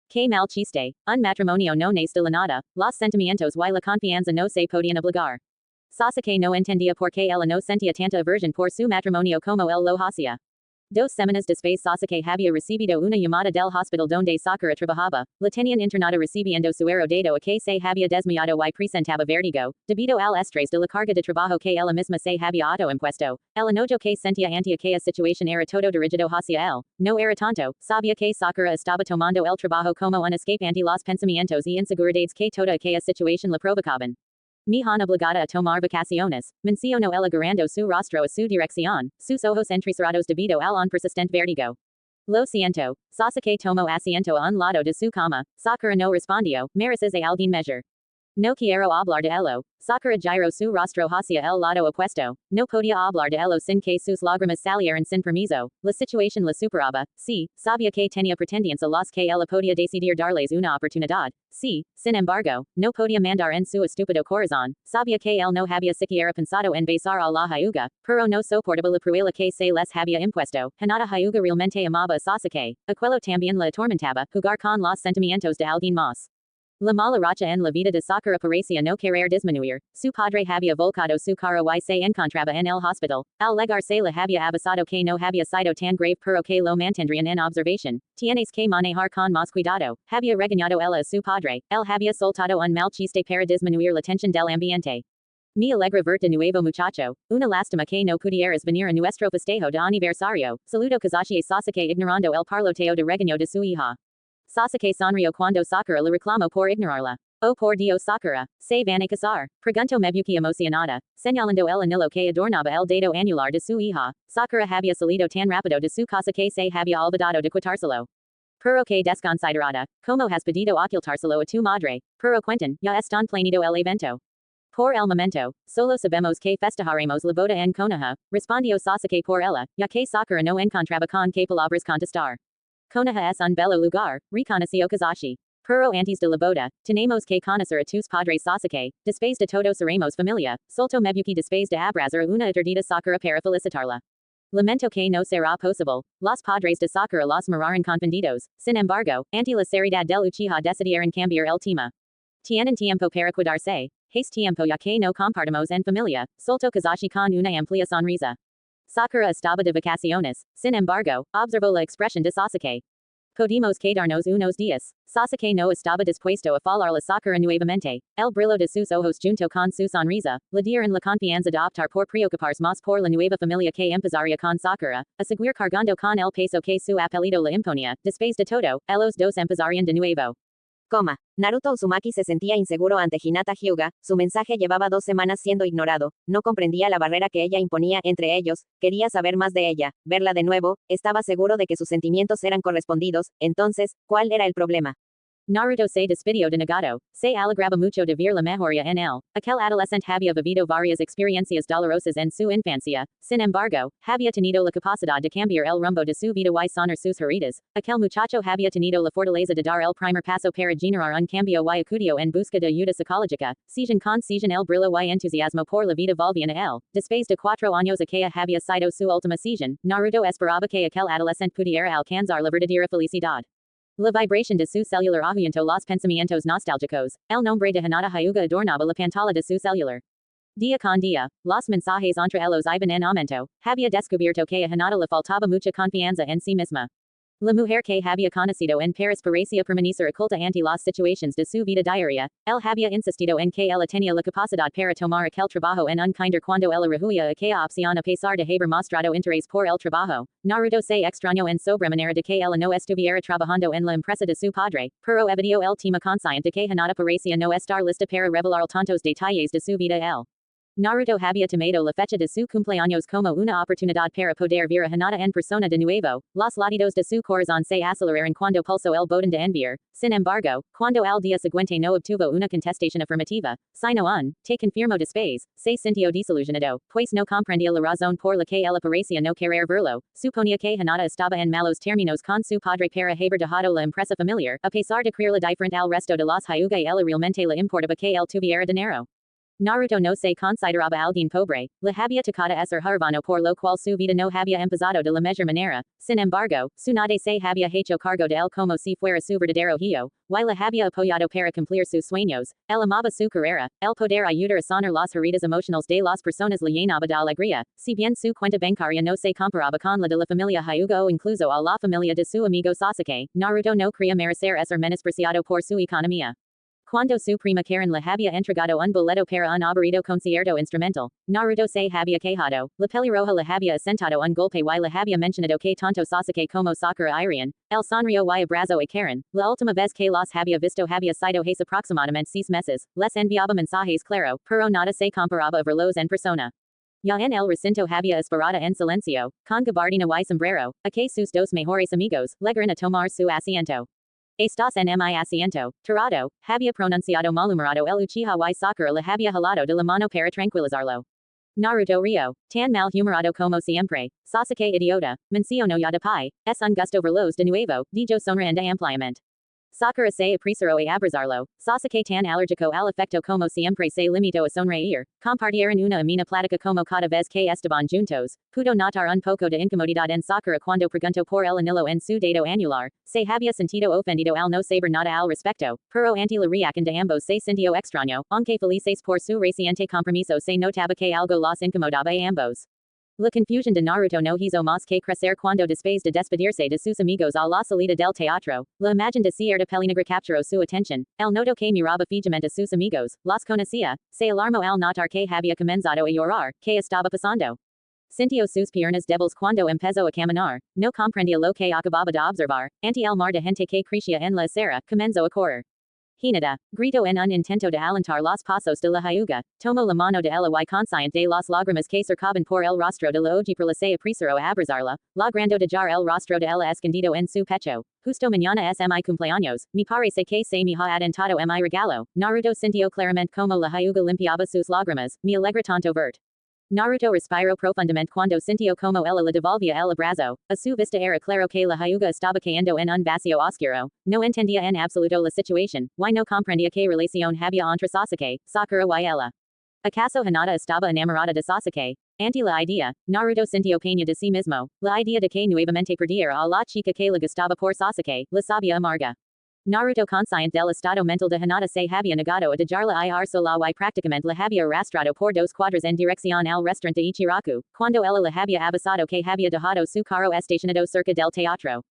Que mal chiste, un matrimonio no nace de la nada, los sentimientos y la confianza no se podían obligar. Sasuke no entendía por qué ella no sentía tanta aversión por su matrimonio como él lo hacía. 2 semanas después Sasuke había recibido una llamada del hospital donde Sakura trabajaba, la tenían internada recibiendo suero dado a que se había desmayado y presentaba vértigo, debido al estrés de la carga de trabajo que ella misma se había autoimpuesto, el enojo que sentía ante aquella situación era todo dirigido hacia él, no era tanto, sabía que Sakura estaba tomando el trabajo como un escape ante los pensamientos y inseguridades que toda aquella situación le provocaban. Mi han obligada a tomar vacaciones, mencionó el agarrando su rostro a su dirección, sus ojos entrecerrados debido al un persistente vértigo. Lo siento, Sasuke tomó asiento a un lado de su cama, Sakura no respondió, mereces a alguien measure. No quiero hablar de ello, Sakura giró su rostro hacia el lado opuesto, no podía hablar de ello sin que sus lágrimas salieran sin permiso, la situación la superaba, sí, sabía que tenía pretendientes a los que ella podía decidir darles una oportunidad, sí, sin embargo, no podía mandar en su estúpido corazón, sabía que él no había siquiera pensado en besar a la Hyuga, pero no soportaba la prueba que se les había impuesto, Hinata Hyuga realmente amaba a Sasuke, aquello también la atormentaba, jugar con los sentimientos de alguien más. La mala racha en la vida de Sakura parecía no querer disminuir, su padre había volcado su cara y se encontraba en el hospital, al llegar se le había avisado que no había sido tan grave pero que lo mantendrían en observación, tienes que manejar con más cuidado, había regañado ella a su padre, él había soltado un mal chiste para disminuir la tensión del ambiente. Me alegra verte nuevo muchacho, una lástima que no pudieras venir a nuestro festejo de aniversario, saludo Kazashi a Sasuke ignorando el parloteo de regaño de su hija. Sasuke sonrió cuando Sakura le reclamó por ignorarla. Oh por Dios Sakura, se van a casar, preguntó Mebuki emocionada, señalando el anillo que adornaba el dedo anular de su hija, Sakura había salido tan rápido de su casa que se había olvidado de quitárselo. Pero que desconsiderada, como has podido ocultárselo a tu madre, pero Quentin, ya están planeado el evento. Por el momento, solo sabemos que festejaremos la boda en Konoha, respondió Sasuke por ella, ya que Sakura no encontraba con que palabras contestar. Konoha es un bello lugar, reconoció Kazashi. Pero antes de la boda, tenemos que conocer a tus padres Sasuke, después de todo seremos familia, soltó Mebuki después de abrazar una aturdida Sakura para felicitarla. Lamento que no será posible, los padres de Sakura los miraron confundidos, sin embargo, ante la seriedad del Uchiha decidieron cambiar el tema. Tienen tiempo para cuidarse, es tiempo ya que no compartimos en familia, soltó Kazashi con una amplia sonrisa. Sakura estaba de vacaciones, sin embargo, observó la expresión de Sasuke. Podemos quedarnos unos días. Sasuke no estaba dispuesto a falar la Sakura nuevamente. El brillo de sus ojos junto con su sonrisa, le dieron la confianza de optar por preocuparse más por la nueva familia que empezaría con Sakura, a seguir cargando con el peso que su apellido le imponía. Después de todo, los dos empezarían de nuevo. Naruto Uzumaki se sentía inseguro ante Hinata Hyuga, su mensaje llevaba 2 semanas siendo ignorado, no comprendía la barrera que ella imponía entre ellos, quería saber más de ella, verla de nuevo, estaba seguro de que sus sentimientos eran correspondidos, entonces, ¿cuál era el problema? Naruto se despidió de Nagato, se alegraba mucho de ver la mejoría en él. Aquel adolescente había vivido varias experiencias dolorosas en su infancia, sin embargo, había tenido la capacidad de cambiar el rumbo de su vida y sanar sus heridas. Aquel muchacho había tenido la fortaleza de dar el primer paso para generar un cambio y acudió en busca de ayuda psicológica, siguen con siguen el brillo y entusiasmo por la vida volvían a él. Después de 4 años aquella había sido su última season, Naruto esperaba que aquel adolescente pudiera alcanzar la verdadera felicidad. La vibración de su celular ahuyentó los pensamientos nostálgicos. El nombre de Hinata Hyuga adornaba la pantalla de su celular. Día con día, los mensajes entre ellos iban en aumento. Había descubierto que a Hinata le faltaba mucha confianza en sí misma. La mujer que había conocido en Paris parecía permanecer oculta ante las situaciones de su vida diaria. Él había insistido en que ella tenía la capacidad para tomar aquel trabajo en un kinder cuando ella rehuía aquella opción a pesar de haber mostrado interés por el trabajo. Naruto se extrañó en sobremanera de que ella no estuviera trabajando en la empresa de su padre, pero evadió el tema consciente de que Hinata parecía no estar lista para revelar tantos detalles de su vida él. Naruto había tomado la fecha de su cumpleaños como una oportunidad para poder ver a Hinata en persona de nuevo. Los latidos de su corazón se aceleraron cuando pulsó el botón de enviar. Sin embargo, cuando el día siguiente no obtuvo una contestación afirmativa, sino te confirmó después, se sintió desilusionado, pues no comprendía la razón por la que ella parecía no querer verlo. Suponía que Hinata estaba en malos términos con su padre para haber dejado la empresa familiar, a pesar de creerla diferente al resto de los Hyuga y ella realmente le importaba que él tuviera dinero. Naruto no se consideraba alguien pobre, le había tocado ser hermano por lo cual su vida no había empezado de la mejor manera. Sin embargo, su nadie se había hecho cargo de él como si fuera su verdadero hijo, y le había apoyado para cumplir sus sueños. Él amaba su carrera, el poder ayudar a sanar las heridas emocionales de las personas le llenaba de alegría. Si bien su cuenta bancaria no se comparaba con la de la familia Hyuga o incluso a la familia de su amigo Sasuke, Naruto no quería merecer ser menospreciado por su economía. Cuando su prima Karen le había entregado un boleto para un aburrido concierto instrumental, Naruto se había quejado, la pelirroja le había asentado un golpe y le había mencionado que tanto Sasuke como Sakura irían, el sonrió y abrazó a Karen, la última vez que los había visto había sido hace aproximadamente 6 meses, les enviaba mensajes claro, pero nada se comparaba a verlos en persona. Ya en el recinto había esperada en silencio, con gabardina y sombrero, a que sus dos mejores amigos, llegaran a tomar su asiento. Estás en mi asiento, Tirado, había pronunciado malhumorado el Uchiha y Sakura le había jalado de la mano para tranquilizarlo. Naruto Rio, tan malhumorado como siempre, Sasuke idiota, menciono ya de pai, es un gusto verlos de nuevo, dijo sonriendo ampliamente. Sakura se apresuró a abrazarlo, Sasuke tan alérgico al afecto como siempre se limitó a sonreír, compartieron una amena plática como cada vez que estaban juntos, pudo notar un poco de incomodidad en Sakura cuando preguntó por el anillo en su dedo anular, se había sentido ofendido al no saber nada al respecto, pero ante la reacción de ambos se sintió extraño, aunque felices por su reciente compromiso se notaba que algo los incomodaba a ambos. La confusión de Naruto no hizo más que crecer cuando después de despedirse de sus amigos a la salida del teatro, la imagen de cierta pelinegra capturó su atención, el notó que miraba fijamente a sus amigos, los conocía, se alarmó al notar que había comenzado a llorar, ¿qué estaba pasando? Sintió sus piernas débiles cuando empezó a caminar, no comprendía lo que acababa de observar, ante el mar de gente que crecía en la acera, comenzó a correr. Hinata, gritó en un intento de alentar los pasos de la Hyuga, tomó la mano de ella y consciente de las lágrimas que cercaban por el rostro de la ojiperla se apresuró a abrazarla, logrando dejar el rostro de ella escondido en su pecho. Justo mañana es mi cumpleaños, me parece que se me ha adelantado mi regalo. Naruto sintió claramente como la Hyuga limpiaba sus lágrimas, me alegra tanto verte. Naruto respiró profundamente cuando sintió como ella le devolvía el abrazo. A su vista era claro que la Hyuga estaba cayendo en un vacío oscuro. No entendía en absoluto la situación, y no comprendía qué relación había entre Sasuke, Sakura y ella. ¿Acaso Hinata estaba enamorada de Sasuke? Ante la idea, Naruto sintió pena de sí mismo. La idea de que nuevamente perdiera a la chica que le gustaba por Sasuke, la sabía amarga. Naruto consciente del estado mental de Hinata se había negado a dejarla ir sola y prácticamente la había arrastrado por 2 cuadras en dirección al restaurante Ichiraku, cuando ella le había avisado que había dejado su carro estacionado cerca del teatro.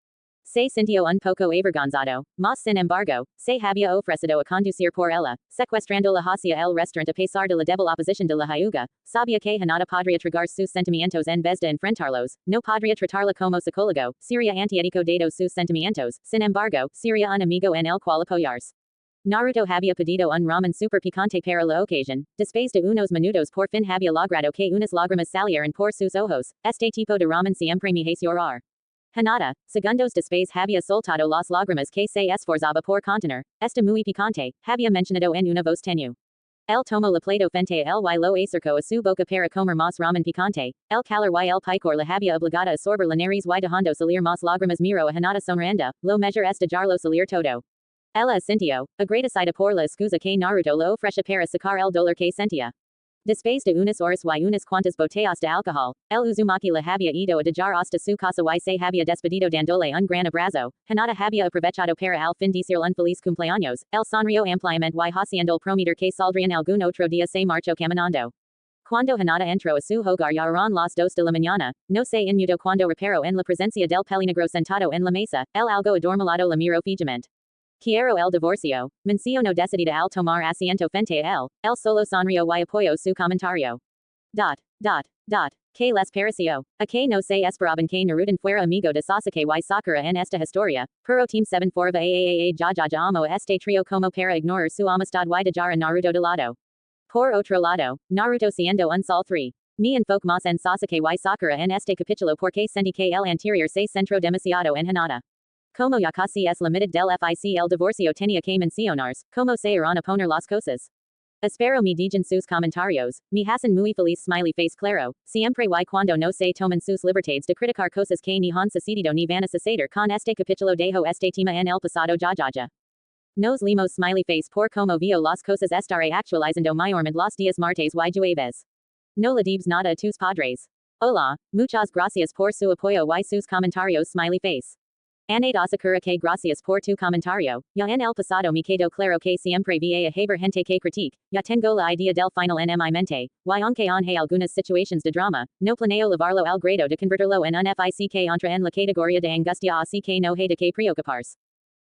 Se sintio un poco avergonzado, mas sin embargo, se había ofrecido a conducir por ella, secuestrándola hacia el restaurante a pesar de la débil oposición de la hyuga, sabía que Hinata podría tragar sus sentimientos en vez de enfrentarlos, no podría tratarla como psicólogo, sería antiético dado sus sentimientos, sin embargo, sería un amigo en el cual apoyarse. Naruto había pedido un ramen super picante para la ocasión, después de unos minutos por fin había logrado que unas lágrimas salieran por sus ojos, este tipo de ramen siempre me hace llorar. Hinata, segundos después había soltado las lágrimas que se esforzaba por contener, está muy picante, había mencionado en una voz tenue. El tomó la plato frente a él y lo acercó a su boca para comer más ramen picante, el calor y el picor la había obligada a sorber la nariz y dejando salir más lágrimas miró a Hinata sonriendo, lo mejor es dejarlo salir todo. Ella asintió, agradecida por la excusa que Naruto le ofreció para sacar el dolor que sentía. Después de unas horas y unas cuantas botellas de alcohol, el Uzumaki la había ido a dejar hasta su casa y se había despedido dándole un gran abrazo. Hinata había aprovechado para al fin decirle un feliz cumpleaños. El sonrió ampliamente y haciendo el prometer que saldrían algún otro día se marchó caminando. Cuando Hinata entró a su hogar ya eran las 2 de la mañana, no se inmutó cuando reparó en la presencia del pelinegro sentado en la mesa, el algo adormilado la miró fijamente. Quiero el divorcio, mencionó decidida al tomar asiento frente a él, el solo sonrió y apoyó su comentario. ¿Qué les pareció? A que no se esperaban que Naruto fuera amigo de Sasuke y Sakura en esta historia, pero Team 7 forva ya amo a este trío como para ignorar su amistad y dejar a Naruto de lado. Por otro lado, Naruto siendo un sol 3. Me enfoque más en Sasuke y Sakura en este capítulo porque sentí que el anterior se centró demasiado en Hinata. Como ya casi es la mitad del FIC el divorcio tenía que mencionarse, como se irán a poner las cosas. Espero me digan sus comentarios, me hacen muy feliz smiley face claro, siempre y cuando no se tomen sus libertades de criticar cosas que ni han sucedido ni van a suceder con este capítulo dejo este tema en el pasado ya. Nos limos smiley face por como vio las cosas estaré actualizando mayormente los días martes y jueves. No le debes nada a tus padres. Hola, muchas gracias por su apoyo y sus comentarios smiley face. Anate Asakura que gracias por tu comentario, ya en el pasado me quedó claro que siempre va a haber gente que critique, ya tengo la idea del final en mi mente, y aunque hay algunas situaciones de drama, no planeo llevarlo al grado de convertirlo en un FIC que entra en la categoría de angustia así que no hay de que preocuparse.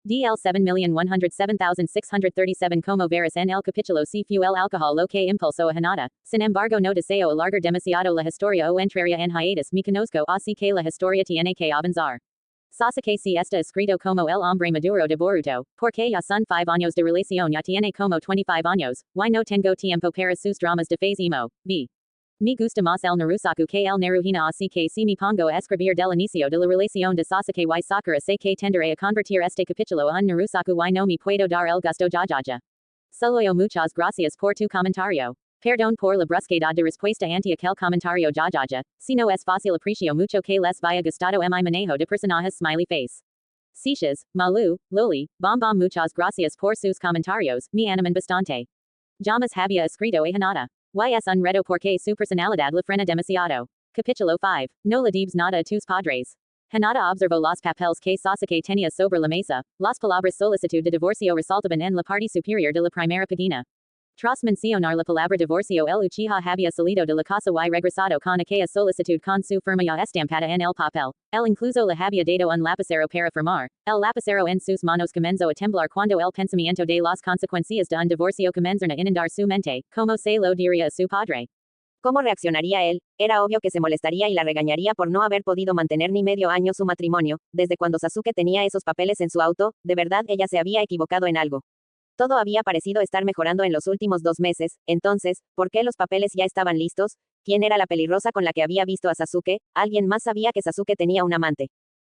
DL 7,107,637 como verás en el capítulo si fue el alcohol lo que impulsó a Hinata, sin embargo no deseo alargar demasiado la historia o entraría en hiatus me conozco así que la historia tiene que avanzar. Sasuke si está escrito como el hombre maduro de Boruto, porque ya son 5 años de relación ya tiene como 25 años, y no tengo tiempo para sus dramas de phase emo, b. Me gusta más el Narusaku que el Naruhina así que si me pongo a escribir del inicio de la relación de Sasuke y Sakura sé que tenderé a convertir este capítulo a un Narusaku y no me puedo dar el gusto ya. Solo muchas gracias por tu comentario. Perdón por la brusquedad de respuesta ante aquel comentario ya. Si no es fácil aprecio mucho que les vaya gustado mi manejo de personajes smiley face. Sishas, Malu, Loli, Bom muchas gracias por sus comentarios, me animan bastante. Llamas había escrito a Hinata. Y es un reto porque su personalidad la frena demasiado. Capítulo 5. No le debes nada a tus padres. Hinata observó los papeles que Sasuke tenía sobre la mesa, las palabras solicitud de divorcio resaltaban en la parte superior de la primera página. Tras mencionar la palabra divorcio el Uchiha había salido de la casa y regresado con aquella solicitud con su firma ya estampada en el papel. El incluso le había dado un lapicero para firmar. El lapicero en sus manos comenzó a temblar cuando el pensamiento de las consecuencias de un divorcio comenzaron a inundar su mente, como se lo diría a su padre. ¿Cómo reaccionaría él? Era obvio que se molestaría y la regañaría por no haber podido mantener ni medio año su matrimonio, desde cuando Sasuke tenía esos papeles en su auto, de verdad ella se había equivocado en algo. Todo había parecido estar mejorando en los últimos 2 meses, entonces, ¿por qué los papeles ya estaban listos? ¿Quién era la pelirrosa con la que había visto a Sasuke? ¿Alguien más sabía que Sasuke tenía un amante?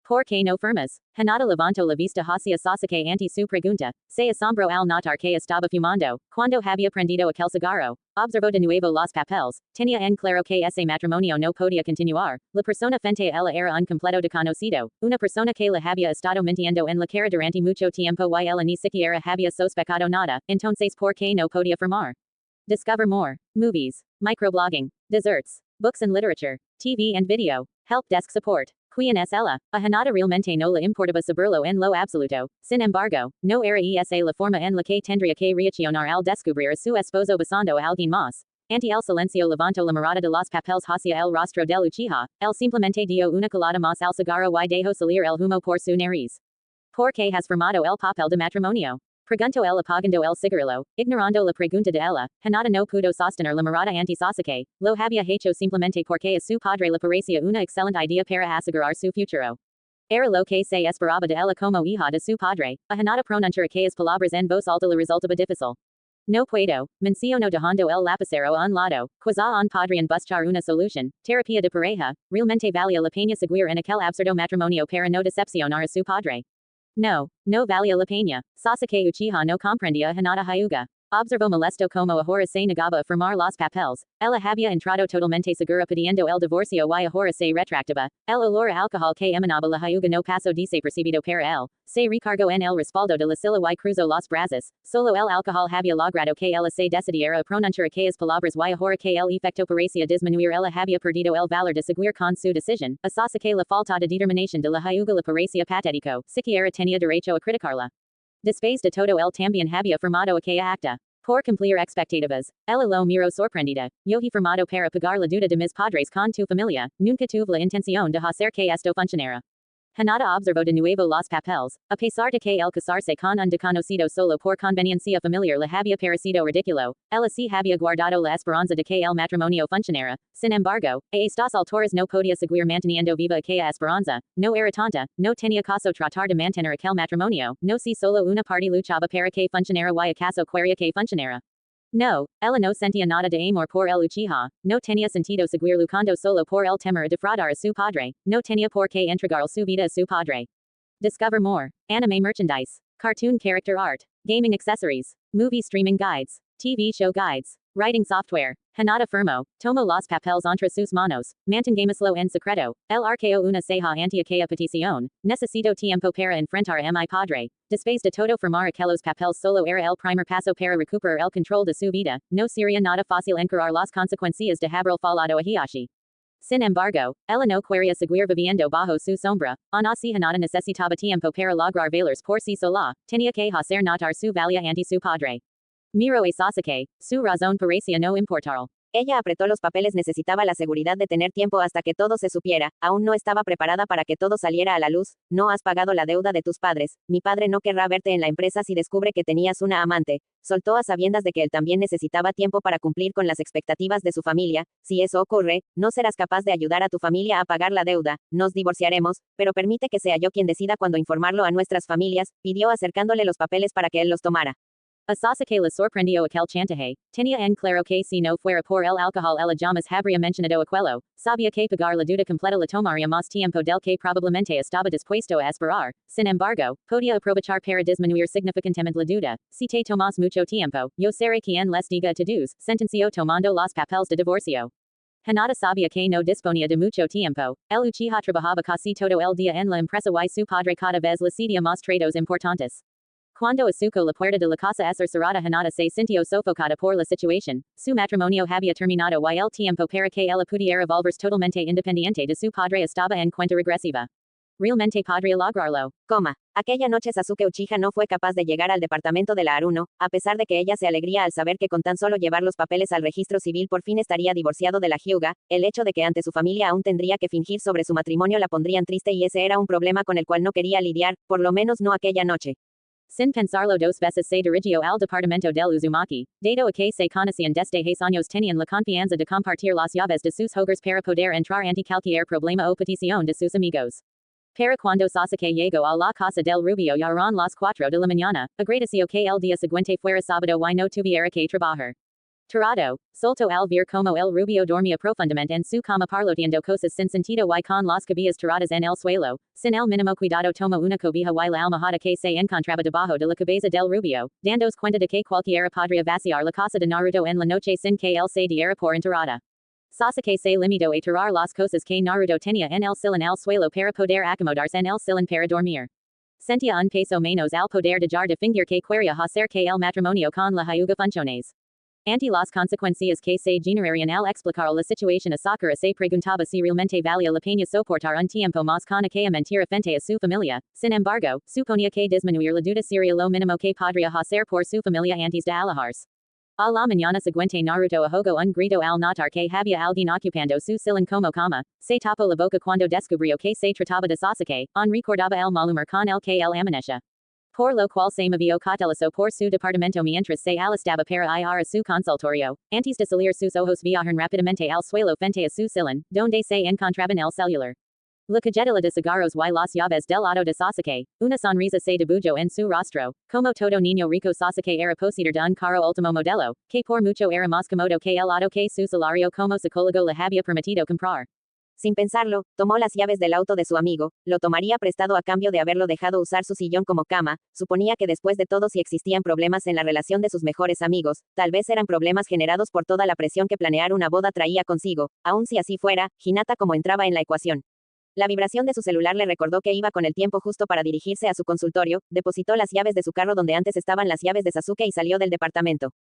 ¿Por qué no firmas? Hinata levantó la vista hacia Sasuke ante su pregunta, se asombró al notar que estaba fumando, cuando había prendido aquel cigarro, observó de nuevo los papeles, tenía en claro que ese matrimonio no podía continuar, la persona frente a ella era un completo desconocido, una persona que la había estado mintiendo en la cara durante mucho tiempo y ella ni siquiera había sospechado nada, entonces ¿por qué no podía firmar? Discover more. Movies. Microblogging. Desserts. Books and literature. TV and video. Help desk support. Quien es ella? A Hinata realmente no le importaba saberlo en lo absoluto. Sin embargo, no era esa la forma en la que tendría que reaccionar al descubrir a su esposo besando a alguien más. Ante el silencio levanto la mirada de los papeles hacia el rostro del Uchiha, el simplemente dio una colada más al cigarro y dejó salir el humo por su nariz. ¿Por qué has firmado el papel de matrimonio? Preguntó él apagando el cigarrillo, ignorando la pregunta de ella. Hinata no pudo sostener la mirada ante Sasuke, lo había hecho simplemente porque a su padre le parecía una excelente idea para asegurar su futuro. Era lo que se esperaba de ella como hija de su padre. A Hinata pronunciar aquellas palabras en voz alta le resultaba difícil. No puedo, menciono dejando el lapicero a un lado, quizá un podrían buscar una solución, terapia de pareja, realmente valía la pena seguir en aquel absurdo matrimonio para no decepcionar a su padre. No, no valía la pena. Sasuke Uchiha no comprendía a Hinata Hyuga. Observó molesto como ahora se negaba a firmar los papeles. Ella había entrado totalmente segura pidiendo el divorcio y ahora se retractaba. El olor a alcohol que emanaba la Hyuga no pasó desapercibido para él. Se recargó en el respaldo de la silla y cruzó los brazos. Solo el alcohol había logrado que ella se decidiera a pronunciar aquellas palabras y ahora que el efecto parecía disminuir ella había perdido el valor de seguir con su decisión. A Sasuke la falta de determinación de la Hyuga le parecía patético. Siquiera tenía derecho a criticarla. Después de todo el también había firmado aquella acta. Por cumplir expectativas, ella lo miró sorprendida. Yo he firmado para pagar la deuda de mis padres con tu familia, nunca tuve la intención de hacer que esto funcionara. Hinata observó de nuevo los papeles, a pesar de que el casarse con un desconocido solo por conveniencia familiar le había parecido ridículo, ella sí había guardado la esperanza de que el matrimonio funcionara. Sin embargo, a estas alturas no podía seguir manteniendo viva aquella esperanza, no era tonta, no tenía caso tratar de mantener aquel matrimonio, no si solo una parte luchaba para que funcionara y acaso quería que funcionara. No, ella no sentía nada de amor por el Uchiha, no tenía sentido seguir luchando solo por el temor a defraudar a su padre, no tenía por qué entregar su vida a su padre. Discover more. Anime merchandise, cartoon character art, gaming accessories, movie streaming guides, TV show guides, writing software. Hinata firmó, tomó los papeles entre sus manos, mantengámoslo en secreto, el arqueo una ceja ante aquella petición, necesito tiempo para enfrentar a mi padre. Después de todo firmar aquellos papeles solo era el primer paso para recuperar el control de su vida, no sería nada fácil encarar las consecuencias de haber falado a Hiashi. Sin embargo, ella no quería seguir viviendo bajo su sombra, aun así Hinata necesitaba tiempo para lograr valores por sí sola, tenía que hacer notar su valía ante su padre. Miró a Sasuke, su razón parecía no importar. Ella apretó los papeles. Necesitaba la seguridad de tener tiempo hasta que todo se supiera. Aún no estaba preparada para que todo saliera a la luz. No has pagado la deuda de tus padres. Mi padre no querrá verte en la empresa si descubre que tenías una amante. Soltó a sabiendas de que él también necesitaba tiempo para cumplir con las expectativas de su familia. Si eso ocurre, no serás capaz de ayudar a tu familia a pagar la deuda. Nos divorciaremos, pero permite que sea yo quien decida cuándo informarlo a nuestras familias, pidió acercándole los papeles para que él los tomara. A Sasuke le sorprendió aquel chantaje, tenía en claro que si no fuera por el alcohol ella jamás habría mencionado aquello, sabía que pagar la deuda completa le tomaría más tiempo del que probablemente estaba dispuesto a esperar, sin embargo, podía aprovechar para disminuir significantemente la deuda, si te tomas mucho tiempo, yo seré quien les diga a todos, sentenció tomando los papeles de divorcio. Hinata sabía que no disponía de mucho tiempo, el Uchiha trabajaba casi todo el día en la empresa y su padre cada vez le cedía más tratos importantes. Cuando asuko la puerta de la casa cerrada Hinata se sintió sofocada por la situación, su matrimonio había terminado y el tiempo para que ella pudiera volverse totalmente independiente de su padre estaba en cuenta regresiva. Realmente podría lograrlo. Aquella noche Sasuke Uchiha no fue capaz de llegar al departamento de la Aruno, a pesar de que ella se alegría al saber que con tan solo llevar los papeles al registro civil por fin estaría divorciado de la Hyuga, el hecho de que ante su familia aún tendría que fingir sobre su matrimonio la pondrían triste y ese era un problema con el cual no quería lidiar, por lo menos no aquella noche. Sin pensarlo dos veces se dirigió al departamento del Uzumaki, dado a que se conocían desde hace años tenían la confianza de compartir las llaves de sus hogares para poder entrar ante cualquier problema o petición de sus amigos. Para cuando Sasuke llegó a la casa del Rubio ya eran las 4 de la mañana, agradeció que el día siguiente fuera sábado y no tuviera que trabajar. Tirado, soltó al ver como el Rubio dormía profundamente en su cama parloteando cosas sin sentido y con las cabillas tiradas en el suelo, sin el mínimo cuidado tomó una cobija y la almohada que se encontraba debajo de la cabeza del Rubio, dándose cuenta de que cualquiera podría vaciar la casa de Naruto en la noche sin que él se diera por enterrada. Sasuke se limitó a tirar las cosas que Naruto tenía en el sillón al suelo para poder acomodarse en el sillón para dormir. Sentía un peso menos al poder dejar de fingir que quería hacer que el matrimonio con la Hyuga funciones. Ante las consecuencias que se generarían al explicar la situación a Sakura se preguntaba si realmente valía la pena soportar un tiempo más con aquella mentira frente a su familia, sin embargo, suponía que disminuir la deuda sería lo mínimo que podría hacer por su familia antes de alejarse. A la mañana siguiente Naruto ahogo un grito al notar que había alguien ocupando su silon como cama, se tapó la boca cuando descubrió que se trataba de Sasuke, on recordaba el malhumor con el que el amanecia. Por lo cual se movió cauteloso por su departamento mientras se alistaba para ir a su consultorio, antes de salir sus ojos viajan rápidamente al suelo frente a su silon, donde se encontraban el celular. La cajetilla de cigarros y las llaves del auto de Sasuke, una sonrisa se dibujó en su rostro, como todo niño rico Sasuke era poseedor de un carro último modelo, que por mucho era más cómodo que el auto que su salario como psicólogo le había permitido comprar. Sin pensarlo, tomó las llaves del auto de su amigo, lo tomaría prestado a cambio de haberlo dejado usar su sillón como cama, suponía que después de todo si existían problemas en la relación de sus mejores amigos, tal vez eran problemas generados por toda la presión que planear una boda traía consigo, aun si así fuera, Hinata como entraba en la ecuación. La vibración de su celular le recordó que iba con el tiempo justo para dirigirse a su consultorio, depositó las llaves de su carro donde antes estaban las llaves de Sasuke y salió del departamento.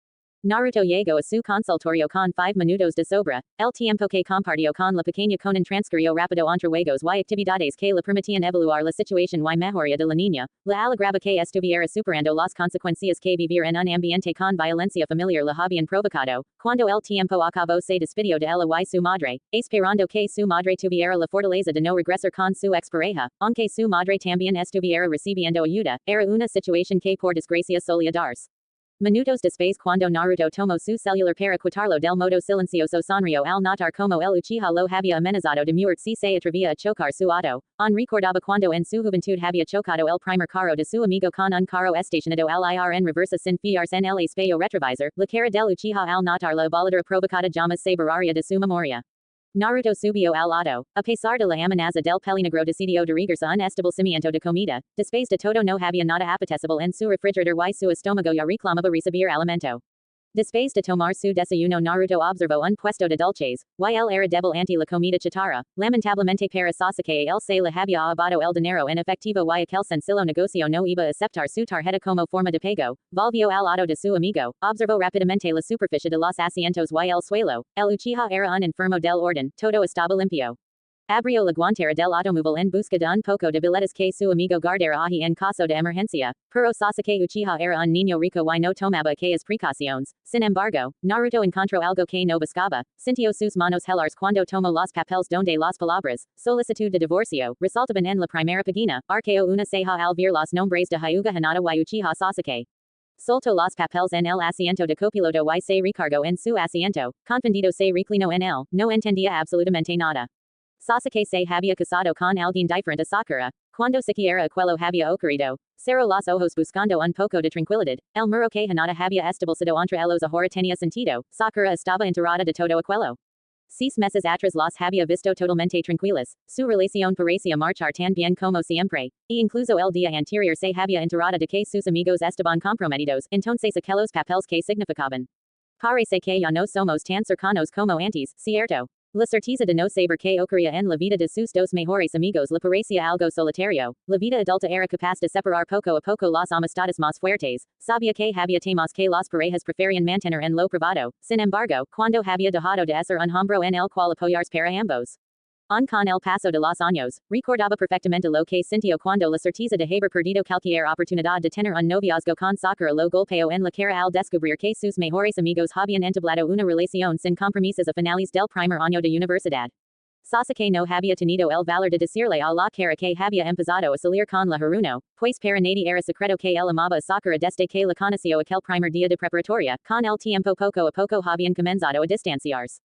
Naruto llegó a su consultorio con 5 minutos de sobra, el tiempo que compartió con la pequeña Conan transcurrió rápido entre juegos y actividades que le permitían evaluar la situación y mejoría de la niña, la alegraba que estuviera superando las consecuencias que vivir en un ambiente con violencia familiar le habían provocado, cuando el tiempo acabó se despidió de ella y su madre, esperando que su madre tuviera la fortaleza de no regresar con su expareja, aunque su madre también estuviera recibiendo ayuda, era una situación que por desgracia solía darse. Minutos después cuando Naruto tomó su celular para quitarlo del modo silencioso sonrió al notar como el Uchiha lo había amenazado de muerte si se atrevía a chocar su auto, recordaba cuando en su juventud había chocado el primer carro de su amigo con un carro estacionado al ir en reversa sin fiarse en el espejo retrovisor, la cara del Uchiha al notar la voladura provocada jamás se borraría de su memoria. Naruto subió al auto, a pesar de la amenaza del peligro decidió dirigirse a un estable cimiento de comida, después de todo no había nada apetecible en su refrigerador y su estómago ya reclamaba recibir alimento. Después de tomar su desayuno Naruto observó un puesto de dulces, y él era débil ante la comida chatarra, lamentablemente para Sasuke él se le había ahorrado el dinero en efectivo y aquel sencillo negocio no iba a aceptar su tarjeta como forma de pago, volvió al auto de su amigo, observó rápidamente la superficie de los asientos y el suelo, el Uchiha era un enfermo del orden, todo estaba limpio. Abrió la guantera del automóvil en busca de un poco de billetes que su amigo guardara allí en caso de emergencia, pero Sasuke Uchiha era un niño rico y no tomaba aquellas precauciones. Sin embargo, Naruto encontró algo que no buscaba, sintió sus manos heladas cuando tomó los papeles donde las palabras, solicitud de divorcio, resaltaban en la primera página, arqueo una ceja al ver los nombres de Hyuga Hinata y Uchiha Sasuke. Soltó los papeles en el asiento de copiloto y se recargó en su asiento, confundido se reclinó en él, no entendía absolutamente nada. Sasuke se había casado con alguien diferente a Sakura, cuando siquiera aquello había ocurrido, cerró los ojos buscando un poco de tranquilidad, el muro que Hinata había establecido entre ellos ahora tenía sentido, Sakura estaba enterada de todo aquello. 6 meses atrás los había visto totalmente tranquilos, su relación parecía marchar tan bien como siempre, y incluso el día anterior se había enterado de que sus amigos estaban comprometidos, entonces aquellos papeles que significaban. Parece que ya no somos tan cercanos como antes, cierto. La certeza de no saber qué ocurría en la vida de sus dos mejores amigos le parecía algo solitario, la vida adulta era capaz de separar poco a poco las amistades más fuertes, sabía que había temas que las parejas preferían mantener en lo privado, sin embargo, cuando había dejado de ser un hombro en el cual apoyarse para ambos. Con el paso de los años, recordaba perfectamente lo que sintió cuando la certeza de haber perdido cualquier oportunidad de tener un noviazgo con Sakura lo golpeó en la cara al descubrir que sus mejores amigos habían entablado una relación sin compromisos a finales del primer año de universidad. Sasuke no había tenido el valor de decirle a la cara que había empezado a salir con la Haruno, pues para nadie era secreto que él amaba a Sakura desde que la conoció aquel primer día de preparatoria, con el tiempo poco a poco habían comenzado a distanciarse.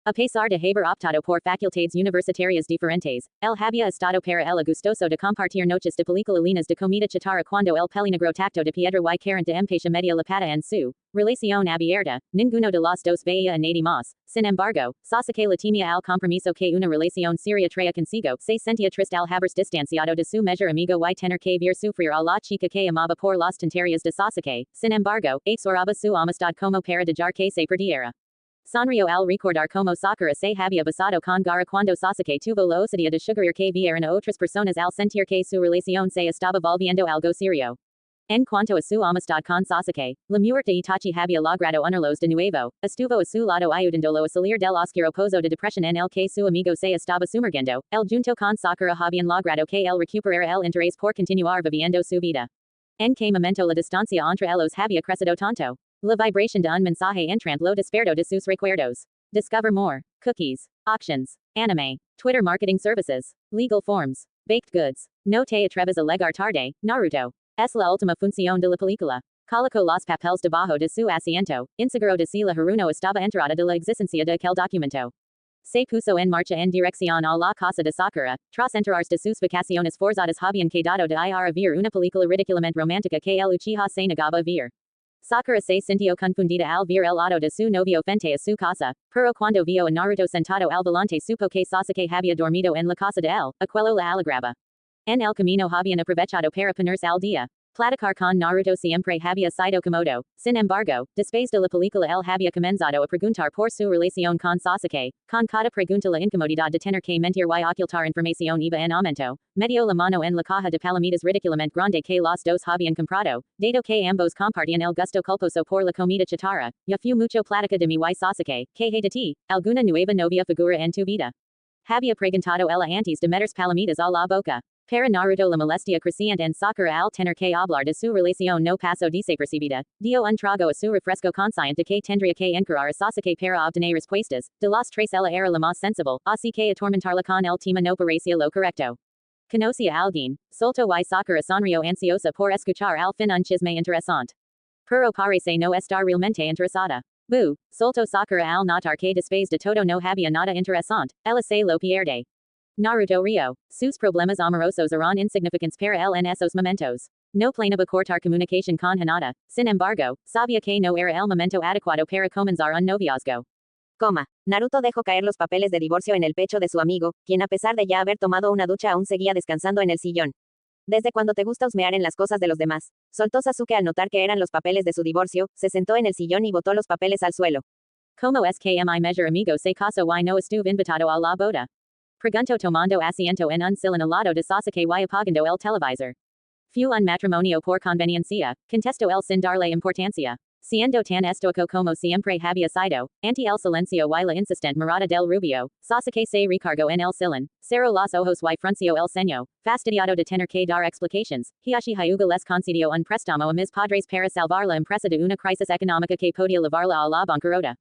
A pesar de haber optado por facultades universitarias diferentes, él había estado para el gustoso de compartir noches de película líneas de comida chatarra cuando el pelinegro tacto de piedra y carente empezó media la pata en su relación abierta, ninguno de los dos veía a nadie más. Sin embargo, Sasuke le temía al compromiso que una relación seria traía consigo, se sentía triste al haberse distanciado de su mejor amigo y tener que ver sufrir a la chica que amaba por las tonterías de Sasuke. Sin embargo, exoraba su amistad como para dejar que se perdiera. Sonrió al recordar como Sakura se había besado con Gaara cuando Sasuke tuvo la osadía de sugerir que vieran a otras personas al sentir que su relación se estaba volviendo algo serio. En cuanto a su amistad con Sasuke, la muerte de Itachi había logrado unirlos de nuevo, estuvo a su lado ayudándolo a salir del oscuro pozo de depresión en el que su amigo se estaba sumergiendo, el junto con Sakura habían logrado que él recuperara el interés por continuar viviendo su vida. En qué momento la distancia entre ellos había crecido tanto. La vibración de un mensaje entrante lo despertó de sus recuerdos. Discover more. Cookies. Auctions. Anime. Twitter marketing services. Legal forms. Baked goods. No te atreves a llegar tarde. Naruto. Es la última función de la película. Colocó los papeles debajo de su asiento. Inseguro de si la Haruno estaba enterada de la existencia de aquel documento. Se puso en marcha en dirección a la casa de Sakura, tras enterarse de sus vacaciones forzadas habían quedado de ir a ver una película ridículamente romántica que el Uchiha se negaba a ver. Sakura se sintió confundida al ver el auto de su novio frente a su casa, pero cuando vio a Naruto sentado al volante supo que Sasuke había dormido en la casa de él, aquello la alegraba. En el camino habían aprovechado para ponerse al día. Platicar con Naruto siempre había sido cómodo. Sin embargo, después de la película él había comenzado a preguntar por su relación con Sasuke. Con cada pregunta la incomodidad de tener que mentir y ocultar información iba en aumento. Metió la mano en la caja de palomitas ridículamente grande que los dos habían comprado, dado que ambos compartían el gusto culposo por la comida chatarra. Ya fue mucho plática de mi y Sasuke. ¿Qué hay de ti? ¿Alguna nueva novia figura en tu vida? Había preguntado ella antes de meter palomitas a la boca. Para Naruto la molestia creciente en Sakura al tener que hablar de su relación no pasó desapercibida, dio un trago a su refresco consciente de que tendría que encarar a Sasuke para obtener respuestas, de las tres ella era la más sensible, así que atormentarla con el tema no parecía lo correcto. Conocía a alguien, soltó y Sakura sonrió ansiosa por escuchar al fin un chisme interesante. Pero parece no estar realmente interesada. Bu, soltó Sakura al notar que después de todo no había nada interesante, ella se lo pierde. Naruto Rio. Sus problemas amorosos eran insignificantes para él en esos momentos. No planeaba cortar comunicación con Hinata. Sin embargo, sabía que no era el momento adecuado para comenzar un noviazgo. Naruto dejó caer los papeles de divorcio en el pecho de su amigo, quien a pesar de ya haber tomado una ducha aún seguía descansando en el sillón. ¿Desde cuando te gusta husmear en las cosas de los demás? Soltó Sasuke al notar que eran los papeles de su divorcio, se sentó en el sillón y botó los papeles al suelo. Como es que mi mejor amigo se casó y no estuve invitado a la boda? Preguntó tomando asiento en un sillón al lado de Sasuke y apagando el televisor. Fue un matrimonio por conveniencia, contestó él sin darle importancia. Siendo tan estoico como siempre había sido, ante el silencio y la insistente mirada del rubio, Sasuke se recargó en el sillón, cerró los ojos y frunció el ceño, fastidiado de tener que dar explicaciones. Hiashi Hyuga les concedió un préstamo a mis padres para salvar la empresa de una crisis económica que podía llevarla a la bancarrota.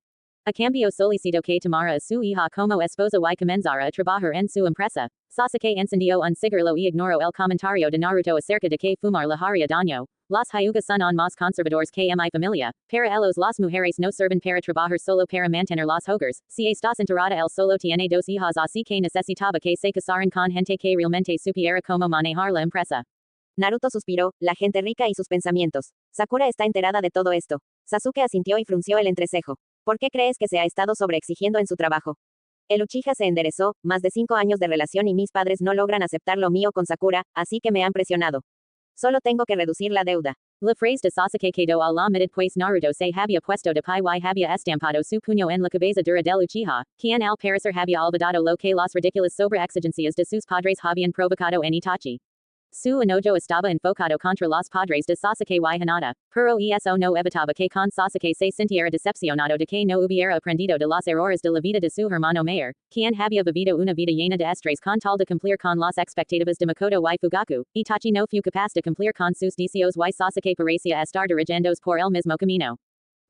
A cambio solicitó que tomara a su hija como esposa y comenzara a trabajar en su empresa. Sasuke encendió un cigarrillo y ignoró el comentario de Naruto acerca de que fumar le haría daño. Los Hyuga son más conservadores que mi familia. Para ellos las mujeres no sirven para trabajar solo para mantener los hogares. Si estás enterada él solo tiene dos hijas así que necesitaba que se casaran con gente que realmente supiera cómo manejar la empresa. Naruto suspiró, la gente rica y sus pensamientos. Sakura está enterada de todo esto. Sasuke asintió y frunció el entrecejo. ¿Por qué crees que se ha estado sobreexigiendo en su trabajo? El Uchiha se enderezó, más de 5 años de relación y mis padres no logran aceptar lo mío con Sakura, así que me han presionado. Solo tengo que reducir la deuda. La frase de Sasuke quedó a la mitad pues Naruto se había puesto de pie y había estampado su puño en la cabeza dura del Uchiha, quien al parecer había olvidado lo que las ridículas sobreexigencias de sus padres habían provocado en Itachi. Su enojo estaba enfocado contra los padres de Sasuke y Hinata, pero eso no evitaba que con Sasuke se sintiera decepcionado de que no hubiera aprendido de los errores de la vida de su hermano mayor, quien había vivido una vida llena de estrés con tal de cumplir con las expectativas de Makoto y Fugaku. Itachi no fue capaz de cumplir con sus deseos y Sasuke parecía estar dirigiéndose por el mismo camino.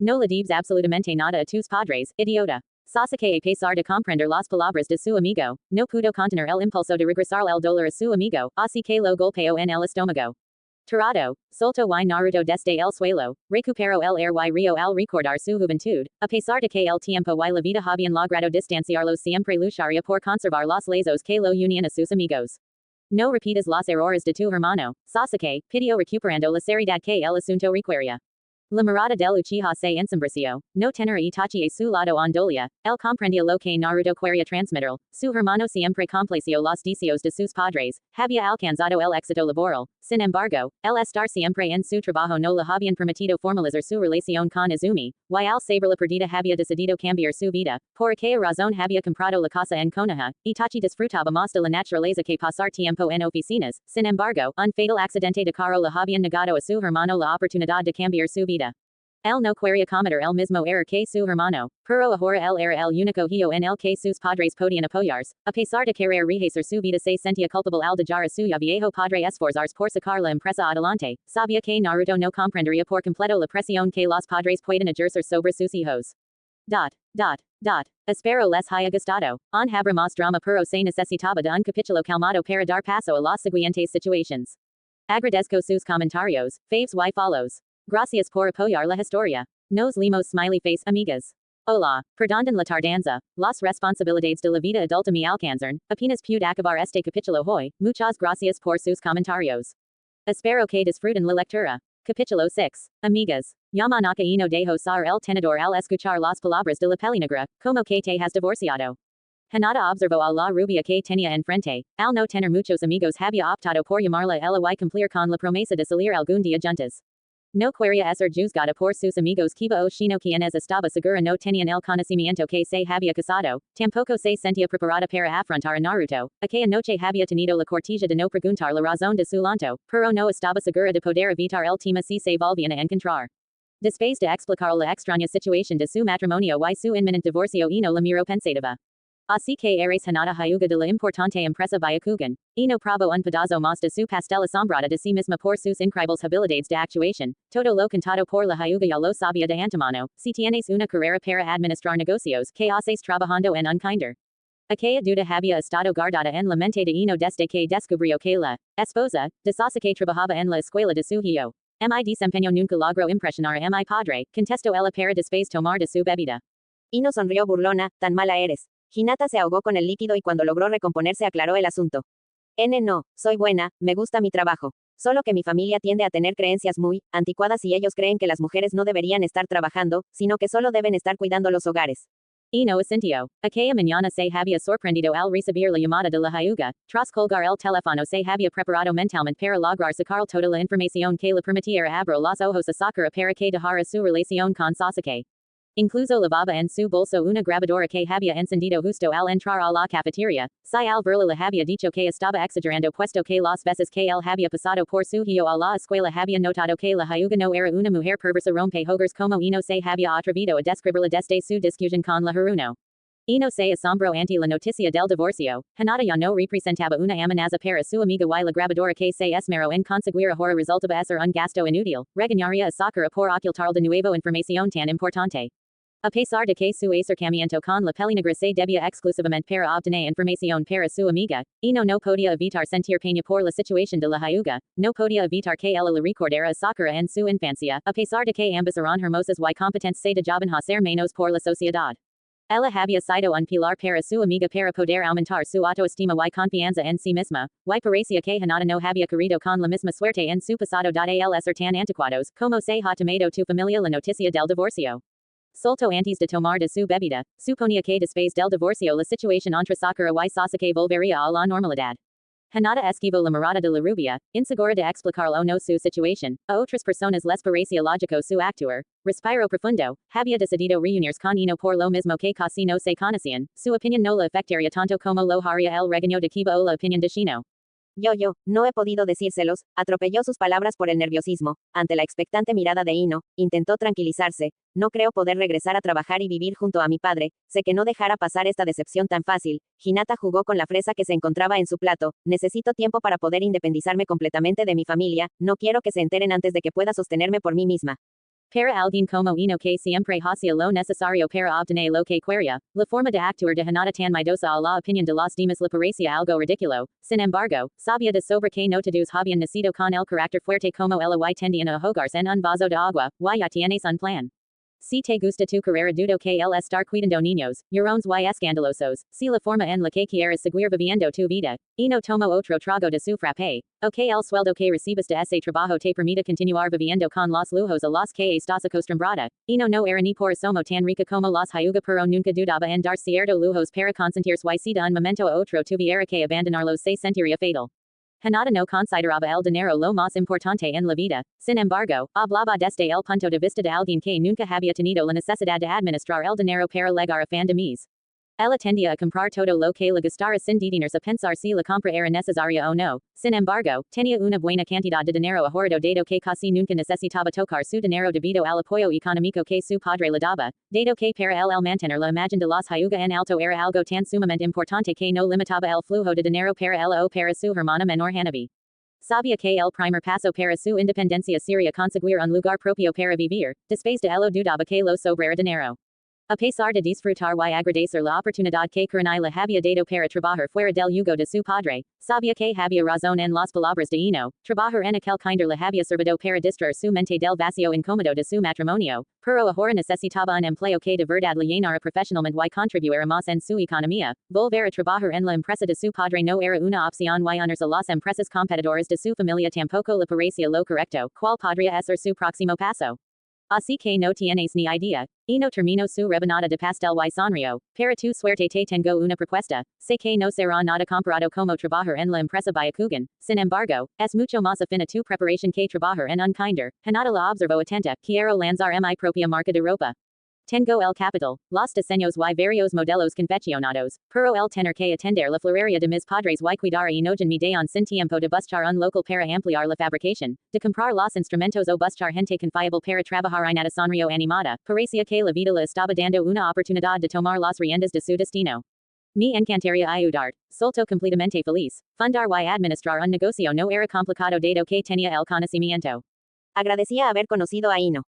No le debes absolutamente nada a tus padres, idiota. Sasuke a pesar de comprender las palabras de su amigo, no pudo contener el impulso de regresar el dolor a su amigo, así que lo golpeó en el estómago. Tirado, soltó y Naruto desde el suelo, recuperó el air y río al recordar su juventud, a pesar de que el tiempo y la vida habían logrado distanciarlos siempre lucharía por conservar los lazos que lo unían a sus amigos. No repitas los errores de tu hermano, Sasuke, pidió recuperando la seriedad que el asunto requería. La mirada del Uchiha se ensombreció, no tener a Itachi a su lado en dolía, él comprendía lo que Naruto quería transmitir, su hermano siempre complació los deseos de sus padres, había alcanzado el éxito laboral, sin embargo, el estar siempre en su trabajo no le habían permitido formalizar su relación con Izumi, y al saber la perdida había decidido cambiar su vida, por aquella razón había comprado la casa en Konoha. Itachi disfrutaba más de la naturaleza que pasar tiempo en oficinas, sin embargo, un fatal accidente de carro le habían negado a su hermano la oportunidad de cambiar su vida. El no quería cometer el mismo error que su hermano, pero ahora él era el único hijo en el que sus padres podían apoyarse, a pesar de querer rehacer su vida se sentía culpable al dejar a su viejo padre esforzarse por sacar la empresa adelante, sabía que Naruto no comprendería por completo la presión que los padres pueden ejercer sobre sus hijos. Espero les haya gustado. On habrá más drama pero se necesitaba de un capítulo calmado para dar paso a las siguientes situations. Agradezco sus comentarios, faves y follows. Gracias por apoyar la historia. Nos limos smiley face amigas. Hola, perdonen la tardanza, las responsabilidades de la vida adulta me alcanzan, apenas pude acabar este capítulo hoy, muchas gracias por sus comentarios. Espero que disfruten la lectura. Capítulo 6. Amigas. Yamanaka no dejo ser el tenedor al escuchar las palabras de la pelinegra, como que te has divorciado. Hinata observó a la rubia que tenía enfrente, al no tener muchos amigos había optado por llamarla ella y cumplir con la promesa de salir algún día juntas. No quería ser juzgada por sus amigos Kiba o Shino quienes estaba segura no tenían el conocimiento que se había casado, tampoco se sentía preparada para afrontar a Naruto, aquella noche había tenido la cortesía de no preguntar la razón de su llanto, pero no estaba segura de poder evitar el tema si se volvían a encontrar. Después de explicar la extraña situación de su matrimonio y su inminente divorcio no la miró pensativa. Así que eres Hinata Hyuga de la importante empresa Byakugan, no probó un pedazo más de su pastel asombrada de sí misma por sus increíbles habilidades de actuación, todo lo contado por la Hyuga ya lo sabía de antemano, si tienes una carrera para administrar negocios, que haces trabajando en un kinder. Aquella duda había estado guardada en la mente de desde que descubrió que la esposa de Sasuke trabajaba en la escuela de su hijo. Mi desempeño nunca logró impresionar a mi padre, contestó ella para después tomar de su bebida. Ino sonrió burlona, tan mala eres. Hinata se ahogó con el líquido y cuando logró recomponerse aclaró el asunto. No, soy buena, me gusta mi trabajo. Solo que mi familia tiende a tener creencias muy anticuadas y ellos creen que las mujeres no deberían estar trabajando, sino que solo deben estar cuidando los hogares. No asintió. Aquella mañana se había sorprendido al recibir la llamada de la Hyuga, tras colgar el teléfono se había preparado mentalmente para lograr sacar toda la información que le permitiera abrir los ojos a Sakura para que dejara su relación con Sasuke. Incluso lavaba en su bolso una grabadora que había encendido justo al entrar a la cafeteria, si al verla le había dicho que estaba exagerando puesto que las veces que él había pasado por su hijo a la escuela había notado que la Hyuga no era una mujer perversa rompe hogares como no se había atrevido a describirla desde su discusión con la Haruno. No se asombró ante la noticia del divorcio, Hinata ya no representaba una amenaza para su amiga y la grabadora que se esmeró en conseguir ahora resultaba ser un gasto inútil, regañaría a Sakura por ocultar de nuevo información tan importante. A pesar de que su acercamiento con la pelinegra se debía exclusivamente para obtener información para su amiga, no podía evitar sentir pena por la situación de la Hyuga, no podía evitar que ella le recordara a Sakura en su infancia, a pesar de que ambas eran hermosas y competentes se dejaban hacer menos por la sociedad. Ella había sido un pilar para su amiga para poder aumentar su autoestima y confianza en sí misma, y parecía que Hinata no había querido con la misma suerte en su pasado dade el ser tan anticuados, como se ha tomado tu familia la noticia del divorcio. Solto antes de tomar de su bebida, suponía que después del divorcio la situación entre Sakura y Sasuke volvería a la normalidad. Hinata esquivó la mirada de la rubia, insegura de explicar o no su situación, a otras personas les parecía lógico su actuar, respiró profundo, había decidido reunirse con por lo mismo que casi no se conocían, su opinión no la afectaría tanto como lo haría el regaño de Kiba o la opinión de Shino. No he podido decírselos, atropelló sus palabras por el nerviosismo, ante la expectante mirada de Ino, intentó tranquilizarse, no creo poder regresar a trabajar y vivir junto a mi padre, sé que no dejará pasar esta decepción tan fácil, Hinata jugó con la fresa que se encontraba en su plato, necesito tiempo para poder independizarme completamente de mi familia, no quiero que se enteren antes de que pueda sostenerme por mí misma. Para alguien como que siempre hacía lo necesario para obtener lo que quería, la forma de actuar de Hinata tan miedosa a la opinión de los demás le parecía algo ridículo, sin embargo, sabía de sobre que no todos habían nacido con el carácter fuerte como ella y tendían a ahogarse en un vaso de agua, ya tienes un plan. Si te gusta tu carrera dudo que el estar cuidando niños, llorones y escandalosos, si la forma en la que quieres seguir viviendo tu vida, no tomo otro trago de su frappé, o que el sueldo que recibes de ese trabajo te permita continuar viviendo con los lujos a los que estás acostumbrada, no era ni por asomo tan rica como los Hyuga pero nunca dudaba en dar cierto lujos para consentirse y si de un momento a otro tuviera que abandonarlos se sentiría fatal. Hinata no consideraba el dinero lo más importante en la vida, sin embargo, hablaba desde el punto de vista de alguien que nunca había tenido la necesidad de administrar el dinero para llegar a fin de mes. Ella tendia a comprar todo lo que le gustara sin detenerse a pensar si la compra era necesaria o no. Sin embargo, tenía una buena cantidad de dinero ahorrado dado que casi nunca necesitaba tocar su dinero debido al apoyo económico que su padre le daba, dado que para él el mantener la imagen de los Hyuga en alto era algo tan sumamente importante que no limitaba el flujo de dinero para él o para su hermana menor Hanabi. Sabía que el primer paso para su independencia sería conseguir un lugar propio para vivir, después de ello dudaba que lo sobrara dinero. A pesar de disfrutar y agradecer la oportunidad que Kurenai le había dado para trabajar fuera del yugo de su padre, sabía que había razón en las palabras de Eno, trabajar en aquel kinder le había servido para distraer su mente del vacío incómodo de su matrimonio, pero ahora necesitaba un empleo que de verdad le llenara profesionalmente y contribuyera más en su economía. Volver a trabajar en la empresa de su padre no era una opción y unirse a las empresas competidoras de su familia tampoco le parecía lo correcto, cual podría ser su próximo paso. Así que no tienes ni idea. Eno terminó su rebanada de pastel y sonrió. Para tu suerte te tengo una propuesta. Sé que no será nada comparado como trabajar en la empresa Byakugan. Sin embargo, es mucho más afín a tu preparación que trabajar en un kinder. Hanada la observó atenta. Quiero lanzar mi propia marca de ropa. Tengo el capital, los diseños y varios modelos confeccionados, pero el tener que atender la florería de mis padres y cuidar y enojan mi daon sin tiempo de buscar un local para ampliar la fabricación, de comprar los instrumentos o buscar gente confiable para trabajar en una sonrio animada, parecía que la vida le estaba dando una oportunidad de tomar las riendas de su destino. Me encantaría ayudar, solto completamente feliz, fundar y administrar un negocio no era complicado dado que tenía el conocimiento. Agradecía haber conocido a Ino.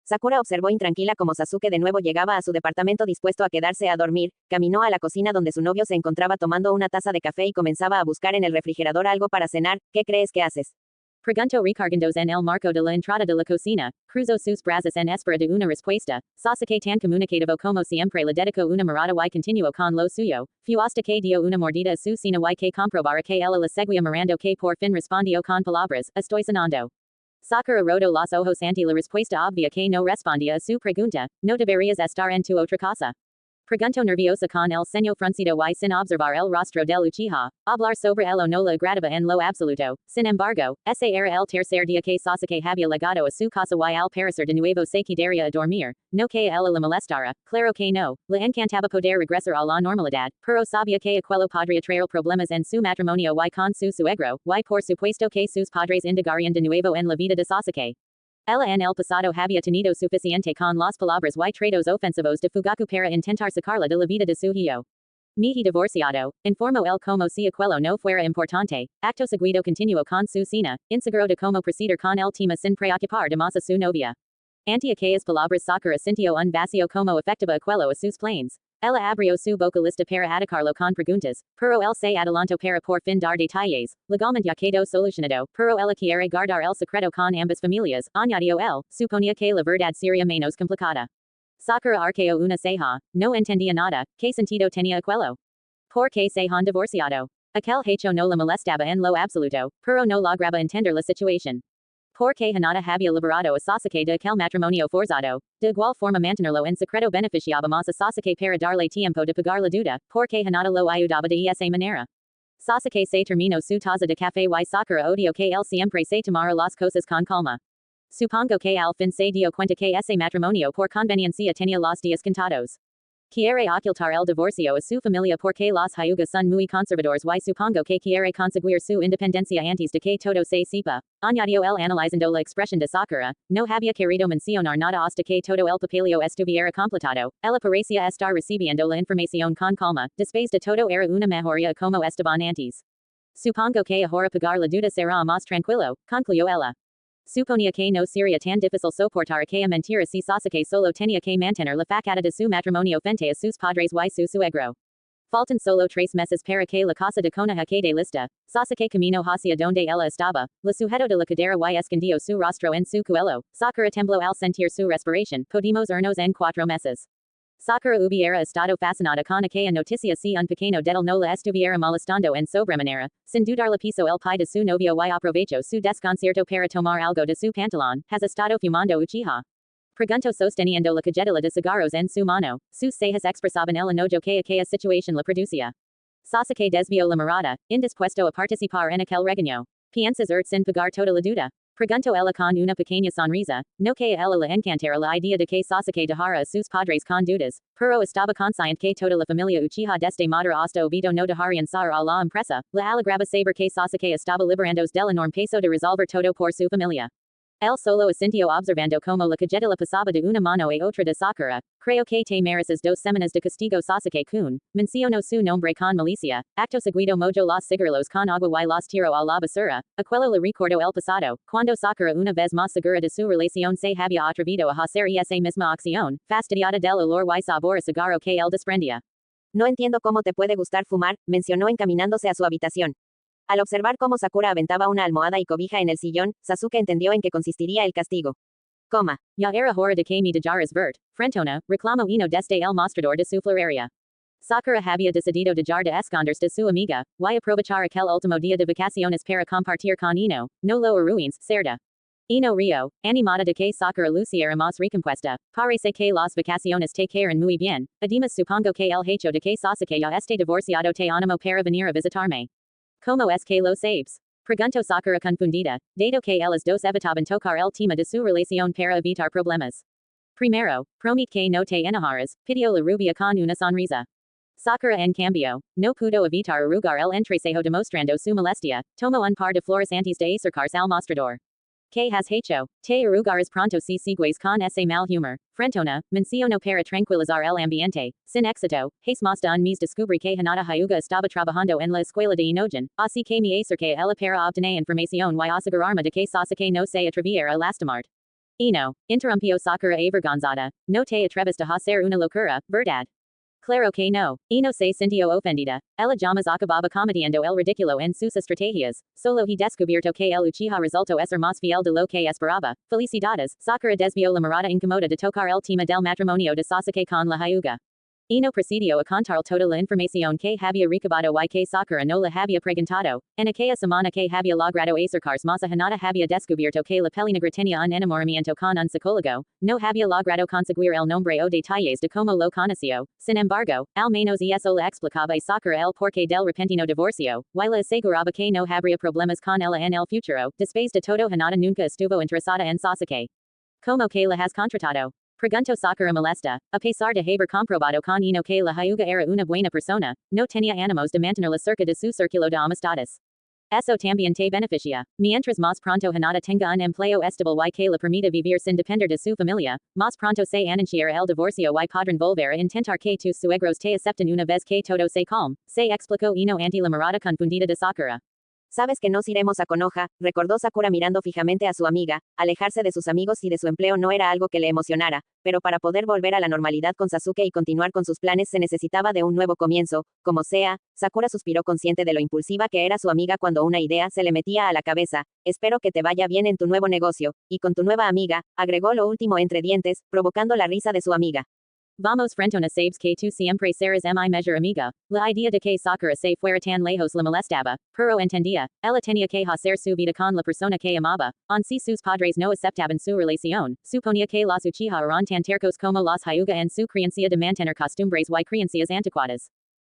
Sakura observó intranquila como Sasuke de nuevo llegaba a su departamento dispuesto a quedarse a dormir, caminó a la cocina donde su novio se encontraba tomando una taza de café y comenzaba a buscar en el refrigerador algo para cenar. ¿Qué crees que haces? Preguntó recargándose en el marco de la entrada de la cocina, cruzó sus brazos en espera de una respuesta, Sasuke tan comunicativo como siempre le dedicó una mirada y continuó con lo suyo, fue hasta que dio una mordida a su cena y que comprobara que ella le seguía mirando que por fin respondió con palabras, estoy cenando. Sakura rodó los ojos ante la respuesta obvia que no respondía a su pregunta, no deberías estar en tu otra casa. Preguntó nerviosa con el ceño fruncido y sin observar el rostro del Uchiha, hablar sobre ello no le agradaba en lo absoluto. Sin embargo, ese era el tercer día que Sasuke había llegado a su casa y al parecer de nuevo se quedaría a dormir, no que ella le molestara, claro que no, le encantaba poder regresar a la normalidad, pero sabía que aquello podría traer problemas en su matrimonio y con su suegro, y por supuesto que sus padres indagarían de nuevo en la vida de Sasuke. Ella en el pasado había tenido suficiente con las palabras y tratos ofensivos de Fugaku para intentar sacarla de la vida de su hijo. Mi divorciado, informó él como si aquello no fuera importante, acto seguido continuó con su cena, inseguro de cómo proceder con el tema sin preocupar demás a su novia. Ante aquellas palabras Sakura sintió un vacío como afectaba aquello a sus planes. Ella abrió su boca lista para atacarlo con preguntas, pero él se adelantó para por fin dar detalles, legalmente ya quedó solucionado, pero ella quiere guardar el secreto con ambas familias, añadió él, suponía que la verdad sería menos complicada. Sakura arqueó una ceja, no entendía nada, ¿qué sentido tenía aquello? ¿Por qué se han divorciado? Aquel hecho no le molestaba en lo absoluto, pero no lograba entender la situación. Porque Hinata había liberado a Sasuke de aquel matrimonio forzado, de igual forma mantenerlo en secreto beneficiaba más a Sasuke para darle tiempo de pagar la deuda, porque Hinata lo ayudaba de esa manera. Sasuke se terminó su taza de café y Sakura odió que él siempre se tomara las cosas con calma. Supongo que al fin se dio cuenta que ese matrimonio por conveniencia tenía los días contados. Quiere ocultar el divorcio a su familia porque los Hyuga son muy conservadores y supongo que quiere conseguir su independencia antes de que todo se sepa. Añadió él analizando la expresión de Sakura, no había querido mencionar nada hasta que todo el papeleo estuviera completado. Ella parecía estar recibiendo la información con calma, después de todo era una mejoría como estaban antes. Supongo que ahora pagar la deuda será más tranquilo, concluyó ella. Suponía que no sería tan difícil soportar aquella mentira si Sasuke solo tenía que mantener la facada de su matrimonio frente a sus padres y su suegro. Faltan solo 3 meses para que la casa de Konoha quede lista. Sasuke caminó hacia donde ella estaba, la sujeto de la cadera y escondió su rostro en su cuello. Sakura tembló al sentir su respiración. Podemos irnos en 4 meses. Sakura hubiera estado fascinada con aquella noticia si un pequeño detalle no la estuviera molestando en sobremanera. Sin dudar la piso el pie de su novio y aprovechó su desconcierto para tomar algo de su pantalón. ¿Has estado fumando Uchiha? Preguntó sosteniendo la cajetilla de cigarros en su mano. Sus cejas expresaban el enojo que aquella situación le producía. Sasuke desvió la mirada, indispuesto a participar en aquel regaño. Piensas sin pagar toda la deuda. Pregunto ella con una pequeña sonrisa, no que a ella le encantara la idea de que Sasuke dejara a sus padres con dudas, pero estaba consciente que toda la familia Uchiha desde madre hasta obito no dejarían saber a la empresa, la alegraba saber que Sasuke estaba liberándose del enorme peso de resolver todo por su familia. El solo asintió observando como la cajetilla pasaba de una mano a otra de Sakura. Creo que te mereces 2 semanas de castigo Sasuke-kun. Menciono su nombre con malicia. Acto seguido mojo los cigarrillos con agua y los tiro a la basura. Aquello le recuerdo el pasado. Cuando Sakura una vez más segura de su relación se había atrevido a hacer esa misma acción. Fastidiada del olor y sabor a cigarro que él desprendía. No entiendo cómo te puede gustar fumar, mencionó encaminándose a su habitación. Al observar cómo Sakura aventaba una almohada y cobija en el sillón, Sasuke entendió en qué consistiría el castigo. Coma. Ya era hora de que me dejaras vert, frentona, reclamó Ino desde el mostrador de su florería. Sakura había decidido dejar de esconderse de su amiga, y aprovechar aquel último día de vacaciones para compartir con Ino, no lo arruines, cerda. Ino Rio, animada de que Sakura luciera más recompuesta, parece que las vacaciones te caen muy bien, además supongo que el hecho de que Sasuke ya esté divorciado te animo para venir a visitarme. ¿Cómo es que lo sabes? Preguntó Sakura confundida, dado que ellos dos evitaban tocar el tema de su relación para evitar problemas. Primero, promet que no te enojarás, pidió la rubia con una sonrisa. Sakura en cambio, no pudo evitar arrugar el entrecejo demostrando su molestia, tomó un par de flores antes de acercarse al mostrador. ¿Qué has hecho? Te arrugarás pronto si sigues con ese mal humor, frentona, menciono para tranquilizar el ambiente, sin éxito, hace más de un mes descubrí que Hinata Hyuga estaba trabajando en la escuela de Inogen, así que me acerqué a ella para obtener información y asegurarme de que Sasuke no se atreviera a lastimarte. Ino, interrumpió Sakura avergonzada, no te atreves a hacer una locura, ¿verdad? Claro que no. Ino se sintió ofendida. Ella jamás acababa cometiendo el ridículo en sus estrategias. Solo he descubierto que el Uchiha resultó ser más fiel de lo que esperaba. Felicidades. Sakura desvió la mirada incómoda de tocar el tema del matrimonio de Sasuke con la Hyuga. Ino procedió a contar toda la información que había recabado y que Sakura no la había preguntado. En aquella semana que había logrado acercarse más a Hinata había descubierto que la pelinegra tenía un enamoramiento con un psicólogo. No había logrado conseguir el nombre o detalles de cómo lo conoció. Sin embargo, al menos eso le explicaba a Sakura el porqué del repentino divorcio. Y le aseguraba que no habría problemas con ella en el futuro. Después de todo Hinata nunca estuvo interesada en Sasuke. ¿Cómo que la has contratado? Preguntó Sakura molesta, a pesar de haber comprobado con Ino que la Hyuga era una buena persona, no tenía ánimos de mantenerla cerca de su círculo de amistades. Eso también te beneficia. Mientras más pronto Hinata tenga un empleo estable y que le permita vivir sin depender de su familia, más pronto se anunciará el divorcio y podrán volver a intentar que tus suegros te acepten una vez que todo se calme, se explicó Ino ante la mirada confundida de Sakura. Sabes que nos iremos a Konoha, recordó Sakura mirando fijamente a su amiga. Alejarse de sus amigos y de su empleo no era algo que le emocionara, pero para poder volver a la normalidad con Sasuke y continuar con sus planes se necesitaba de un nuevo comienzo. Como sea, Sakura suspiró consciente de lo impulsiva que era su amiga cuando una idea se le metía a la cabeza. Espero que te vaya bien en tu nuevo negocio, y con tu nueva amiga, agregó lo último entre dientes, provocando la risa de su amiga. Vamos frentona sabes que tú siempre serás mi mejor amiga. La idea de que Sakura se fuera tan lejos la molestaba, pero entendía, ella tenía que hacer su vida con la persona que amaba, si sus padres no aceptaban su relación, suponía que los Uchiha eran tan tercos como los Hyuga en su creencia de mantener costumbres y creencias anticuadas.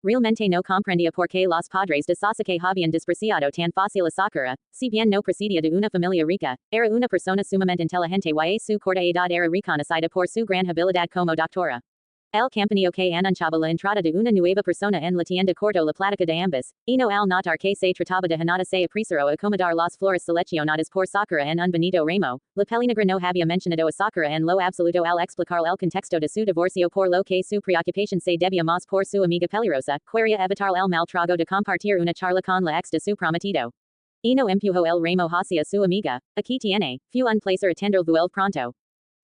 Realmente no comprendía por qué los padres de Sasuke habían despreciado tan fácil a Sakura, si bien no procedía de una familia rica, era una persona sumamente inteligente y su corta edad era reconocida por su gran habilidad como doctora. El campanillo que anunciaba la entrada de una nueva persona en la tienda cortó la plática de ambos, no al notar que se trataba de Hinata se apresuró a acomodar las flores seleccionadas por Sakura en un bonito ramo. La pelinegra no había mencionado a Sakura en lo absoluto al explicar el contexto de su divorcio por lo que su preocupación se debía más por su amiga peligrosa, quería evitar el mal trago de compartir una charla con la ex de su prometido. Ino empujó el ramo hacia su amiga, aquí tiene, fue un placer atenderlo el pronto.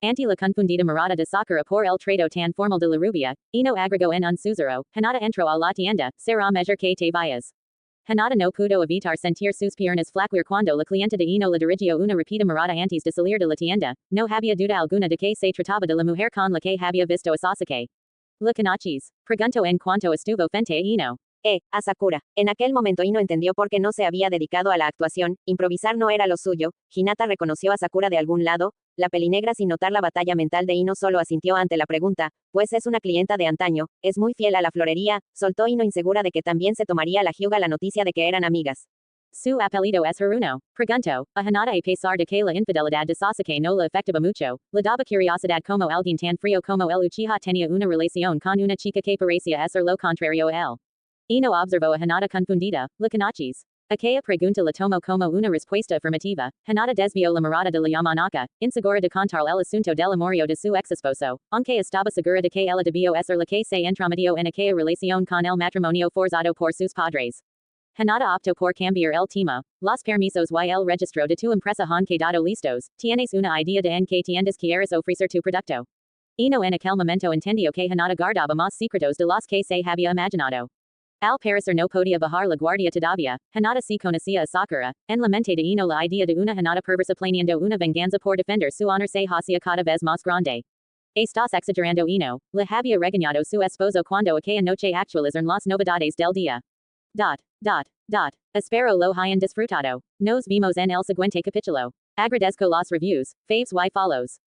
Ante la confundida mirada de Sakura por el trato tan formal de la rubia, Ino agregó en un susurro, Hinata entró a la tienda, será mejor que te vayas. Hinata no pudo evitar sentir sus piernas flaquear cuando la clienta de Ino le dirigió una rápida mirada antes de salir de la tienda, no había duda alguna de que se trataba de la mujer con la que había visto a Sasuke. ¿La conoces? Preguntó en cuanto estuvo frente a Ino. A Sakura. En aquel momento Ino entendió por qué no se había dedicado a la actuación, improvisar no era lo suyo. Hinata reconoció a Sakura de algún lado. La pelinegra sin notar la batalla mental de Ino solo asintió ante la pregunta, pues es una clienta de antaño, es muy fiel a la florería, soltó Ino insegura de que también se tomaría la Hyuga la noticia de que eran amigas. Su apelido es Haruno. Pregunto, a Hinata a pesar de que la infidelidad de Sasuke no la afectaba mucho, le daba curiosidad como alguien tan frío como el Uchiha tenía una relación con una chica que parecía ser lo contrario a él. Ino observó a Hinata confundida, la canachis. Aquella pregunta la tomó como una respuesta afirmativa. Hinata desvió la mirada de la Yamanaka, insegura de contar el asunto del amorío de su ex esposo, aunque estaba segura de que ella debió ser la que se entrometió en aquella relación con el matrimonio forzado por sus padres. Hinata optó por cambiar el tema. Los permisos y el registro de tu empresa han quedado listos. Tienes una idea de en qué tiendas quieres ofrecer tu producto. Ino en aquel momento entendió que Hinata guardaba más secretos de los que se había imaginado. Al parecer no podía bajar la guardia todavía. Hinata se conocía a Sakura. En la mente de Ino la idea de una Hinata perversa planeando una venganza por defender su honor se hacía cada vez más grande. Estás exagerando Ino. Le había regañado su esposo cuando aquella noche actualizaron las novedades del día. Espero lo hayan disfrutado. Nos vemos en el siguiente capítulo. Agradezco los reviews, faves y follows.